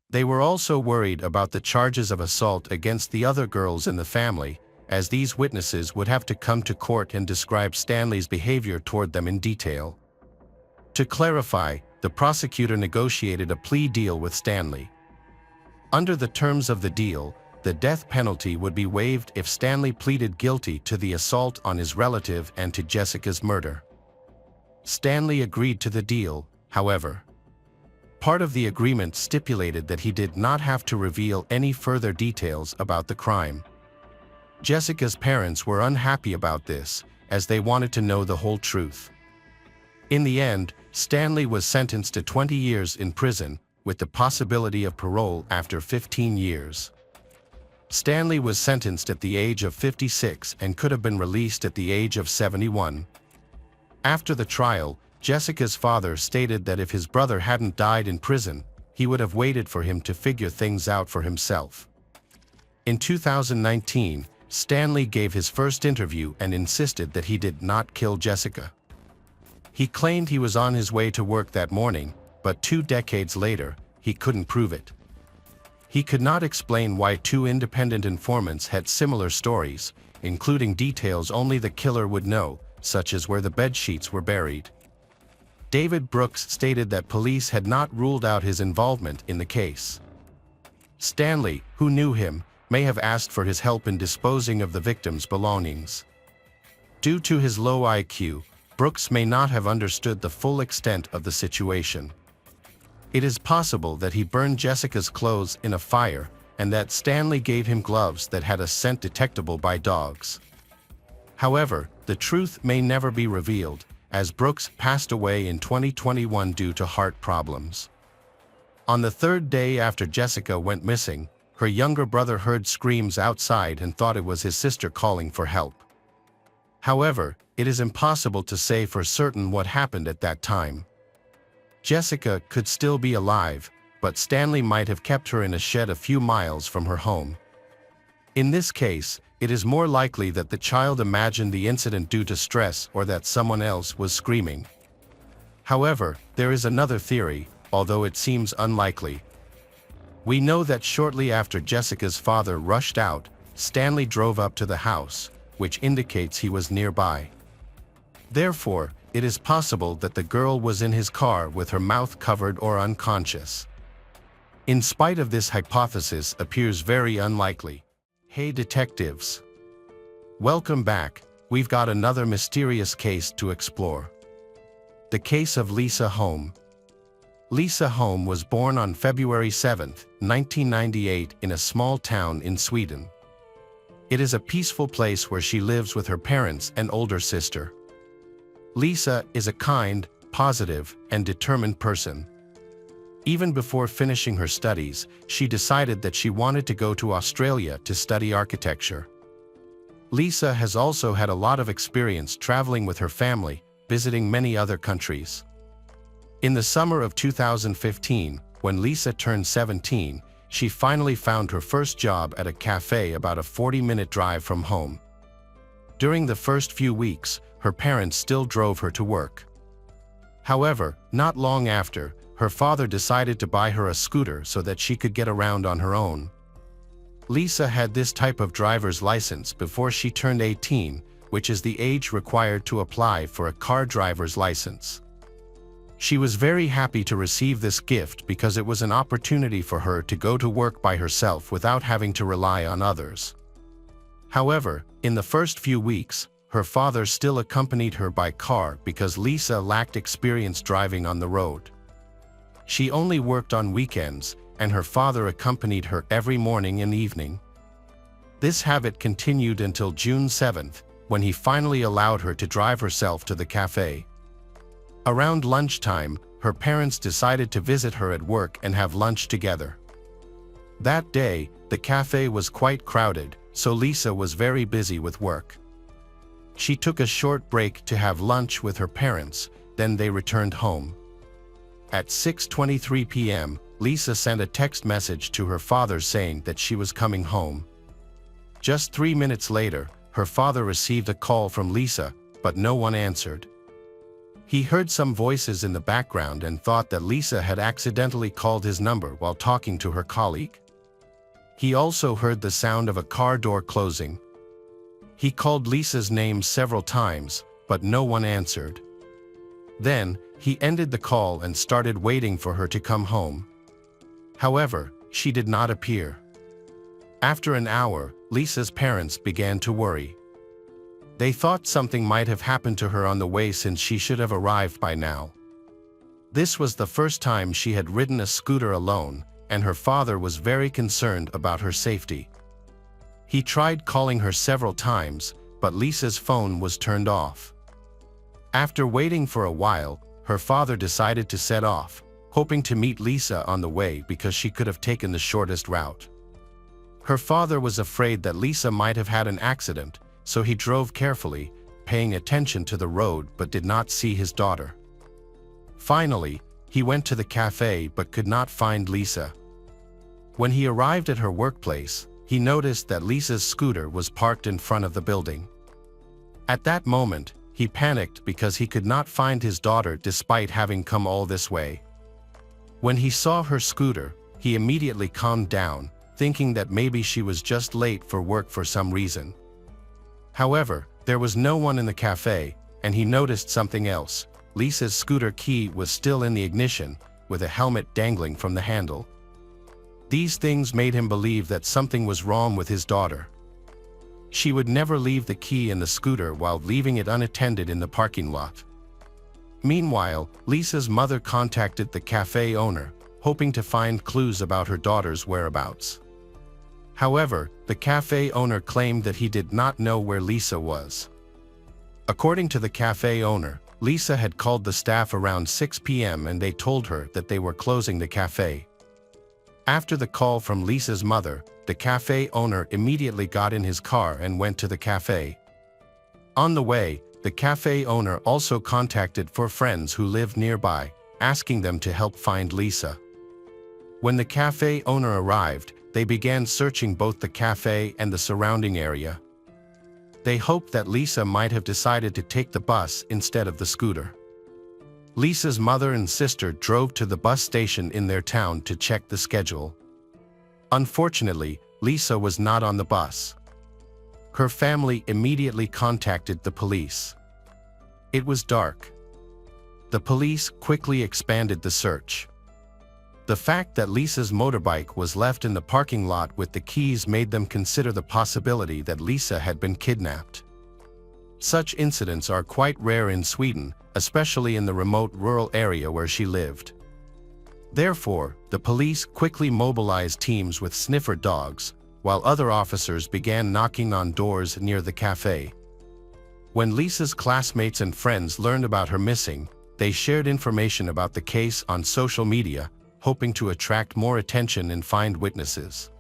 They were also worried about the charges of assault against the other girls in the family, as these witnesses would have to come to court and describe Stanley's behavior toward them in detail. To clarify, the prosecutor negotiated a plea deal with Stanley. Under the terms of the deal, the death penalty would be waived if Stanley pleaded guilty to the assault on his relative and to Jessica's murder. Stanley agreed to the deal, however. Part of the agreement stipulated that he did not have to reveal any further details about the crime. Jessica's parents were unhappy about this, as they wanted to know the whole truth. In the end, Stanley was sentenced to 20 years in prison, with the possibility of parole after 15 years. Stanley was sentenced at the age of 56 and could have been released at the age of 71. After the trial, Jessica's father stated that if his brother hadn't died in prison, he would have waited for him to figure things out for himself. In 2019, Stanley gave his first interview and insisted that he did not kill Jessica. He claimed he was on his way to work that morning, but 2 decades later, he couldn't prove it. He could not explain why 2 independent informants had similar stories, including details only the killer would know, such as where the bedsheets were buried. David Brooks stated that police had not ruled out his involvement in the case. Stanley, who knew him, may have asked for his help in disposing of the victim's belongings. Due to his low IQ, Brooks may not have understood the full extent of the situation. It is possible that he burned Jessica's clothes in a fire, and that Stanley gave him gloves that had a scent detectable by dogs. However, the truth may never be revealed, as Brooks passed away in 2021 due to heart problems. On the 3rd day after Jessica went missing, her younger brother heard screams outside and thought it was his sister calling for help. However, it is impossible to say for certain what happened at that time. Jessica could still be alive, but Stanley might have kept her in a shed a few miles from her home. In this case, it is more likely that the child imagined the incident due to stress or that someone else was screaming. However, there is another theory, although it seems unlikely. We know that shortly after Jessica's father rushed out, Stanley drove up to the house, which indicates he was nearby. Therefore, it is possible that the girl was in his car with her mouth covered or unconscious. In spite of this hypothesis appears very unlikely. Hey detectives! Welcome back, we've got another mysterious case to explore. The case of Lisa Holm. Lisa Holm was born on February 7, 1998 in a small town in Sweden. It is a peaceful place where she lives with her parents and older sister. Lisa is a kind, positive, and determined person. Even before finishing her studies, she decided that she wanted to go to Australia to study architecture. Lisa has also had a lot of experience traveling with her family, visiting many other countries. In the summer of 2015, when Lisa turned 17, she finally found her first job at a cafe about a 40-minute drive from home. During the first few weeks, her parents still drove her to work. However, not long after, her father decided to buy her a scooter so that she could get around on her own. Lisa had this type of driver's license before she turned 18, which is the age required to apply for a car driver's license. She was very happy to receive this gift because it was an opportunity for her to go to work by herself without having to rely on others. However, in the first few weeks, her father still accompanied her by car because Lisa lacked experience driving on the road. She only worked on weekends, and her father accompanied her every morning and evening. This habit continued until June 7th, when he finally allowed her to drive herself to the cafe. Around lunchtime, her parents decided to visit her at work and have lunch together. That day, the cafe was quite crowded, so Lisa was very busy with work. She took a short break to have lunch with her parents, then they returned home. At 6:23 p.m., Lisa sent a text message to her father saying that she was coming home. Just 3 minutes later, her father received a call from Lisa, but no one answered. He heard some voices in the background and thought that Lisa had accidentally called his number while talking to her colleague. He also heard the sound of a car door closing. He called Lisa's name several times, but no one answered. Then, he ended the call and started waiting for her to come home. However, she did not appear. After an hour, Lisa's parents began to worry. They thought something might have happened to her on the way since she should have arrived by now. This was the first time she had ridden a scooter alone, and her father was very concerned about her safety. He tried calling her several times, but Lisa's phone was turned off. After waiting for a while, her father decided to set off, hoping to meet Lisa on the way because she could have taken the shortest route. Her father was afraid that Lisa might have had an accident, so he drove carefully, paying attention to the road but did not see his daughter. Finally, he went to the cafe but could not find Lisa. When he arrived at her workplace, he noticed that Lisa's scooter was parked in front of the building. At that moment, he panicked because he could not find his daughter despite having come all this way. When he saw her scooter, he immediately calmed down, thinking that maybe she was just late for work for some reason. However, there was no one in the cafe, and he noticed something else. Lisa's scooter key was still in the ignition, with a helmet dangling from the handle. These things made him believe that something was wrong with his daughter. She would never leave the key in the scooter while leaving it unattended in the parking lot. Meanwhile, Lisa's mother contacted the cafe owner, hoping to find clues about her daughter's whereabouts. However, the cafe owner claimed that he did not know where Lisa was. According to the cafe owner, Lisa had called the staff around 6 p.m. and they told her that they were closing the cafe. After the call from Lisa's mother, the cafe owner immediately got in his car and went to the cafe. On the way, the cafe owner also contacted 4 friends who lived nearby, asking them to help find Lisa. When the cafe owner arrived, they began searching both the cafe and the surrounding area. They hoped that Lisa might have decided to take the bus instead of the scooter. Lisa's mother and sister drove to the bus station in their town to check the schedule. Unfortunately, Lisa was not on the bus. Her family immediately contacted the police. It was dark. The police quickly expanded the search. The fact that Lisa's motorbike was left in the parking lot with the keys made them consider the possibility that Lisa had been kidnapped. Such incidents are quite rare in Sweden, especially in the remote rural area where she lived. Therefore, the police quickly mobilized teams with sniffer dogs, while other officers began knocking on doors near the cafe. When Lisa's classmates and friends learned about her missing, they shared information about the case on social media, hoping to attract more attention and find witnesses.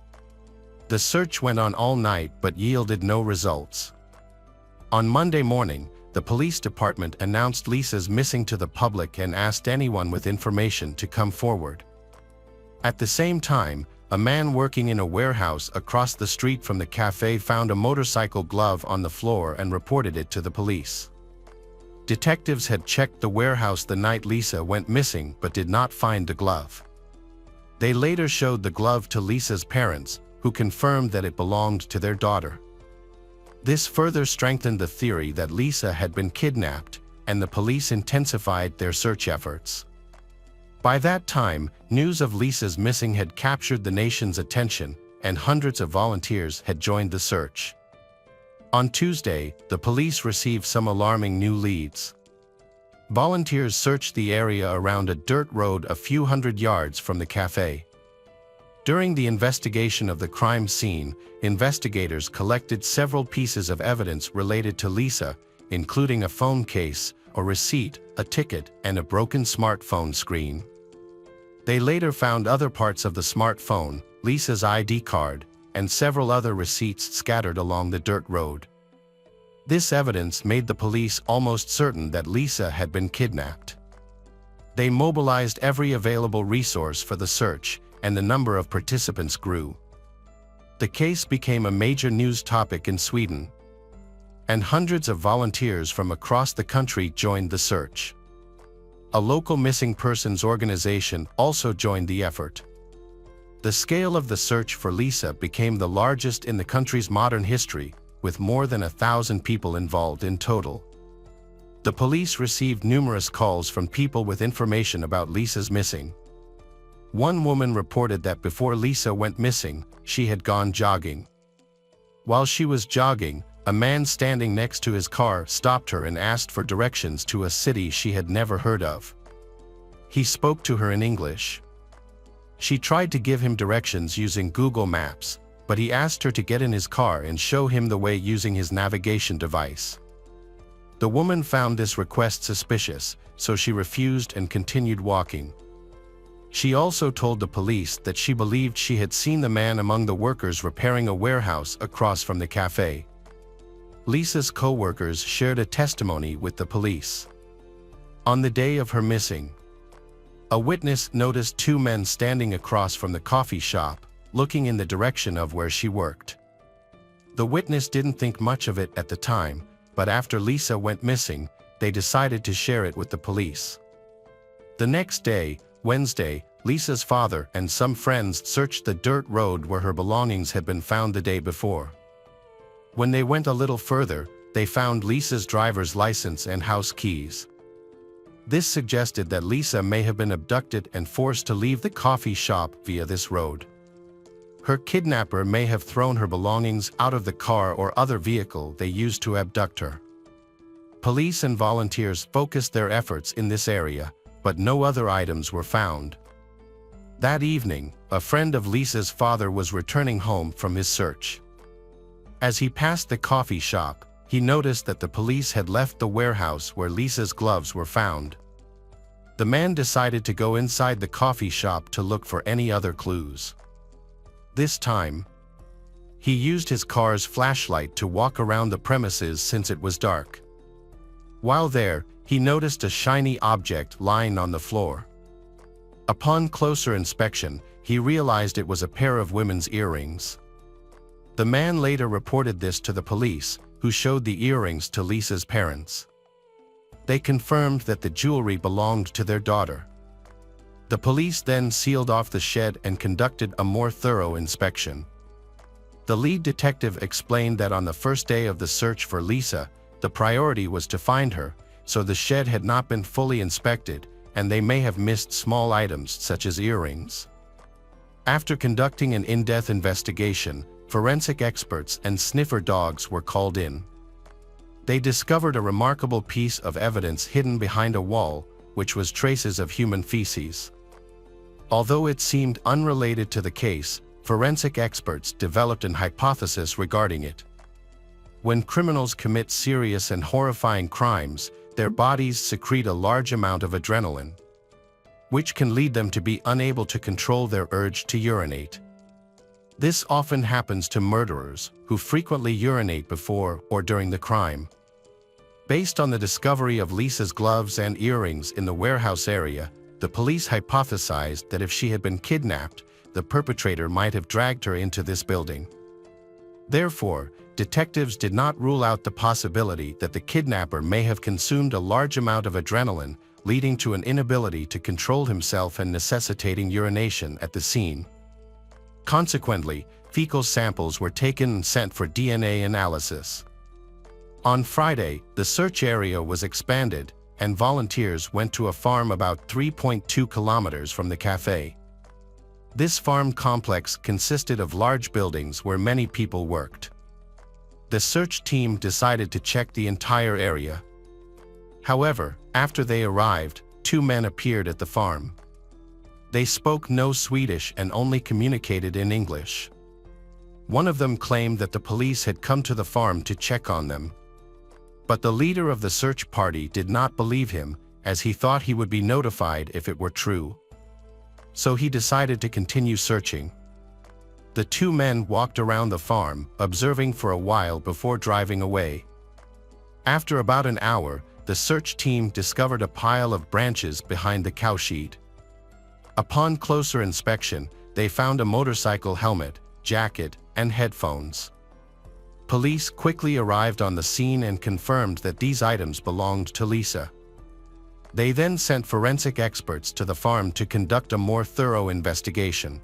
The search went on all night but yielded no results. On Monday morning, the police department announced Lisa's missing to the public and asked anyone with information to come forward. At the same time, a man working in a warehouse across the street from the cafe found a motorcycle glove on the floor and reported it to the police. Detectives had checked the warehouse the night Lisa went missing but did not find the glove. They later showed the glove to Lisa's parents, who confirmed that it belonged to their daughter. This further strengthened the theory that Lisa had been kidnapped, and the police intensified their search efforts. By that time, news of Lisa's missing had captured the nation's attention, and hundreds of volunteers had joined the search. On Tuesday, the police received some alarming new leads. Volunteers searched the area around a dirt road a few hundred yards from the cafe. During the investigation of the crime scene, investigators collected several pieces of evidence related to Lisa, including a phone case, a receipt, a ticket, and a broken smartphone screen. They later found other parts of the smartphone, Lisa's ID card, and several other receipts scattered along the dirt road. This evidence made the police almost certain that Lisa had been kidnapped. They mobilized every available resource for the search, and the number of participants grew. The case became a major news topic in Sweden, and hundreds of volunteers from across the country joined the search. A local missing persons organization also joined the effort. The scale of the search for Lisa became the largest in the country's modern history, with more than 1,000 people involved in total. The police received numerous calls from people with information about Lisa's missing. One woman reported that before Lisa went missing, she had gone jogging. While she was jogging, a man standing next to his car stopped her and asked for directions to a city she had never heard of. He spoke to her in English. She tried to give him directions using Google Maps, but he asked her to get in his car and show him the way using his navigation device. The woman found this request suspicious, so she refused and continued walking. She also told the police that she believed she had seen the man among the workers repairing a warehouse across from the cafe. Lisa's co-workers shared a testimony with the police. On the day of her missing, a witness noticed two men standing across from the coffee shop, looking in the direction of where she worked. The witness didn't think much of it at the time, but after Lisa went missing, they decided to share it with the police. The next day, Wednesday, Lisa's father and some friends searched the dirt road where her belongings had been found the day before. When they went a little further, they found Lisa's driver's license and house keys. This suggested that Lisa may have been abducted and forced to leave the coffee shop via this road. Her kidnapper may have thrown her belongings out of the car or other vehicle they used to abduct her. Police and volunteers focused their efforts in this area, but no other items were found. That evening, a friend of Lisa's father was returning home from his search. As he passed the coffee shop, he noticed that the police had left the warehouse where Lisa's gloves were found. The man decided to go inside the coffee shop to look for any other clues. This time, he used his car's flashlight to walk around the premises since it was dark. While there, he noticed a shiny object lying on the floor. Upon closer inspection, he realized it was a pair of women's earrings. The man later reported this to the police, who showed the earrings to Lisa's parents. They confirmed that the jewelry belonged to their daughter. The police then sealed off the shed and conducted a more thorough inspection. The lead detective explained that on the first day of the search for Lisa, the priority was to find her, so the shed had not been fully inspected, and they may have missed small items such as earrings. After conducting an in-depth investigation, forensic experts and sniffer dogs were called in. They discovered a remarkable piece of evidence hidden behind a wall, which was traces of human feces. Although it seemed unrelated to the case, forensic experts developed an hypothesis regarding it. When criminals commit serious and horrifying crimes, their bodies secrete a large amount of adrenaline, which can lead them to be unable to control their urge to urinate. This often happens to murderers, who frequently urinate before or during the crime. Based on the discovery of Lisa's gloves and earrings in the warehouse area, the police hypothesized that if she had been kidnapped, the perpetrator might have dragged her into this building. Therefore, detectives did not rule out the possibility that the kidnapper may have consumed a large amount of adrenaline, leading to an inability to control himself and necessitating urination at the scene. Consequently, fecal samples were taken and sent for DNA analysis. On Friday, the search area was expanded, and volunteers went to a farm about 3.2 kilometers from the cafe. This farm complex consisted of large buildings where many people worked. The search team decided to check the entire area. However, after they arrived, two men appeared at the farm. They spoke no Swedish and only communicated in English. One of them claimed that the police had come to the farm to check on them. But the leader of the search party did not believe him, as he thought he would be notified if it were true. So he decided to continue searching. The two men walked around the farm, observing for a while before driving away. After about an hour, the search team discovered a pile of branches behind the cowshed. Upon closer inspection, they found a motorcycle helmet, jacket, and headphones. Police quickly arrived on the scene and confirmed that these items belonged to Lisa. They then sent forensic experts to the farm to conduct a more thorough investigation.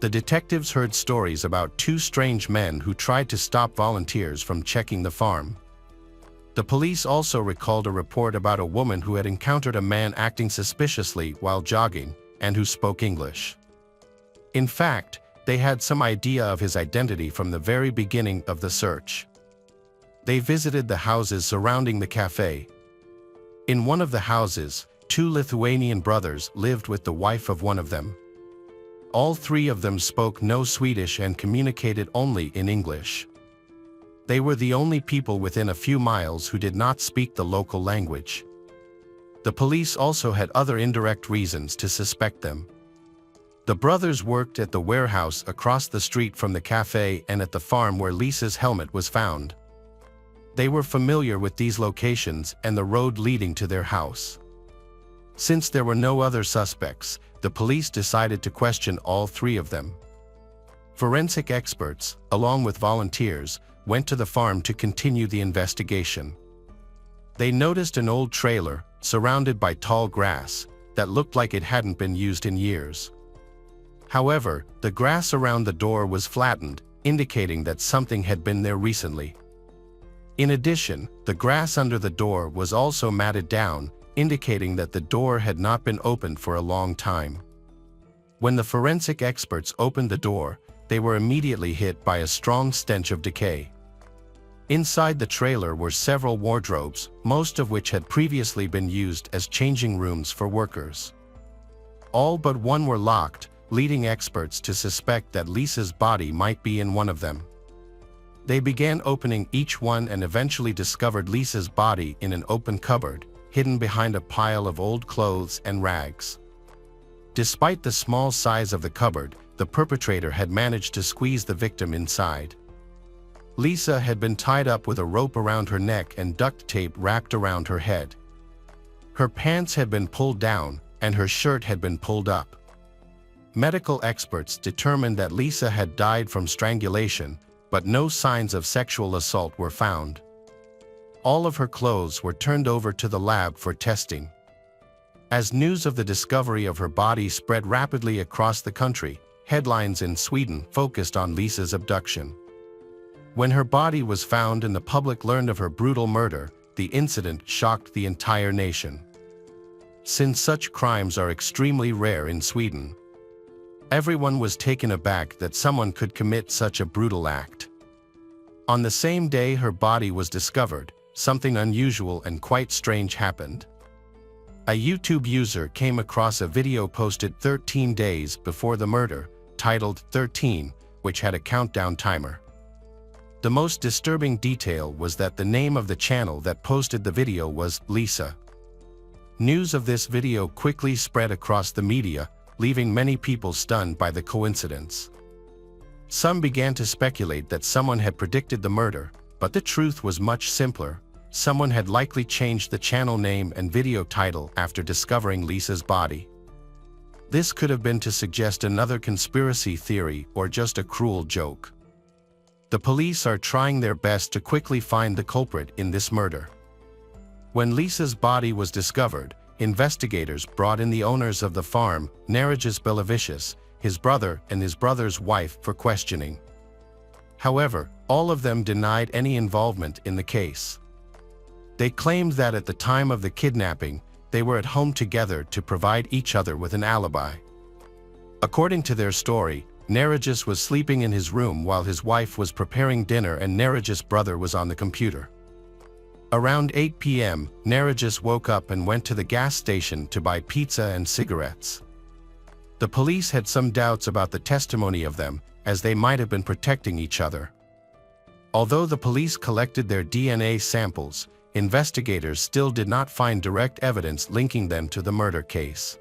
The detectives heard stories about two strange men who tried to stop volunteers from checking the farm. The police also recalled a report about a woman who had encountered a man acting suspiciously while jogging and who spoke English. In fact, they had some idea of his identity from the very beginning of the search. They visited the houses surrounding the cafe. In one of the houses, two Lithuanian brothers lived with the wife of one of them. All three of them spoke no Swedish and communicated only in English. They were the only people within a few miles who did not speak the local language. The police also had other indirect reasons to suspect them. The brothers worked at the warehouse across the street from the cafe and at the farm where Lisa's helmet was found. They were familiar with these locations and the road leading to their house. Since there were no other suspects, the police decided to question all three of them. Forensic experts, along with volunteers, went to the farm to continue the investigation. They noticed an old trailer, surrounded by tall grass, that looked like it hadn't been used in years. However, the grass around the door was flattened, indicating that something had been there recently. In addition, the grass under the door was also matted down, indicating that the door had not been opened for a long time. When the forensic experts opened the door, they were immediately hit by a strong stench of decay. Inside the trailer were several wardrobes, most of which had previously been used as changing rooms for workers. All but one were locked, leading experts to suspect that Lisa's body might be in one of them. They began opening each one and eventually discovered Lisa's body in an open cupboard, hidden behind a pile of old clothes and rags. Despite the small size of the cupboard, the perpetrator had managed to squeeze the victim inside. Lisa had been tied up with a rope around her neck and duct tape wrapped around her head. Her pants had been pulled down, and her shirt had been pulled up. Medical experts determined that Lisa had died from strangulation, but no signs of sexual assault were found. All of her clothes were turned over to the lab for testing. As news of the discovery of her body spread rapidly across the country, headlines in Sweden focused on Lisa's abduction. When her body was found and the public learned of her brutal murder, the incident shocked the entire nation. since such crimes are extremely rare in Sweden. Everyone was taken aback that someone could commit such a brutal act. On the same day her body was discovered, something unusual and quite strange happened. A YouTube user came across a video posted 13 days before the murder, titled 13, which had a countdown timer. The most disturbing detail was that the name of the channel that posted the video was Lisa. News of this video quickly spread across the media, leaving many people stunned by the coincidence. Some began to speculate that someone had predicted the murder, but the truth was much simpler. Someone had likely changed the channel name and video title after discovering Lisa's body. This could have been to suggest another conspiracy theory or just a cruel joke. The police are trying their best to quickly find the culprit in this murder. When Lisa's body was discovered, investigators brought in the owners of the farm, Nerijus Belavicius, his brother and his brother's wife for questioning. However, all of them denied any involvement in the case. They claimed that at the time of the kidnapping, they were at home together to provide each other with an alibi. According to their story, Nerijus was sleeping in his room while his wife was preparing dinner and Nerijus' brother was on the computer. Around 8 p.m., Nerijus woke up and went to the gas station to buy pizza and cigarettes. The police had some doubts about the testimony of them, as they might have been protecting each other. Although the police collected their DNA samples, investigators still did not find direct evidence linking them to the murder case.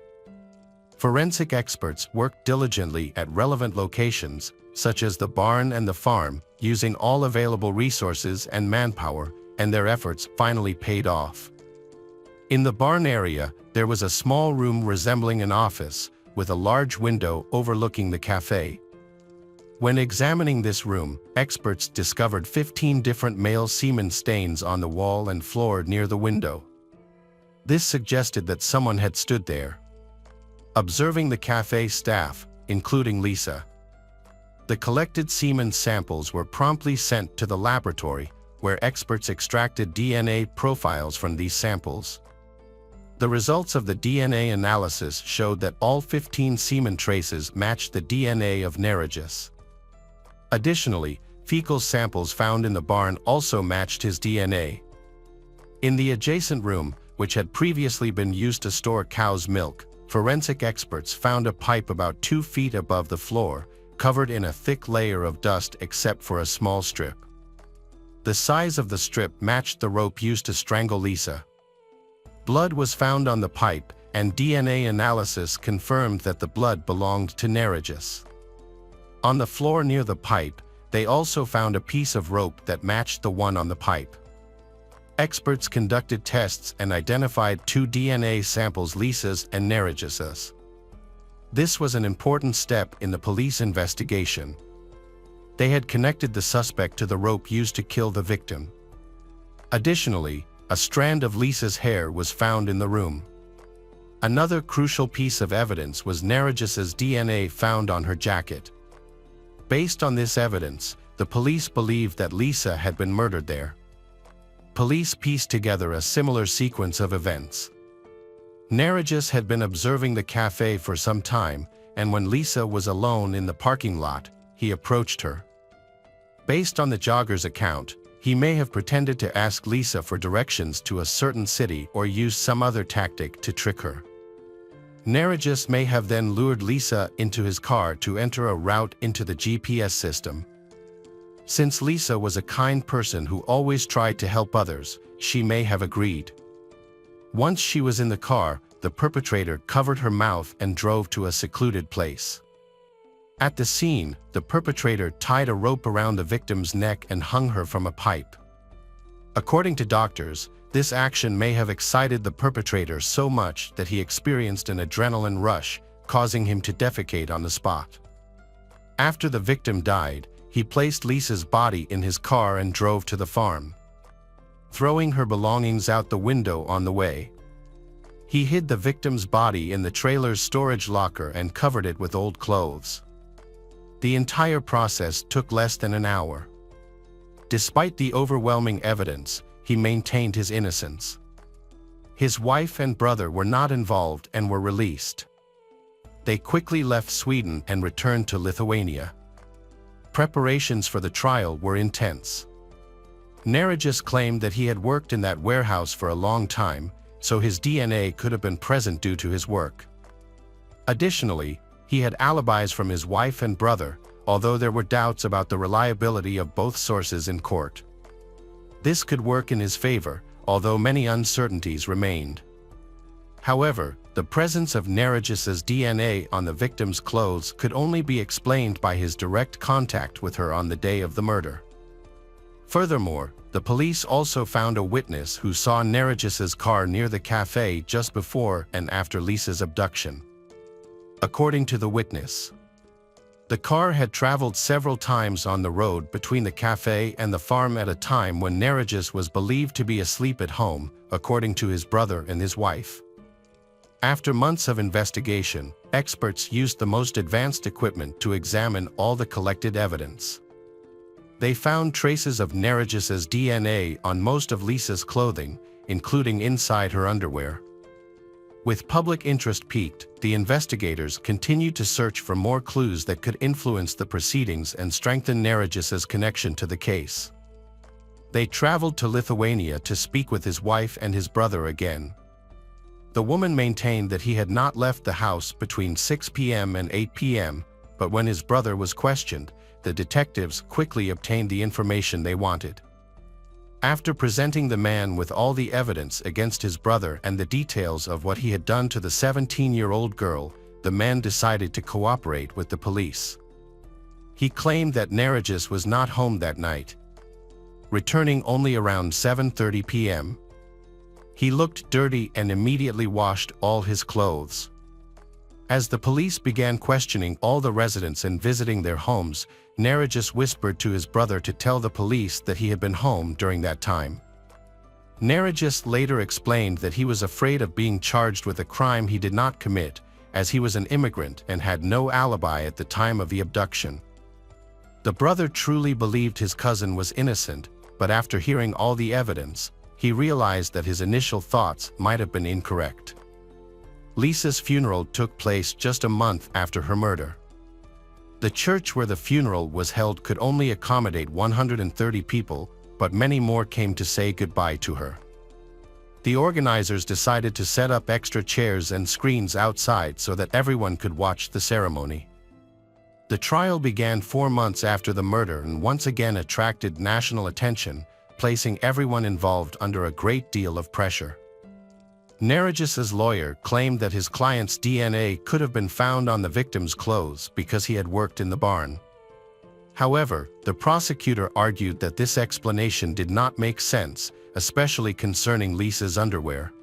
Forensic experts worked diligently at relevant locations, such as the barn and the farm, using all available resources and manpower, and their efforts finally paid off. In the barn area, there was a small room resembling an office, with a large window overlooking the cafe. When examining this room, experts discovered 15 different male semen stains on the wall and floor near the window. This suggested that someone had stood there. Observing the cafe staff, including Lisa, the collected semen samples were promptly sent to the laboratory, where experts extracted DNA profiles from these samples. The results of the DNA analysis showed that all 15 semen traces matched the DNA of Nerijus. Additionally, fecal samples found in the barn also matched his DNA. In the adjacent room, which had previously been used to store cow's milk, forensic experts found a pipe about 2 feet above the floor, covered in a thick layer of dust except for a small strip. The size of the strip matched the rope used to strangle Lisa. Blood was found on the pipe, and DNA analysis confirmed that the blood belonged to Nerijus. On the floor near the pipe, they also found a piece of rope that matched the one on the pipe. Experts conducted tests and identified 2 DNA samples, Lisa's and Nerijus's. This was an important step in the police investigation. They had connected the suspect to the rope used to kill the victim. Additionally, a strand of Lisa's hair was found in the room. Another crucial piece of evidence was Nerijus's DNA found on her jacket. Based on this evidence, the police believed that Lisa had been murdered there. Police pieced together a similar sequence of events. Nerijus had been observing the cafe for some time, and when Lisa was alone in the parking lot, he approached her. Based on the jogger's account, he may have pretended to ask Lisa for directions to a certain city or used some other tactic to trick her. Nerijus may have then lured Lisa into his car to enter a route into the GPS system. Since Lisa was a kind person who always tried to help others, she may have agreed. Once she was in the car, the perpetrator covered her mouth and drove to a secluded place. At the scene, the perpetrator tied a rope around the victim's neck and hung her from a pipe. According to doctors, this action may have excited the perpetrator so much that he experienced an adrenaline rush, causing him to defecate on the spot. After the victim died, he placed Lisa's body in his car and drove to the farm, throwing her belongings out the window on the way. He hid the victim's body in the trailer's storage locker and covered it with old clothes. The entire process took less than an hour. Despite the overwhelming evidence, he maintained his innocence. His wife and brother were not involved and were released. They quickly left Sweden and returned to Lithuania. Preparations for the trial were intense. Neregius claimed that he had worked in that warehouse for a long time, so his DNA could have been present due to his work. Additionally, he had alibis from his wife and brother, although there were doubts about the reliability of both sources in court. This could work in his favor, although many uncertainties remained. However, the presence of Neregius's DNA on the victim's clothes could only be explained by his direct contact with her on the day of the murder. Furthermore, the police also found a witness who saw Neregius's car near the cafe just before and after Lisa's abduction. According to the witness, the car had traveled several times on the road between the cafe and the farm at a time when Neregius was believed to be asleep at home, according to his brother and his wife. After months of investigation, experts used the most advanced equipment to examine all the collected evidence. They found traces of Neregius's DNA on most of Lisa's clothing, including inside her underwear. With public interest piqued, the investigators continued to search for more clues that could influence the proceedings and strengthen Neregius's connection to the case. They traveled to Lithuania to speak with his wife and his brother again. The woman maintained that he had not left the house between 6 p.m. and 8 p.m., but when his brother was questioned, the detectives quickly obtained the information they wanted. After presenting the man with all the evidence against his brother and the details of what he had done to the 17-year-old girl, the man decided to cooperate with the police. He claimed that Neregius was not home that night, returning only around 7:30 p.m. He looked dirty and immediately washed all his clothes. As the police began questioning all the residents and visiting their homes, Neregius whispered to his brother to tell the police that he had been home during that time. Neregius later explained that he was afraid of being charged with a crime he did not commit, as he was an immigrant and had no alibi at the time of the abduction. The brother truly believed his cousin was innocent, but after hearing all the evidence, he realized that his initial thoughts might have been incorrect. Lisa's funeral took place just a month after her murder. The church where the funeral was held could only accommodate 130 people, but many more came to say goodbye to her. The organizers decided to set up extra chairs and screens outside so that everyone could watch the ceremony. The trial began 4 months after the murder and once again attracted national attention, placing everyone involved under a great deal of pressure. Neregius's lawyer claimed that his client's DNA could have been found on the victim's clothes because he had worked in the barn. However, the prosecutor argued that this explanation did not make sense, especially concerning Lisa's underwear.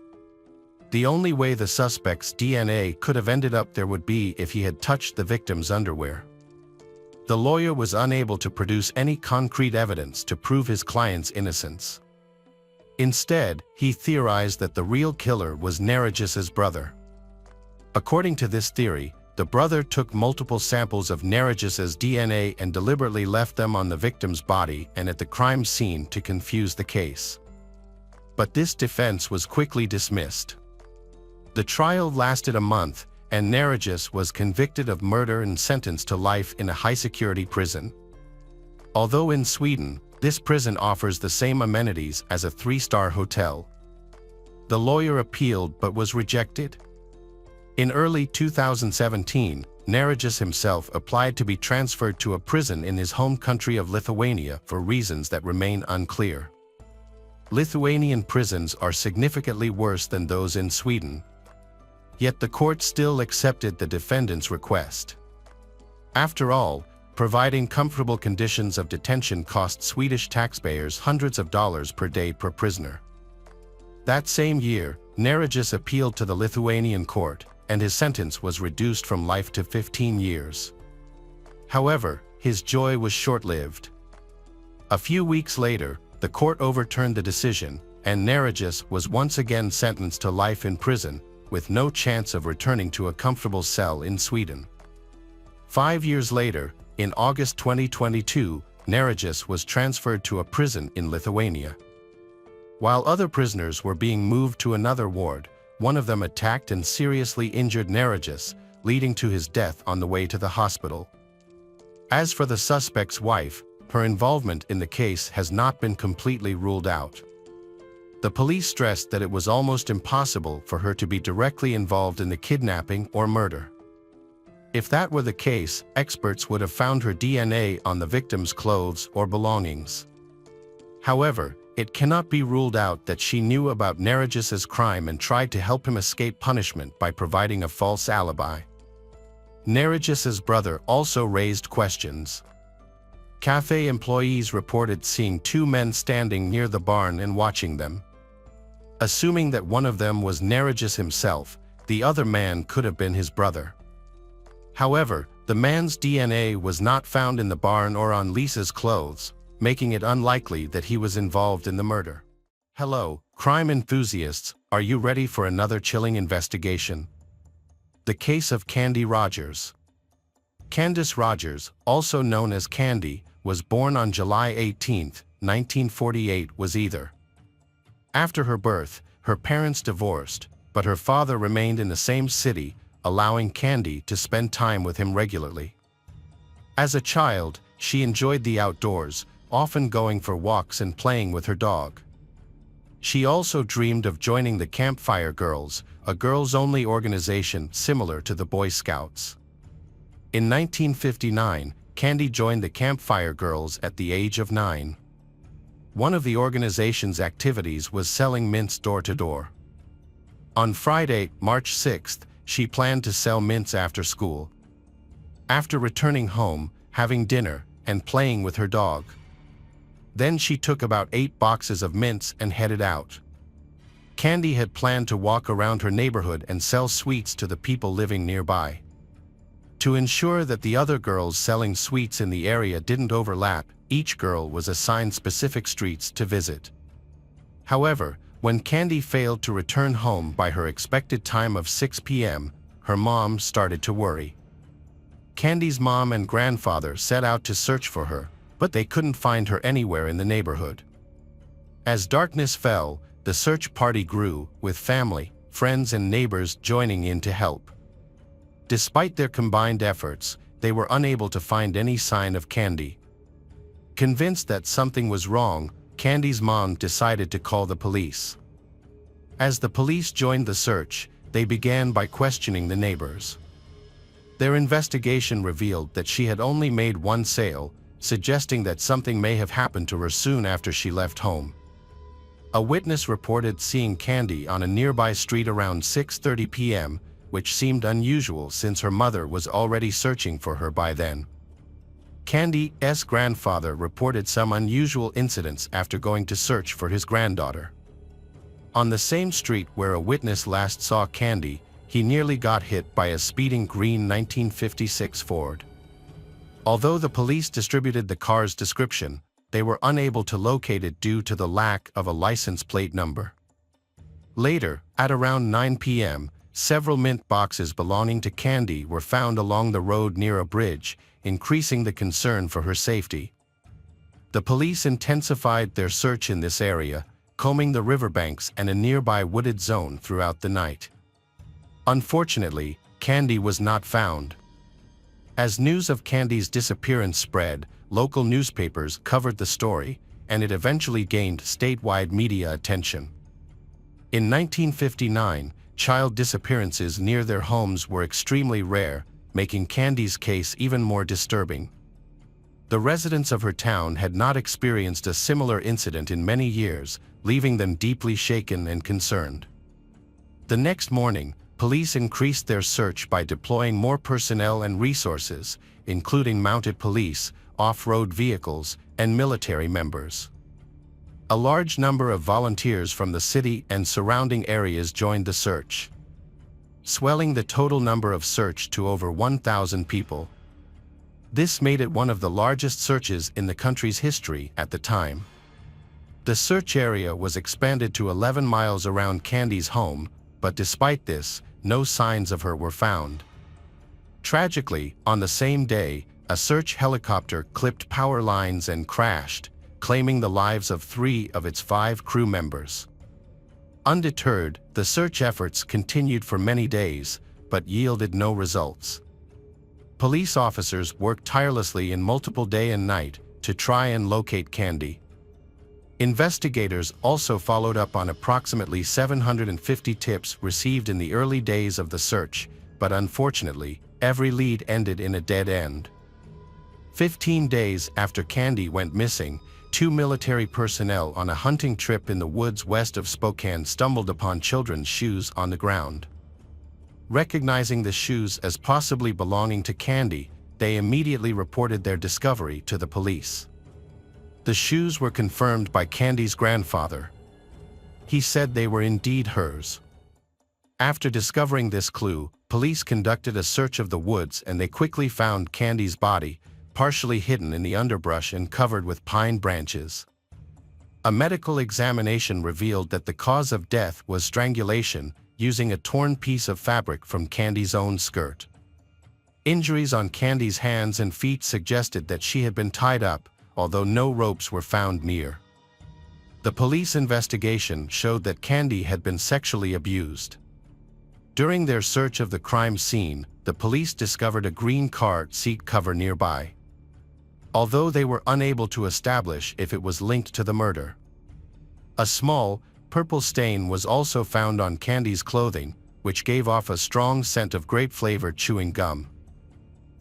The only way the suspect's DNA could have ended up there would be if he had touched the victim's underwear. The lawyer was unable to produce any concrete evidence to prove his client's innocence. Instead, he theorized that the real killer was Neregius's brother. According to this theory, the brother took multiple samples of Neregius's DNA and deliberately left them on the victim's body and at the crime scene to confuse the case. But this defense was quickly dismissed. The trial lasted a month, and Neregius was convicted of murder and sentenced to life in a high-security prison. Although in Sweden, this prison offers the same amenities as a 3-star hotel. The lawyer appealed but was rejected. In early 2017, Neregius himself applied to be transferred to a prison in his home country of Lithuania for reasons that remain unclear. Lithuanian prisons are significantly worse than those in Sweden. Yet the court still accepted the defendant's request. After all, providing comfortable conditions of detention cost Swedish taxpayers hundreds of dollars per day per prisoner. That same year, Neregius appealed to the Lithuanian court, and his sentence was reduced from life to 15 years. However, his joy was short-lived. A few weeks later, the court overturned the decision, and Neregius was once again sentenced to life in prison, with no chance of returning to a comfortable cell in Sweden. 5 years later, in August 2022, Neregius was transferred to a prison in Lithuania. While other prisoners were being moved to another ward, one of them attacked and seriously injured Narigis, leading to his death on the way to the hospital. As for the suspect's wife, her involvement in the case has not been completely ruled out. The police stressed that it was almost impossible for her to be directly involved in the kidnapping or murder. If that were the case, experts would have found her DNA on the victim's clothes or belongings. However, it cannot be ruled out that she knew about Narigis's crime and tried to help him escape punishment by providing a false alibi. Narigis's brother also raised questions. Cafe employees reported seeing two men standing near the barn and watching them. Assuming that one of them was Narigis himself, the other man could have been his brother. However, the man's DNA was not found in the barn or on Lisa's clothes, making it unlikely that he was involved in the murder. Hello, crime enthusiasts, are you ready for another chilling investigation? The case of Candy Rogers. Candace Rogers, also known as Candy, was born on July 18, 1948, was either. After her birth, her parents divorced, but her father remained in the same city, allowing Candy to spend time with him regularly. As a child, she enjoyed the outdoors, often going for walks and playing with her dog. She also dreamed of joining the Campfire Girls, a girls-only organization similar to the Boy Scouts. In 1959, Candy joined the Campfire Girls at the age of 9. One of the organization's activities was selling mints door-to-door. On Friday, March 6th, she planned to sell mints after school. After returning home, having dinner, and playing with her dog. Then she took about 8 boxes of mints and headed out. Candy had planned to walk around her neighborhood and sell sweets to the people living nearby. To ensure that the other girls selling sweets in the area didn't overlap, each girl was assigned specific streets to visit. However, when Candy failed to return home by her expected time of 6 p.m., her mom started to worry. Candy's mom and grandfather set out to search for her, but they couldn't find her anywhere in the neighborhood. As darkness fell, the search party grew, with family, friends and neighbors joining in to help. Despite their combined efforts, they were unable to find any sign of Candy. Convinced that something was wrong, Candy's mom decided to call the police. As the police joined the search, they began by questioning the neighbors. Their investigation revealed that she had only made one sale, suggesting that something may have happened to her soon after she left home. A witness reported seeing Candy on a nearby street around 6:30 p.m., which seemed unusual since her mother was already searching for her by then. Candy's grandfather reported some unusual incidents after going to search for his granddaughter. On the same street where a witness last saw Candy, he nearly got hit by a speeding green 1956 Ford. Although the police distributed the car's description, they were unable to locate it due to the lack of a license plate number. Later, at around 9 p.m., several mint boxes belonging to Candy were found along the road near a bridge, increasing the concern for her safety. The police intensified their search in this area, combing the riverbanks and a nearby wooded zone throughout the night. Unfortunately, Candy was not found. As news of Candy's disappearance spread, local newspapers covered the story, and it eventually gained statewide media attention. In 1959, child disappearances near their homes were extremely rare, making Candy's case even more disturbing. The residents of her town had not experienced a similar incident in many years, leaving them deeply shaken and concerned. The next morning, police increased their search by deploying more personnel and resources, including mounted police, off-road vehicles, and military members. A large number of volunteers from the city and surrounding areas joined the search, swelling the total number of search to over 1,000 people. This made it one of the largest searches in the country's history at the time. The search area was expanded to 11 miles around Candy's home, but despite this, no signs of her were found. Tragically, on the same day, a search helicopter clipped power lines and crashed, claiming the lives of 3 of its 5 crew members. Undeterred, the search efforts continued for many days, but yielded no results. Police officers worked tirelessly in multiple day and night to try and locate Candy. Investigators also followed up on approximately 750 tips received in the early days of the search, but unfortunately, every lead ended in a dead end. 15 days after Candy went missing, 2 military personnel on a hunting trip in the woods west of Spokane stumbled upon children's shoes on the ground. Recognizing the shoes as possibly belonging to Candy, they immediately reported their discovery to the police. The shoes were confirmed by Candy's grandfather. He said they were indeed hers. After discovering this clue, police conducted a search of the woods and they quickly found Candy's body, partially hidden in the underbrush and covered with pine branches. A medical examination revealed that the cause of death was strangulation, using a torn piece of fabric from Candy's own skirt. Injuries on Candy's hands and feet suggested that she had been tied up, although no ropes were found near. The police investigation showed that Candy had been sexually abused. During their search of the crime scene, the police discovered a green car seat cover nearby, although they were unable to establish if it was linked to the murder. A small, purple stain was also found on Candy's clothing, which gave off a strong scent of grape-flavored chewing gum.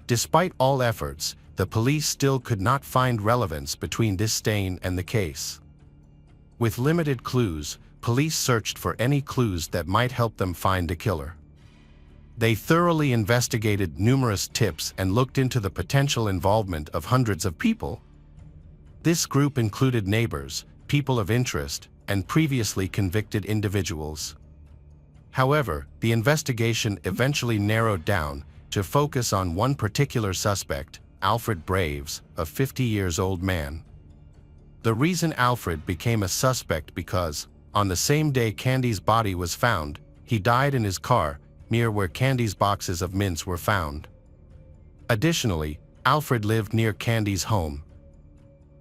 Despite all efforts, the police still could not find relevance between this stain and the case. With limited clues, police searched for any clues that might help them find the killer. They thoroughly investigated numerous tips and looked into the potential involvement of hundreds of people. This group included neighbors, people of interest, and previously convicted individuals. However, the investigation eventually narrowed down to focus on one particular suspect, Alfred Braves, a 50-year-old man. The reason Alfred became a suspect because, on the same day Candy's body was found, he died in his car, near where Candy's boxes of mints were found. Additionally, Alfred lived near Candy's home.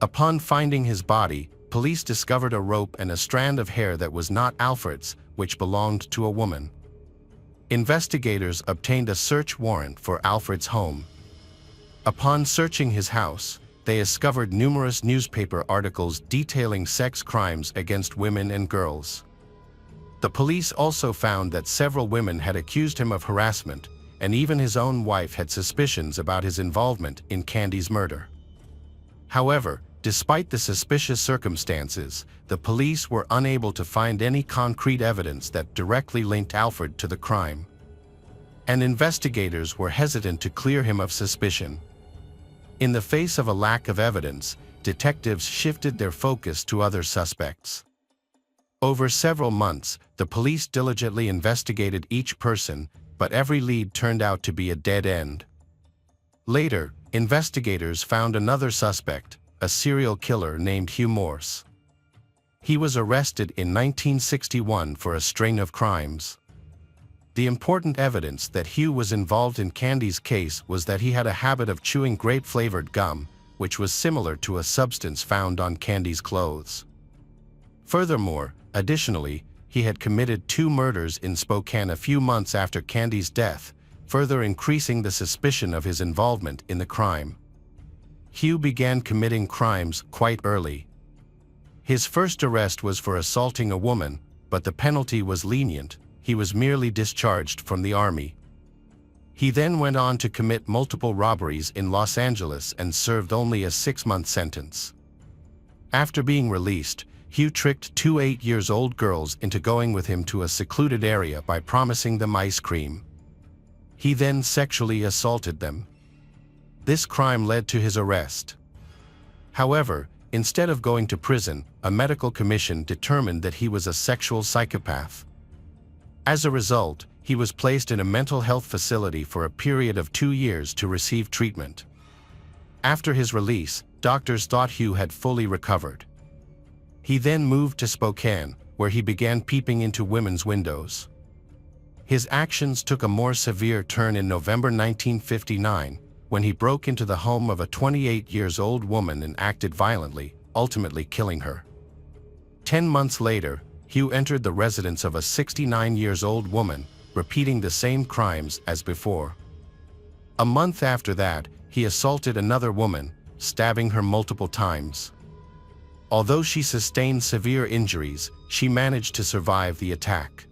Upon finding his body, police discovered a rope and a strand of hair that was not Alfred's, which belonged to a woman. Investigators obtained a search warrant for Alfred's home. Upon searching his house, they discovered numerous newspaper articles detailing sex crimes against women and girls. The police also found that several women had accused him of harassment, and even his own wife had suspicions about his involvement in Candy's murder. However, despite the suspicious circumstances, the police were unable to find any concrete evidence that directly linked Alfred to the crime. And investigators were hesitant to clear him of suspicion. In the face of a lack of evidence, detectives shifted their focus to other suspects. Over several months, the police diligently investigated each person, but every lead turned out to be a dead end. Later, investigators found another suspect, a serial killer named Hugh Morse. He was arrested in 1961 for a string of crimes. The important evidence that Hugh was involved in Candy's case was that he had a habit of chewing grape-flavored gum, which was similar to a substance found on Candy's clothes. Furthermore, additionally, he had committed 2 murders in Spokane a few months after Candy's death, further increasing the suspicion of his involvement in the crime. Hugh began committing crimes quite early. His first arrest was for assaulting a woman, but the penalty was lenient. He was merely discharged from the army. He then went on to commit multiple robberies in Los Angeles and served only a 6-month sentence. After being released, Hugh tricked 2 8-year-old girls into going with him to a secluded area by promising them ice cream. He then sexually assaulted them. This crime led to his arrest. However, instead of going to prison, a medical commission determined that he was a sexual psychopath. As a result, he was placed in a mental health facility for a period of 2 years to receive treatment. After his release, doctors thought Hugh had fully recovered. He then moved to Spokane, where he began peeping into women's windows. His actions took a more severe turn in November 1959, when he broke into the home of a 28-year-old woman and acted violently, ultimately killing her. 10 months later, Hugh entered the residence of a 69-year-old woman, repeating the same crimes as before. A month after that, he assaulted another woman, stabbing her multiple times. Although she sustained severe injuries, she managed to survive the attack.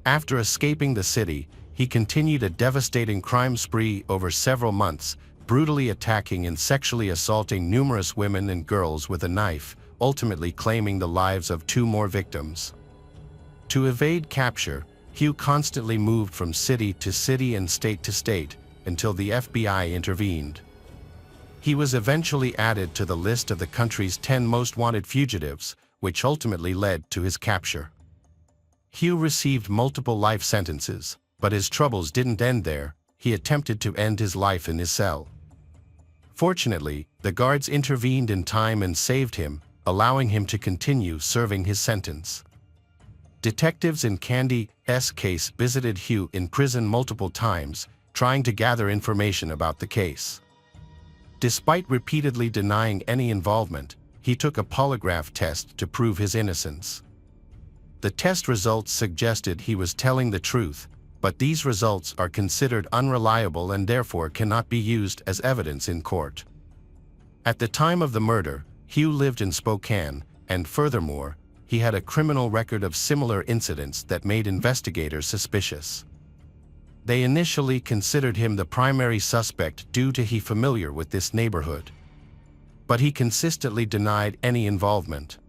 After escaping the city, he continued a devastating crime spree over several months, brutally attacking and sexually assaulting numerous women and girls with a knife, ultimately claiming the lives of 2 more victims. To evade capture, Hugh constantly moved from city to city and state to state until the FBI intervened. He was eventually added to the list of the country's 10 most wanted fugitives, which ultimately led to his capture. Hugh received multiple life sentences, but his troubles didn't end there. He attempted to end his life in his cell. Fortunately, the guards intervened in time and saved him, allowing him to continue serving his sentence. Detectives in Candy's case visited Hugh in prison multiple times, trying to gather information about the case. Despite repeatedly denying any involvement, he took a polygraph test to prove his innocence. The test results suggested he was telling the truth, but these results are considered unreliable and therefore cannot be used as evidence in court. At the time of the murder, Hugh lived in Spokane, and furthermore, he had a criminal record of similar incidents that made investigators suspicious. They initially considered him the primary suspect due to he familiar with this neighborhood. But he consistently denied any involvement.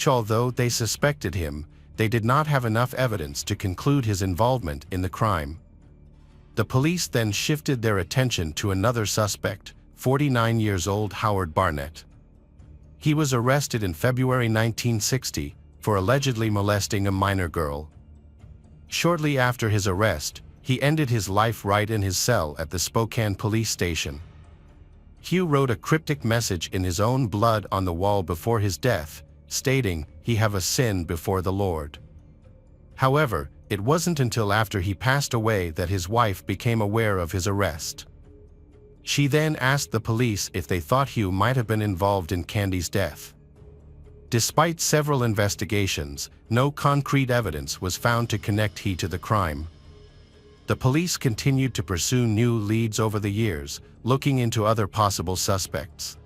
Although they suspected him, they did not have enough evidence to conclude his involvement in the crime. The police then shifted their attention to another suspect, 49-year-old Howard Barnett. He was arrested in February 1960 for allegedly molesting a minor girl. Shortly after his arrest, he ended his life right in his cell at the Spokane police station. Hugh wrote a cryptic message in his own blood on the wall before his death, stating, "He have a sin before the Lord." However, it wasn't until after he passed away that his wife became aware of his arrest. She then asked the police if they thought Hugh might have been involved in Candy's death. Despite several investigations, no concrete evidence was found to connect he to the crime. The police continued to pursue new leads over the years, looking into other possible suspects.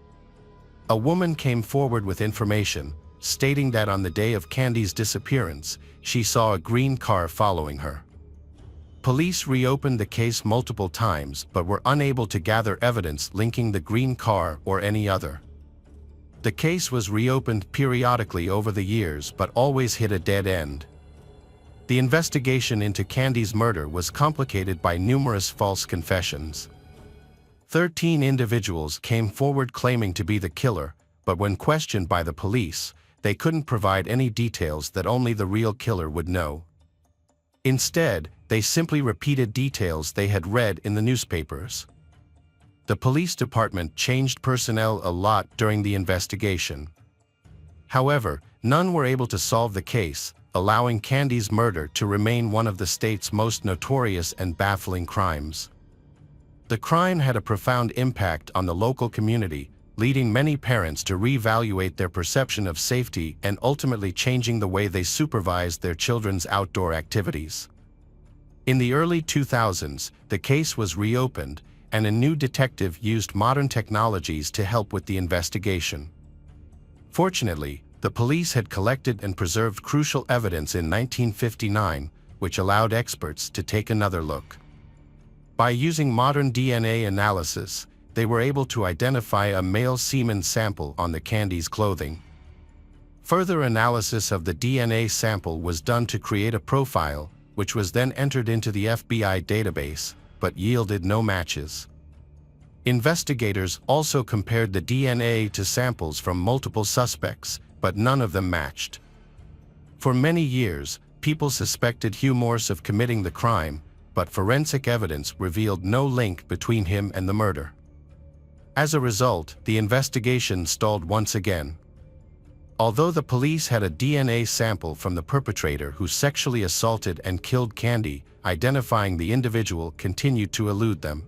A woman came forward with information, stating that on the day of Candy's disappearance, she saw a green car following her. Police reopened the case multiple times but were unable to gather evidence linking the green car or any other. The case was reopened periodically over the years but always hit a dead end. The investigation into Candy's murder was complicated by numerous false confessions. 13 individuals came forward claiming to be the killer, but when questioned by the police, they couldn't provide any details that only the real killer would know. Instead, they simply repeated details they had read in the newspapers. The police department changed personnel a lot during the investigation. However, none were able to solve the case, allowing Candy's murder to remain one of the state's most notorious and baffling crimes. The crime had a profound impact on the local community, leading many parents to reevaluate their perception of safety and ultimately changing the way they supervised their children's outdoor activities. In the early 2000s, the case was reopened, and a new detective used modern technologies to help with the investigation. Fortunately, the police had collected and preserved crucial evidence in 1959, which allowed experts to take another look. By using modern DNA analysis, they were able to identify a male semen sample on the Candy's clothing. Further analysis of the DNA sample was done to create a profile, which was then entered into the FBI database, but yielded no matches. Investigators also compared the DNA to samples from multiple suspects, but none of them matched. For many years, people suspected Hugh Morse of committing the crime, but forensic evidence revealed no link between him and the murder. As a result, the investigation stalled once again. Although the police had a DNA sample from the perpetrator who sexually assaulted and killed Candy, identifying the individual continued to elude them.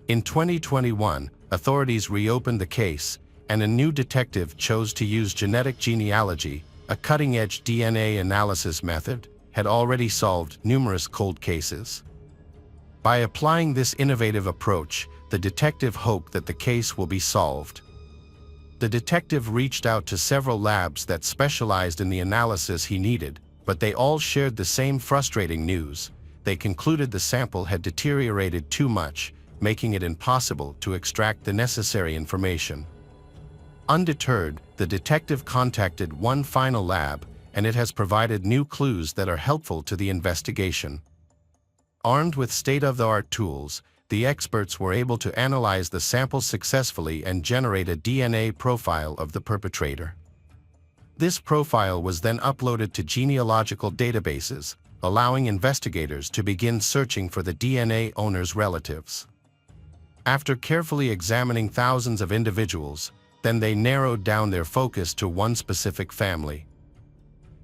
In 2021, authorities reopened the case, and a new detective chose to use genetic genealogy, a cutting-edge DNA analysis method, had already solved numerous cold cases. By applying this innovative approach, the detective hoped that the case will be solved. The detective reached out to several labs that specialized in the analysis he needed, but they all shared the same frustrating news. They concluded the sample had deteriorated too much, making it impossible to extract the necessary information. Undeterred, the detective contacted one final lab, and it has provided new clues that are helpful to the investigation. Armed with state-of-the-art tools, the experts were able to analyze the sample successfully and generate a DNA profile of the perpetrator. This profile was then uploaded to genealogical databases, allowing investigators to begin searching for the DNA owner's relatives. After carefully examining thousands of individuals, then they narrowed down their focus to one specific family.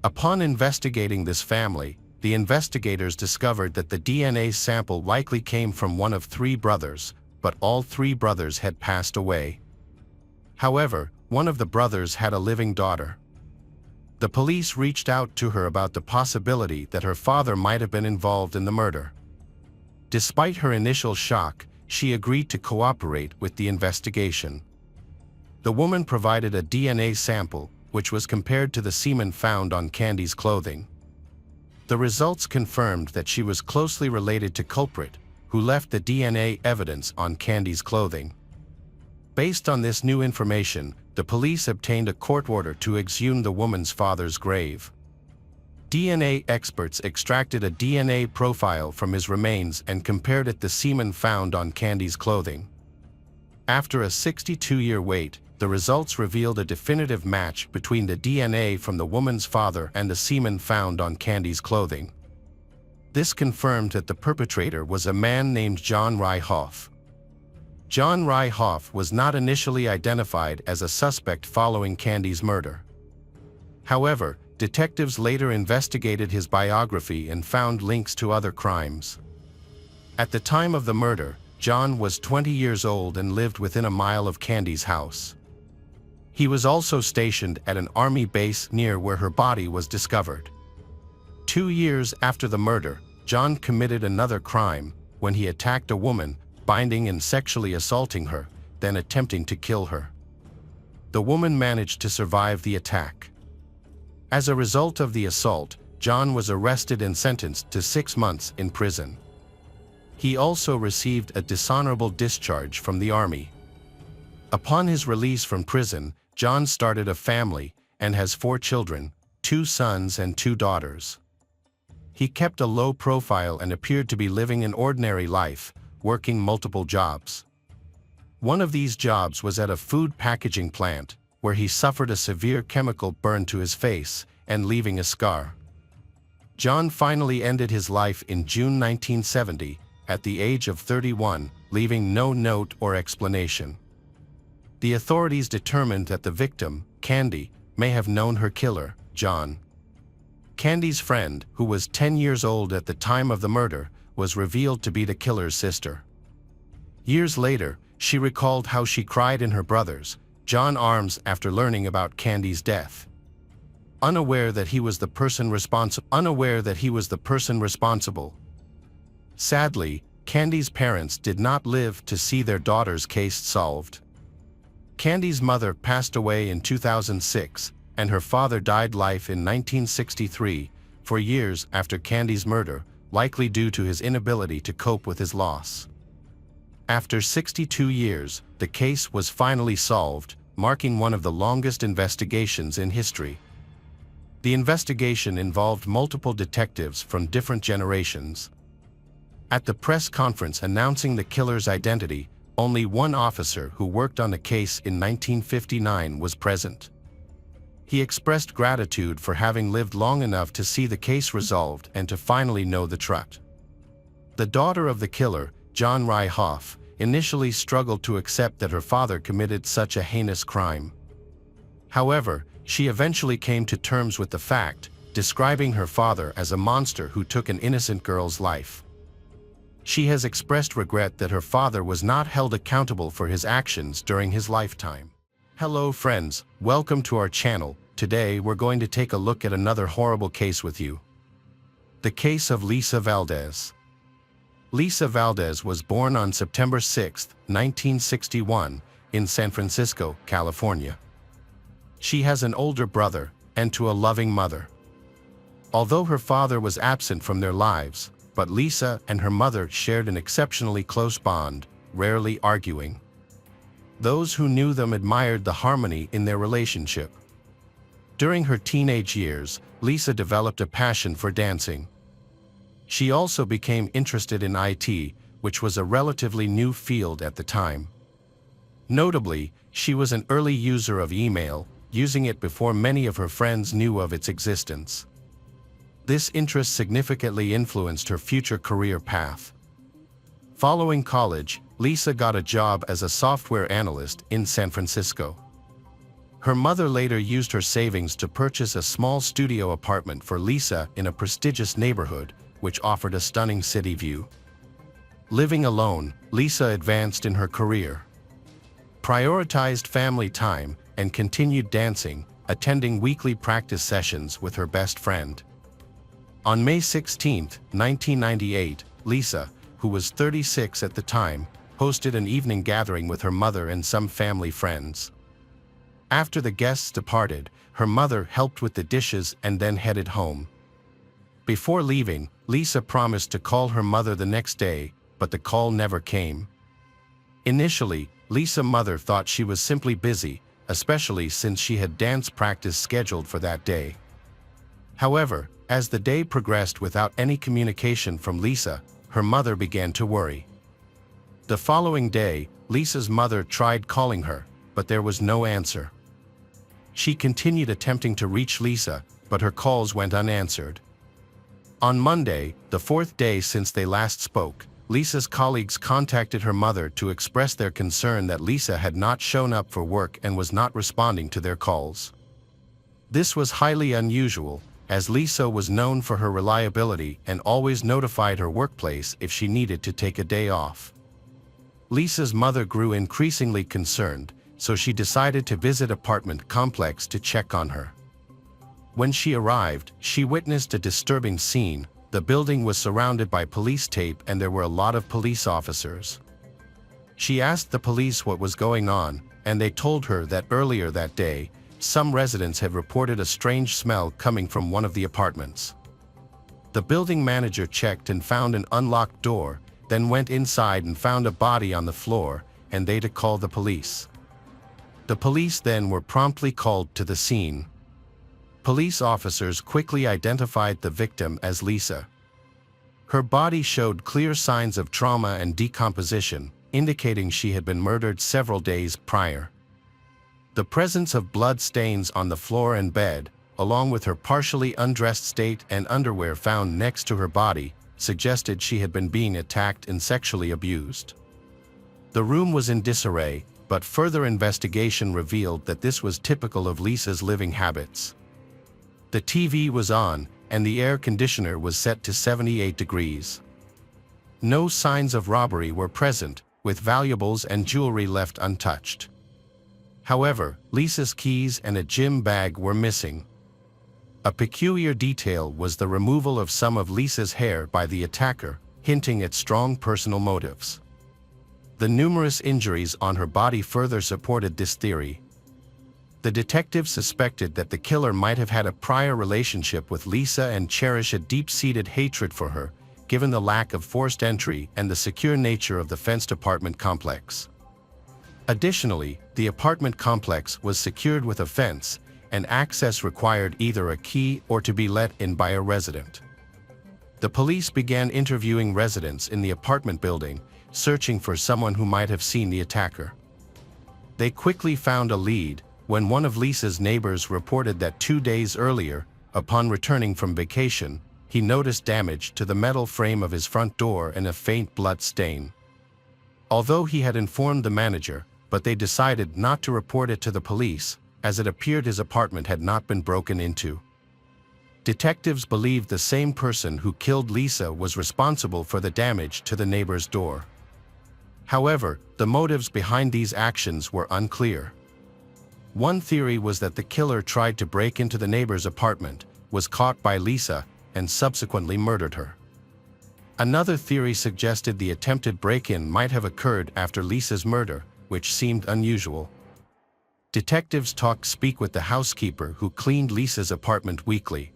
Upon investigating this family, the investigators discovered that the DNA sample likely came from one of 3 brothers, but all 3 brothers had passed away. However, one of the brothers had a living daughter. The police reached out to her about the possibility that her father might have been involved in the murder. Despite her initial shock, she agreed to cooperate with the investigation. The woman provided a DNA sample, which was compared to the semen found on Candy's clothing. The results confirmed that she was closely related to culprit, who left the DNA evidence on Candy's clothing. Based on this new information, the police obtained a court order to exhume the woman's father's grave. DNA experts extracted a DNA profile from his remains and compared it to the semen found on Candy's clothing. After a 62-year wait, the results revealed a definitive match between the DNA from the woman's father and the semen found on Candy's clothing. This confirmed that the perpetrator was a man named John Ryhoff. John Ryhoff was not initially identified as a suspect following Candy's murder. However, detectives later investigated his biography and found links to other crimes. At the time of the murder, John was 20 years old and lived within a mile of Candy's house. He was also stationed at an army base near where her body was discovered. 2 years after the murder, John committed another crime when he attacked a woman, binding and sexually assaulting her, then attempting to kill her. The woman managed to survive the attack. As a result of the assault, John was arrested and sentenced to 6 months in prison. He also received a dishonorable discharge from the army. Upon his release from prison, John started a family and has 4 children, 2 sons and 2 daughters. He kept a low profile and appeared to be living an ordinary life, working multiple jobs. One of these jobs was at a food packaging plant, where he suffered a severe chemical burn to his face and leaving a scar. John finally ended his life in June 1970, at the age of 31, leaving no note or explanation. The authorities determined that the victim, Candy, may have known her killer, John. Candy's friend, who was 10 years old at the time of the murder, was revealed to be the killer's sister. Years later, she recalled how she cried in her brother's, John's arms after learning about Candy's death. Unaware that he was the person responsible. Sadly, Candy's parents did not live to see their daughter's case solved. Candy's mother passed away in 2006, and her father died life in 1963, for years after Candy's murder, likely due to his inability to cope with his loss. After 62 years, the case was finally solved, marking one of the longest investigations in history. The investigation involved multiple detectives from different generations. At the press conference announcing the killer's identity, only one officer who worked on the case in 1959 was present. He expressed gratitude for having lived long enough to see the case resolved and to finally know the truth. The daughter of the killer, John Ryhoff, initially struggled to accept that her father committed such a heinous crime. However, she eventually came to terms with the fact, describing her father as a monster who took an innocent girl's life. She has expressed regret that her father was not held accountable for his actions during his lifetime. Hello friends, welcome to our channel. Today we're going to take a look at another horrible case with you. The case of Lisa Valdez. Lisa Valdez was born on September 6, 1961, in San Francisco, California. She has an older brother, and a loving mother. Although her father was absent from their lives, but Lisa and her mother shared an exceptionally close bond, rarely arguing. Those who knew them admired the harmony in their relationship. During her teenage years, Lisa developed a passion for dancing. She also became interested in IT, which was a relatively new field at the time. Notably, she was an early user of email, using it before many of her friends knew of its existence. This interest significantly influenced her future career path. Following college, Lisa got a job as a software analyst in San Francisco. Her mother later used her savings to purchase a small studio apartment for Lisa in a prestigious neighborhood, which offered a stunning city view. Living alone, Lisa advanced in her career, prioritized family time, and continued dancing, attending weekly practice sessions with her best friend. On May 16, 1998, Lisa, who was 36 at the time, hosted an evening gathering with her mother and some family friends. After the guests departed, her mother helped with the dishes and then headed home. Before leaving, Lisa promised to call her mother the next day, but the call never came. Initially, Lisa's mother thought she was simply busy, especially since she had dance practice scheduled for that day. However, as the day progressed without any communication from Lisa, her mother began to worry. The following day, Lisa's mother tried calling her, but there was no answer. She continued attempting to reach Lisa, but her calls went unanswered. On Monday, the fourth day since they last spoke, Lisa's colleagues contacted her mother to express their concern that Lisa had not shown up for work and was not responding to their calls. This was highly unusual, as Lisa was known for her reliability and always notified her workplace if she needed to take a day off. Lisa's mother grew increasingly concerned, so she decided to visit apartment complex to check on her. When she arrived, she witnessed a disturbing scene. The building was surrounded by police tape and there were a lot of police officers. She asked the police what was going on, and they told her that earlier that day, some residents had reported a strange smell coming from one of the apartments. The building manager checked and found an unlocked door, then went inside and found a body on the floor, and they to call the police. The police then were promptly called to the scene. Police officers quickly identified the victim as Lisa. Her body showed clear signs of trauma and decomposition, indicating she had been murdered several days prior. The presence of blood stains on the floor and bed, along with her partially undressed state and underwear found next to her body, suggested she had been being attacked and sexually abused. The room was in disarray, but further investigation revealed that this was typical of Lisa's living habits. The TV was on, and the air conditioner was set to 78 degrees. No signs of robbery were present, with valuables and jewelry left untouched. However, Lisa's keys and a gym bag were missing. A peculiar detail was the removal of some of Lisa's hair by the attacker, hinting at strong personal motives. The numerous injuries on her body further supported this theory. The detectives suspected that the killer might have had a prior relationship with Lisa and cherish a deep-seated hatred for her, given the lack of forced entry and the secure nature of the fenced apartment complex. Additionally, the apartment complex was secured with a fence, and access required either a key or to be let in by a resident. The police began interviewing residents in the apartment building, searching for someone who might have seen the attacker. They quickly found a lead when one of Lisa's neighbors reported that 2 days earlier, upon returning from vacation, he noticed damage to the metal frame of his front door and a faint blood stain. Although he had informed the manager, but they decided not to report it to the police, as it appeared his apartment had not been broken into. Detectives believed the same person who killed Lisa was responsible for the damage to the neighbor's door. However, the motives behind these actions were unclear. One theory was that the killer tried to break into the neighbor's apartment, was caught by Lisa, and subsequently murdered her. Another theory suggested the attempted break-in might have occurred after Lisa's murder, which seemed unusual. Detectives speak with the housekeeper who cleaned Lisa's apartment weekly.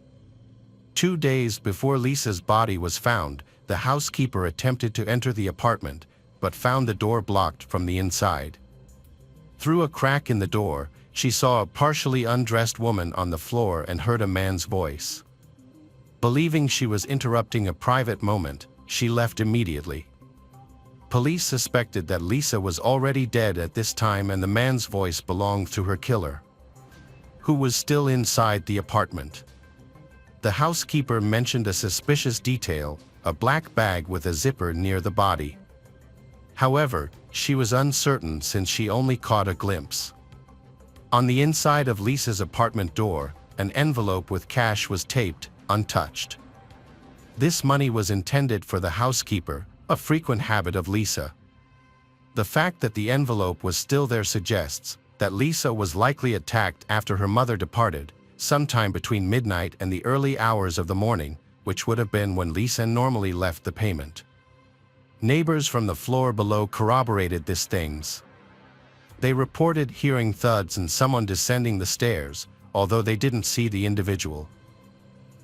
2 days before Lisa's body was found, the housekeeper attempted to enter the apartment, but found the door blocked from the inside. Through a crack in the door, she saw a partially undressed woman on the floor and heard a man's voice. Believing she was interrupting a private moment, she left immediately. Police suspected that Lisa was already dead at this time and the man's voice belonged to her killer, who was still inside the apartment. The housekeeper mentioned a suspicious detail, a black bag with a zipper near the body. However, she was uncertain since she only caught a glimpse. On the inside of Lisa's apartment door, an envelope with cash was taped, untouched. This money was intended for the housekeeper, a frequent habit of Lisa. The fact that the envelope was still there suggests that Lisa was likely attacked after her mother departed, sometime between midnight and the early hours of the morning, which would have been when Lisa normally left the payment. Neighbors from the floor below corroborated these things. They reported hearing thuds and someone descending the stairs, although they didn't see the individual.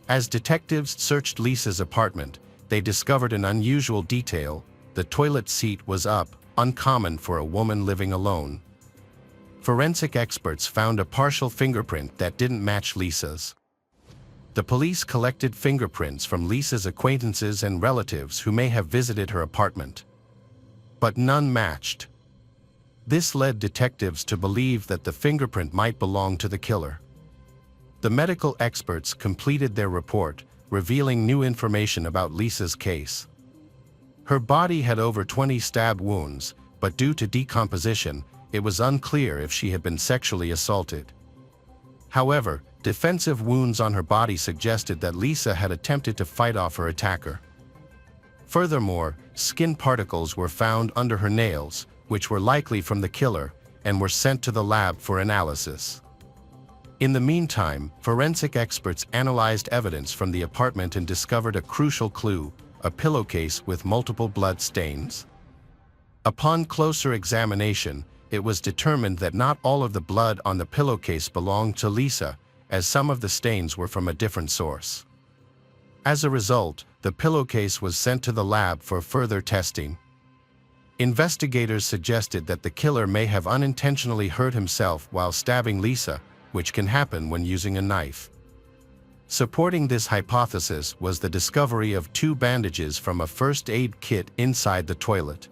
As detectives searched Lisa's apartment, they discovered an unusual detail: the toilet seat was up, uncommon for a woman living alone. Forensic experts found a partial fingerprint that didn't match Lisa's. The police collected fingerprints from Lisa's acquaintances and relatives who may have visited her apartment, but none matched. This led detectives to believe that the fingerprint might belong to the killer. The medical experts completed their report, revealing new information about Lisa's case. Her body had over 20 stab wounds, but due to decomposition, it was unclear if she had been sexually assaulted. However, defensive wounds on her body suggested that Lisa had attempted to fight off her attacker. Furthermore, skin particles were found under her nails, which were likely from the killer, and were sent to the lab for analysis. In the meantime, forensic experts analyzed evidence from the apartment and discovered a crucial clue: a pillowcase with multiple blood stains. Upon closer examination, it was determined that not all of the blood on the pillowcase belonged to Lisa, as some of the stains were from a different source. As a result, the pillowcase was sent to the lab for further testing. Investigators suggested that the killer may have unintentionally hurt himself while stabbing Lisa, which can happen when using a knife. Supporting this hypothesis was the discovery of 2 bandages from a first aid kit inside the toilet.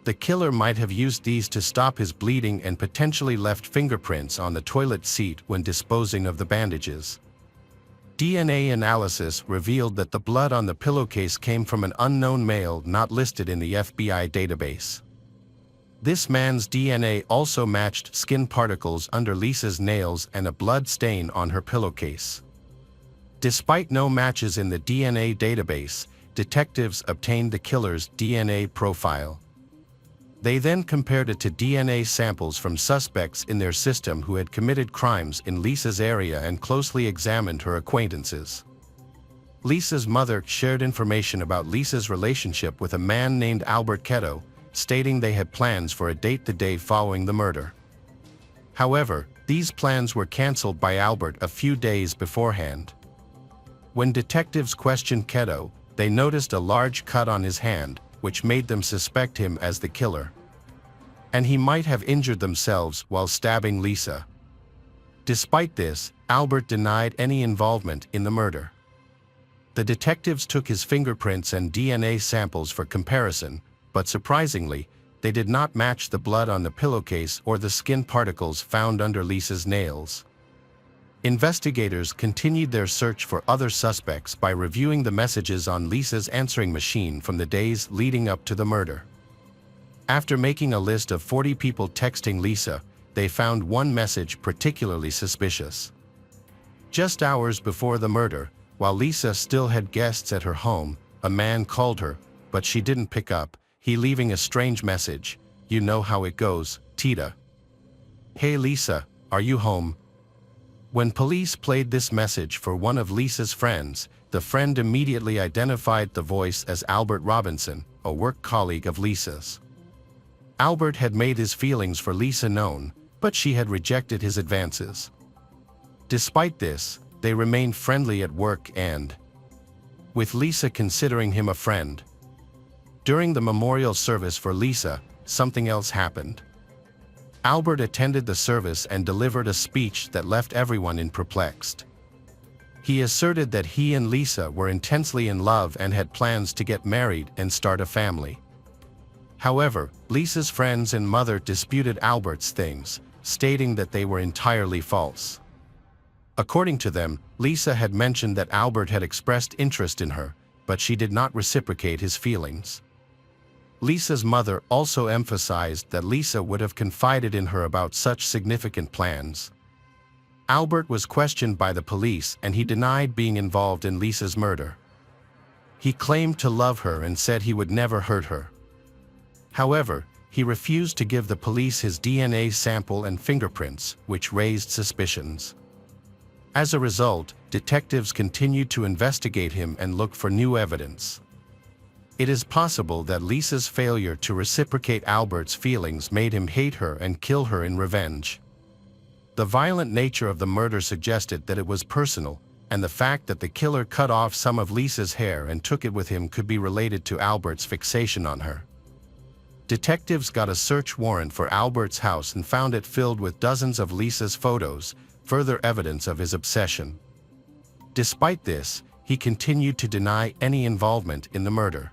The killer might have used these to stop his bleeding and potentially left fingerprints on the toilet seat when disposing of the bandages. DNA analysis revealed that the blood on the pillowcase came from an unknown male not listed in the FBI database. This man's DNA also matched skin particles under Lisa's nails and a blood stain on her pillowcase. Despite no matches in the DNA database, detectives obtained the killer's DNA profile. They then compared it to DNA samples from suspects in their system who had committed crimes in Lisa's area and closely examined her acquaintances. Lisa's mother shared information about Lisa's relationship with a man named Albert Ketto, stating they had plans for a date the day following the murder. However, these plans were canceled by Albert a few days beforehand. When detectives questioned Ketto, they noticed a large cut on his hand, which made them suspect him as the killer. And he might have injured themselves while stabbing Lisa. Despite this, Albert denied any involvement in the murder. The detectives took his fingerprints and DNA samples for comparison, but surprisingly, they did not match the blood on the pillowcase or the skin particles found under Lisa's nails. Investigators continued their search for other suspects by reviewing the messages on Lisa's answering machine from the days leading up to the murder. After making a list of 40 people texting Lisa, they found one message particularly suspicious. Just hours before the murder, while Lisa still had guests at her home, a man called her, but she didn't pick up, he leaving a strange message: "You know how it goes, Tita. Hey Lisa, "Are you home?" When police played this message for one of Lisa's friends, the friend immediately identified the voice as Albert Robinson, a work colleague of Lisa's. Albert had made his feelings for Lisa known, but she had rejected his advances. Despite this, they remained friendly at work and, with Lisa considering him a friend. During the memorial service for Lisa, something else happened. Albert attended the service and delivered a speech that left everyone perplexed. He asserted that he and Lisa were intensely in love and had plans to get married and start a family. However, Lisa's friends and mother disputed Albert's things, stating that they were entirely false. According to them, Lisa had mentioned that Albert had expressed interest in her, but she did not reciprocate his feelings. Lisa's mother also emphasized that Lisa would have confided in her about such significant plans. Albert was questioned by the police and he denied being involved in Lisa's murder. He claimed to love her and said he would never hurt her. However, he refused to give the police his DNA sample and fingerprints, which raised suspicions. As a result, detectives continued to investigate him and look for new evidence. It is possible that Lisa's failure to reciprocate Albert's feelings made him hate her and kill her in revenge. The violent nature of the murder suggested that it was personal, and the fact that the killer cut off some of Lisa's hair and took it with him could be related to Albert's fixation on her. Detectives got a search warrant for Albert's house and found it filled with dozens of Lisa's photos, further evidence of his obsession. Despite this, he continued to deny any involvement in the murder.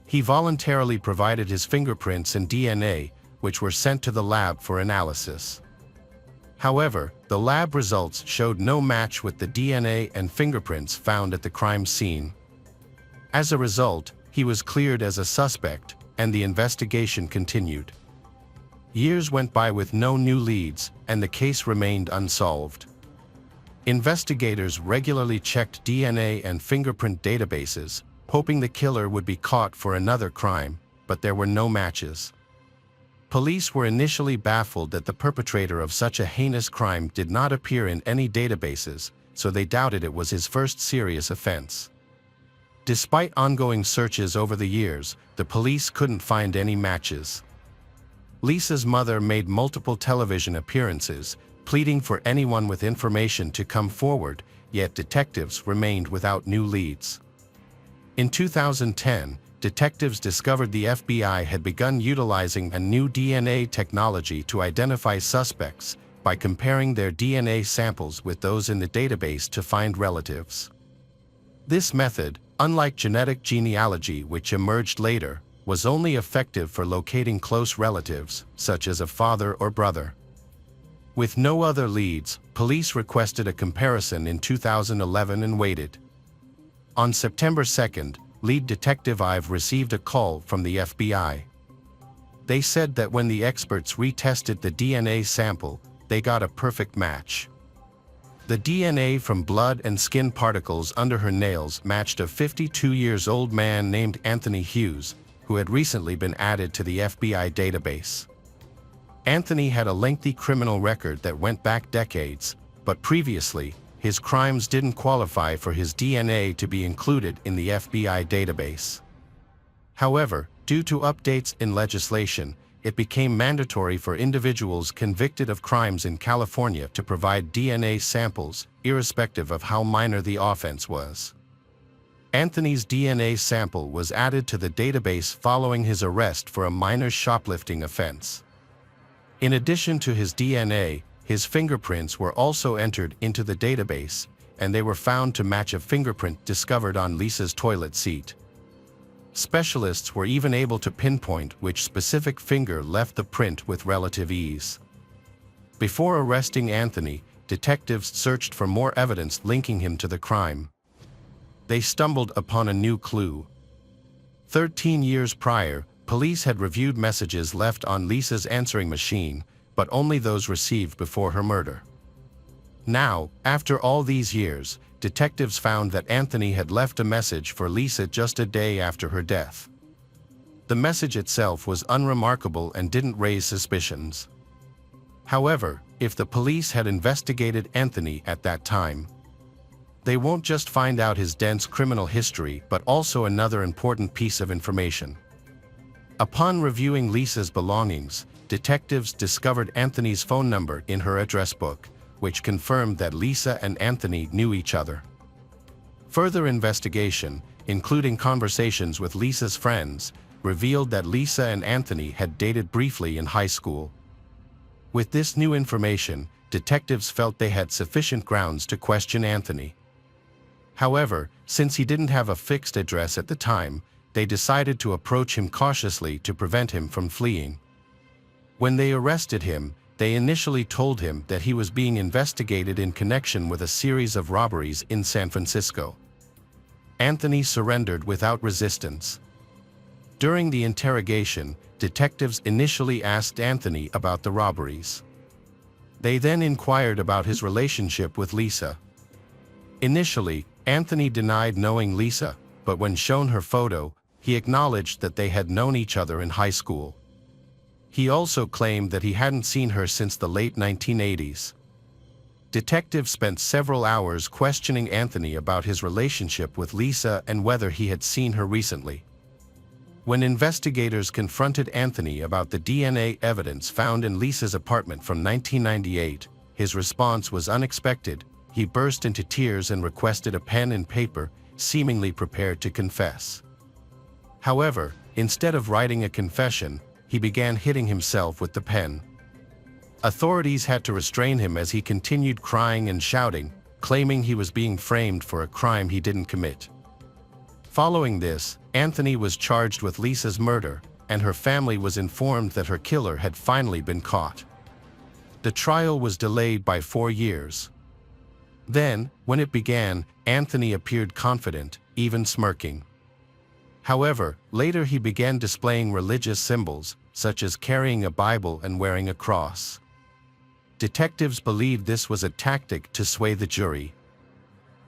He voluntarily provided his fingerprints and DNA, which were sent to the lab for analysis. However, the lab results showed no match with the DNA and fingerprints found at the crime scene. As a result, he was cleared as a suspect, and the investigation continued. Years went by with no new leads, and the case remained unsolved. Investigators regularly checked DNA and fingerprint databases, hoping the killer would be caught for another crime, but there were no matches. Police were initially baffled that the perpetrator of such a heinous crime did not appear in any databases, so they doubted it was his first serious offense. Despite ongoing searches over the years, the police couldn't find any matches. Lisa's mother made multiple television appearances, pleading for anyone with information to come forward, yet detectives remained without new leads. In 2010, detectives discovered the FBI had begun utilizing a new DNA technology to identify suspects by comparing their DNA samples with those in the database to find relatives. This method, unlike genetic genealogy which emerged later, was only effective for locating close relatives, such as a father or brother. With no other leads, police requested a comparison in 2011 and waited. On September 2nd, lead detective Ive received a call from the FBI. They said that when the experts retested the DNA sample, they got a perfect match. The DNA from blood and skin particles under her nails matched a 52-year-old man named Anthony Hughes, who had recently been added to the FBI database. Anthony had a lengthy criminal record that went back decades, but previously, his crimes didn't qualify for his DNA to be included in the FBI database. However, due to updates in legislation, it became mandatory for individuals convicted of crimes in California to provide DNA samples, irrespective of how minor the offense was. Anthony's DNA sample was added to the database following his arrest for a minor shoplifting offense. In addition to his DNA, his fingerprints were also entered into the database, and they were found to match a fingerprint discovered on Lisa's toilet seat. Specialists were even able to pinpoint which specific finger left the print with relative ease. Before arresting Anthony, detectives searched for more evidence linking him to the crime. They stumbled upon a new clue. 13 years prior, police had reviewed messages left on Lisa's answering machine, but only those received before her murder. Now, after all these years, detectives found that Anthony had left a message for Lisa just a day after her death. The message itself was unremarkable and didn't raise suspicions. However, if the police had investigated Anthony at that time, they won't just find out his dense criminal history but also another important piece of information. Upon reviewing Lisa's belongings, detectives discovered Anthony's phone number in her address book, which confirmed that Lisa and Anthony knew each other. Further investigation, including conversations with Lisa's friends, revealed that Lisa and Anthony had dated briefly in high school. With this new information, detectives felt they had sufficient grounds to question Anthony. However, since he didn't have a fixed address at the time, they decided to approach him cautiously to prevent him from fleeing. When they arrested him, they initially told him that he was being investigated in connection with a series of robberies in San Francisco. Anthony surrendered without resistance. During the interrogation, detectives initially asked Anthony about the robberies. They then inquired about his relationship with Lisa. Initially, Anthony denied knowing Lisa, but when shown her photo, he acknowledged that they had known each other in high school. He also claimed that he hadn't seen her since the late 1980s. Detectives spent several hours questioning Anthony about his relationship with Lisa and whether he had seen her recently. When investigators confronted Anthony about the DNA evidence found in Lisa's apartment from 1998, his response was unexpected. He burst into tears and requested a pen and paper, seemingly prepared to confess. However, instead of writing a confession, he began hitting himself with the pen. Authorities had to restrain him as he continued crying and shouting, claiming he was being framed for a crime he didn't commit. Following this, Anthony was charged with Lisa's murder, and her family was informed that her killer had finally been caught. The trial was delayed by 4 years. Then, when it began, Anthony appeared confident, even smirking. However, later he began displaying religious symbols, such as carrying a Bible and wearing a cross. Detectives believed this was a tactic to sway the jury.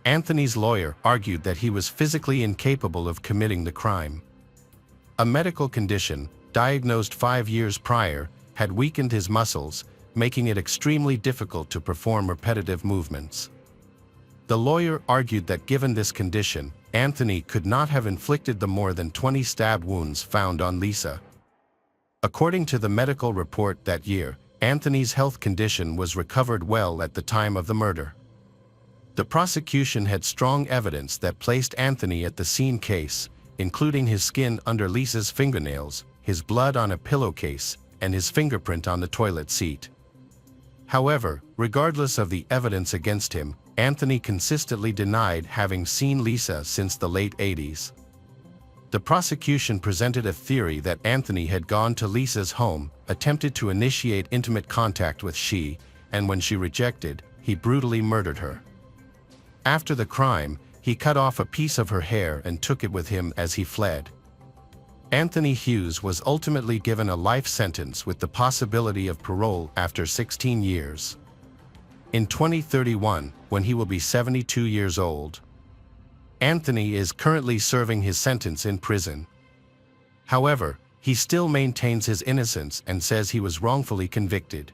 Anthony's lawyer argued that he was physically incapable of committing the crime. A medical condition, diagnosed 5 years prior, had weakened his muscles, making it extremely difficult to perform repetitive movements. The lawyer argued that given this condition, Anthony could not have inflicted the more than 20 stab wounds found on Lisa. According to the medical report that year, Anthony's health condition was recovered well at the time of the murder. The prosecution had strong evidence that placed Anthony at the scene case, including his skin under Lisa's fingernails, his blood on a pillowcase, and his fingerprint on the toilet seat. However, regardless of the evidence against him, Anthony consistently denied having seen Lisa since the late 80s. The prosecution presented a theory that Anthony had gone to Lisa's home, attempted to initiate intimate contact with she, and when she rejected, he brutally murdered her. After the crime, he cut off a piece of her hair and took it with him as he fled. Anthony Hughes was ultimately given a life sentence with the possibility of parole after 16 years. In 2031, when he will be 72 years old. Anthony is currently serving his sentence in prison. However, he still maintains his innocence and says he was wrongfully convicted.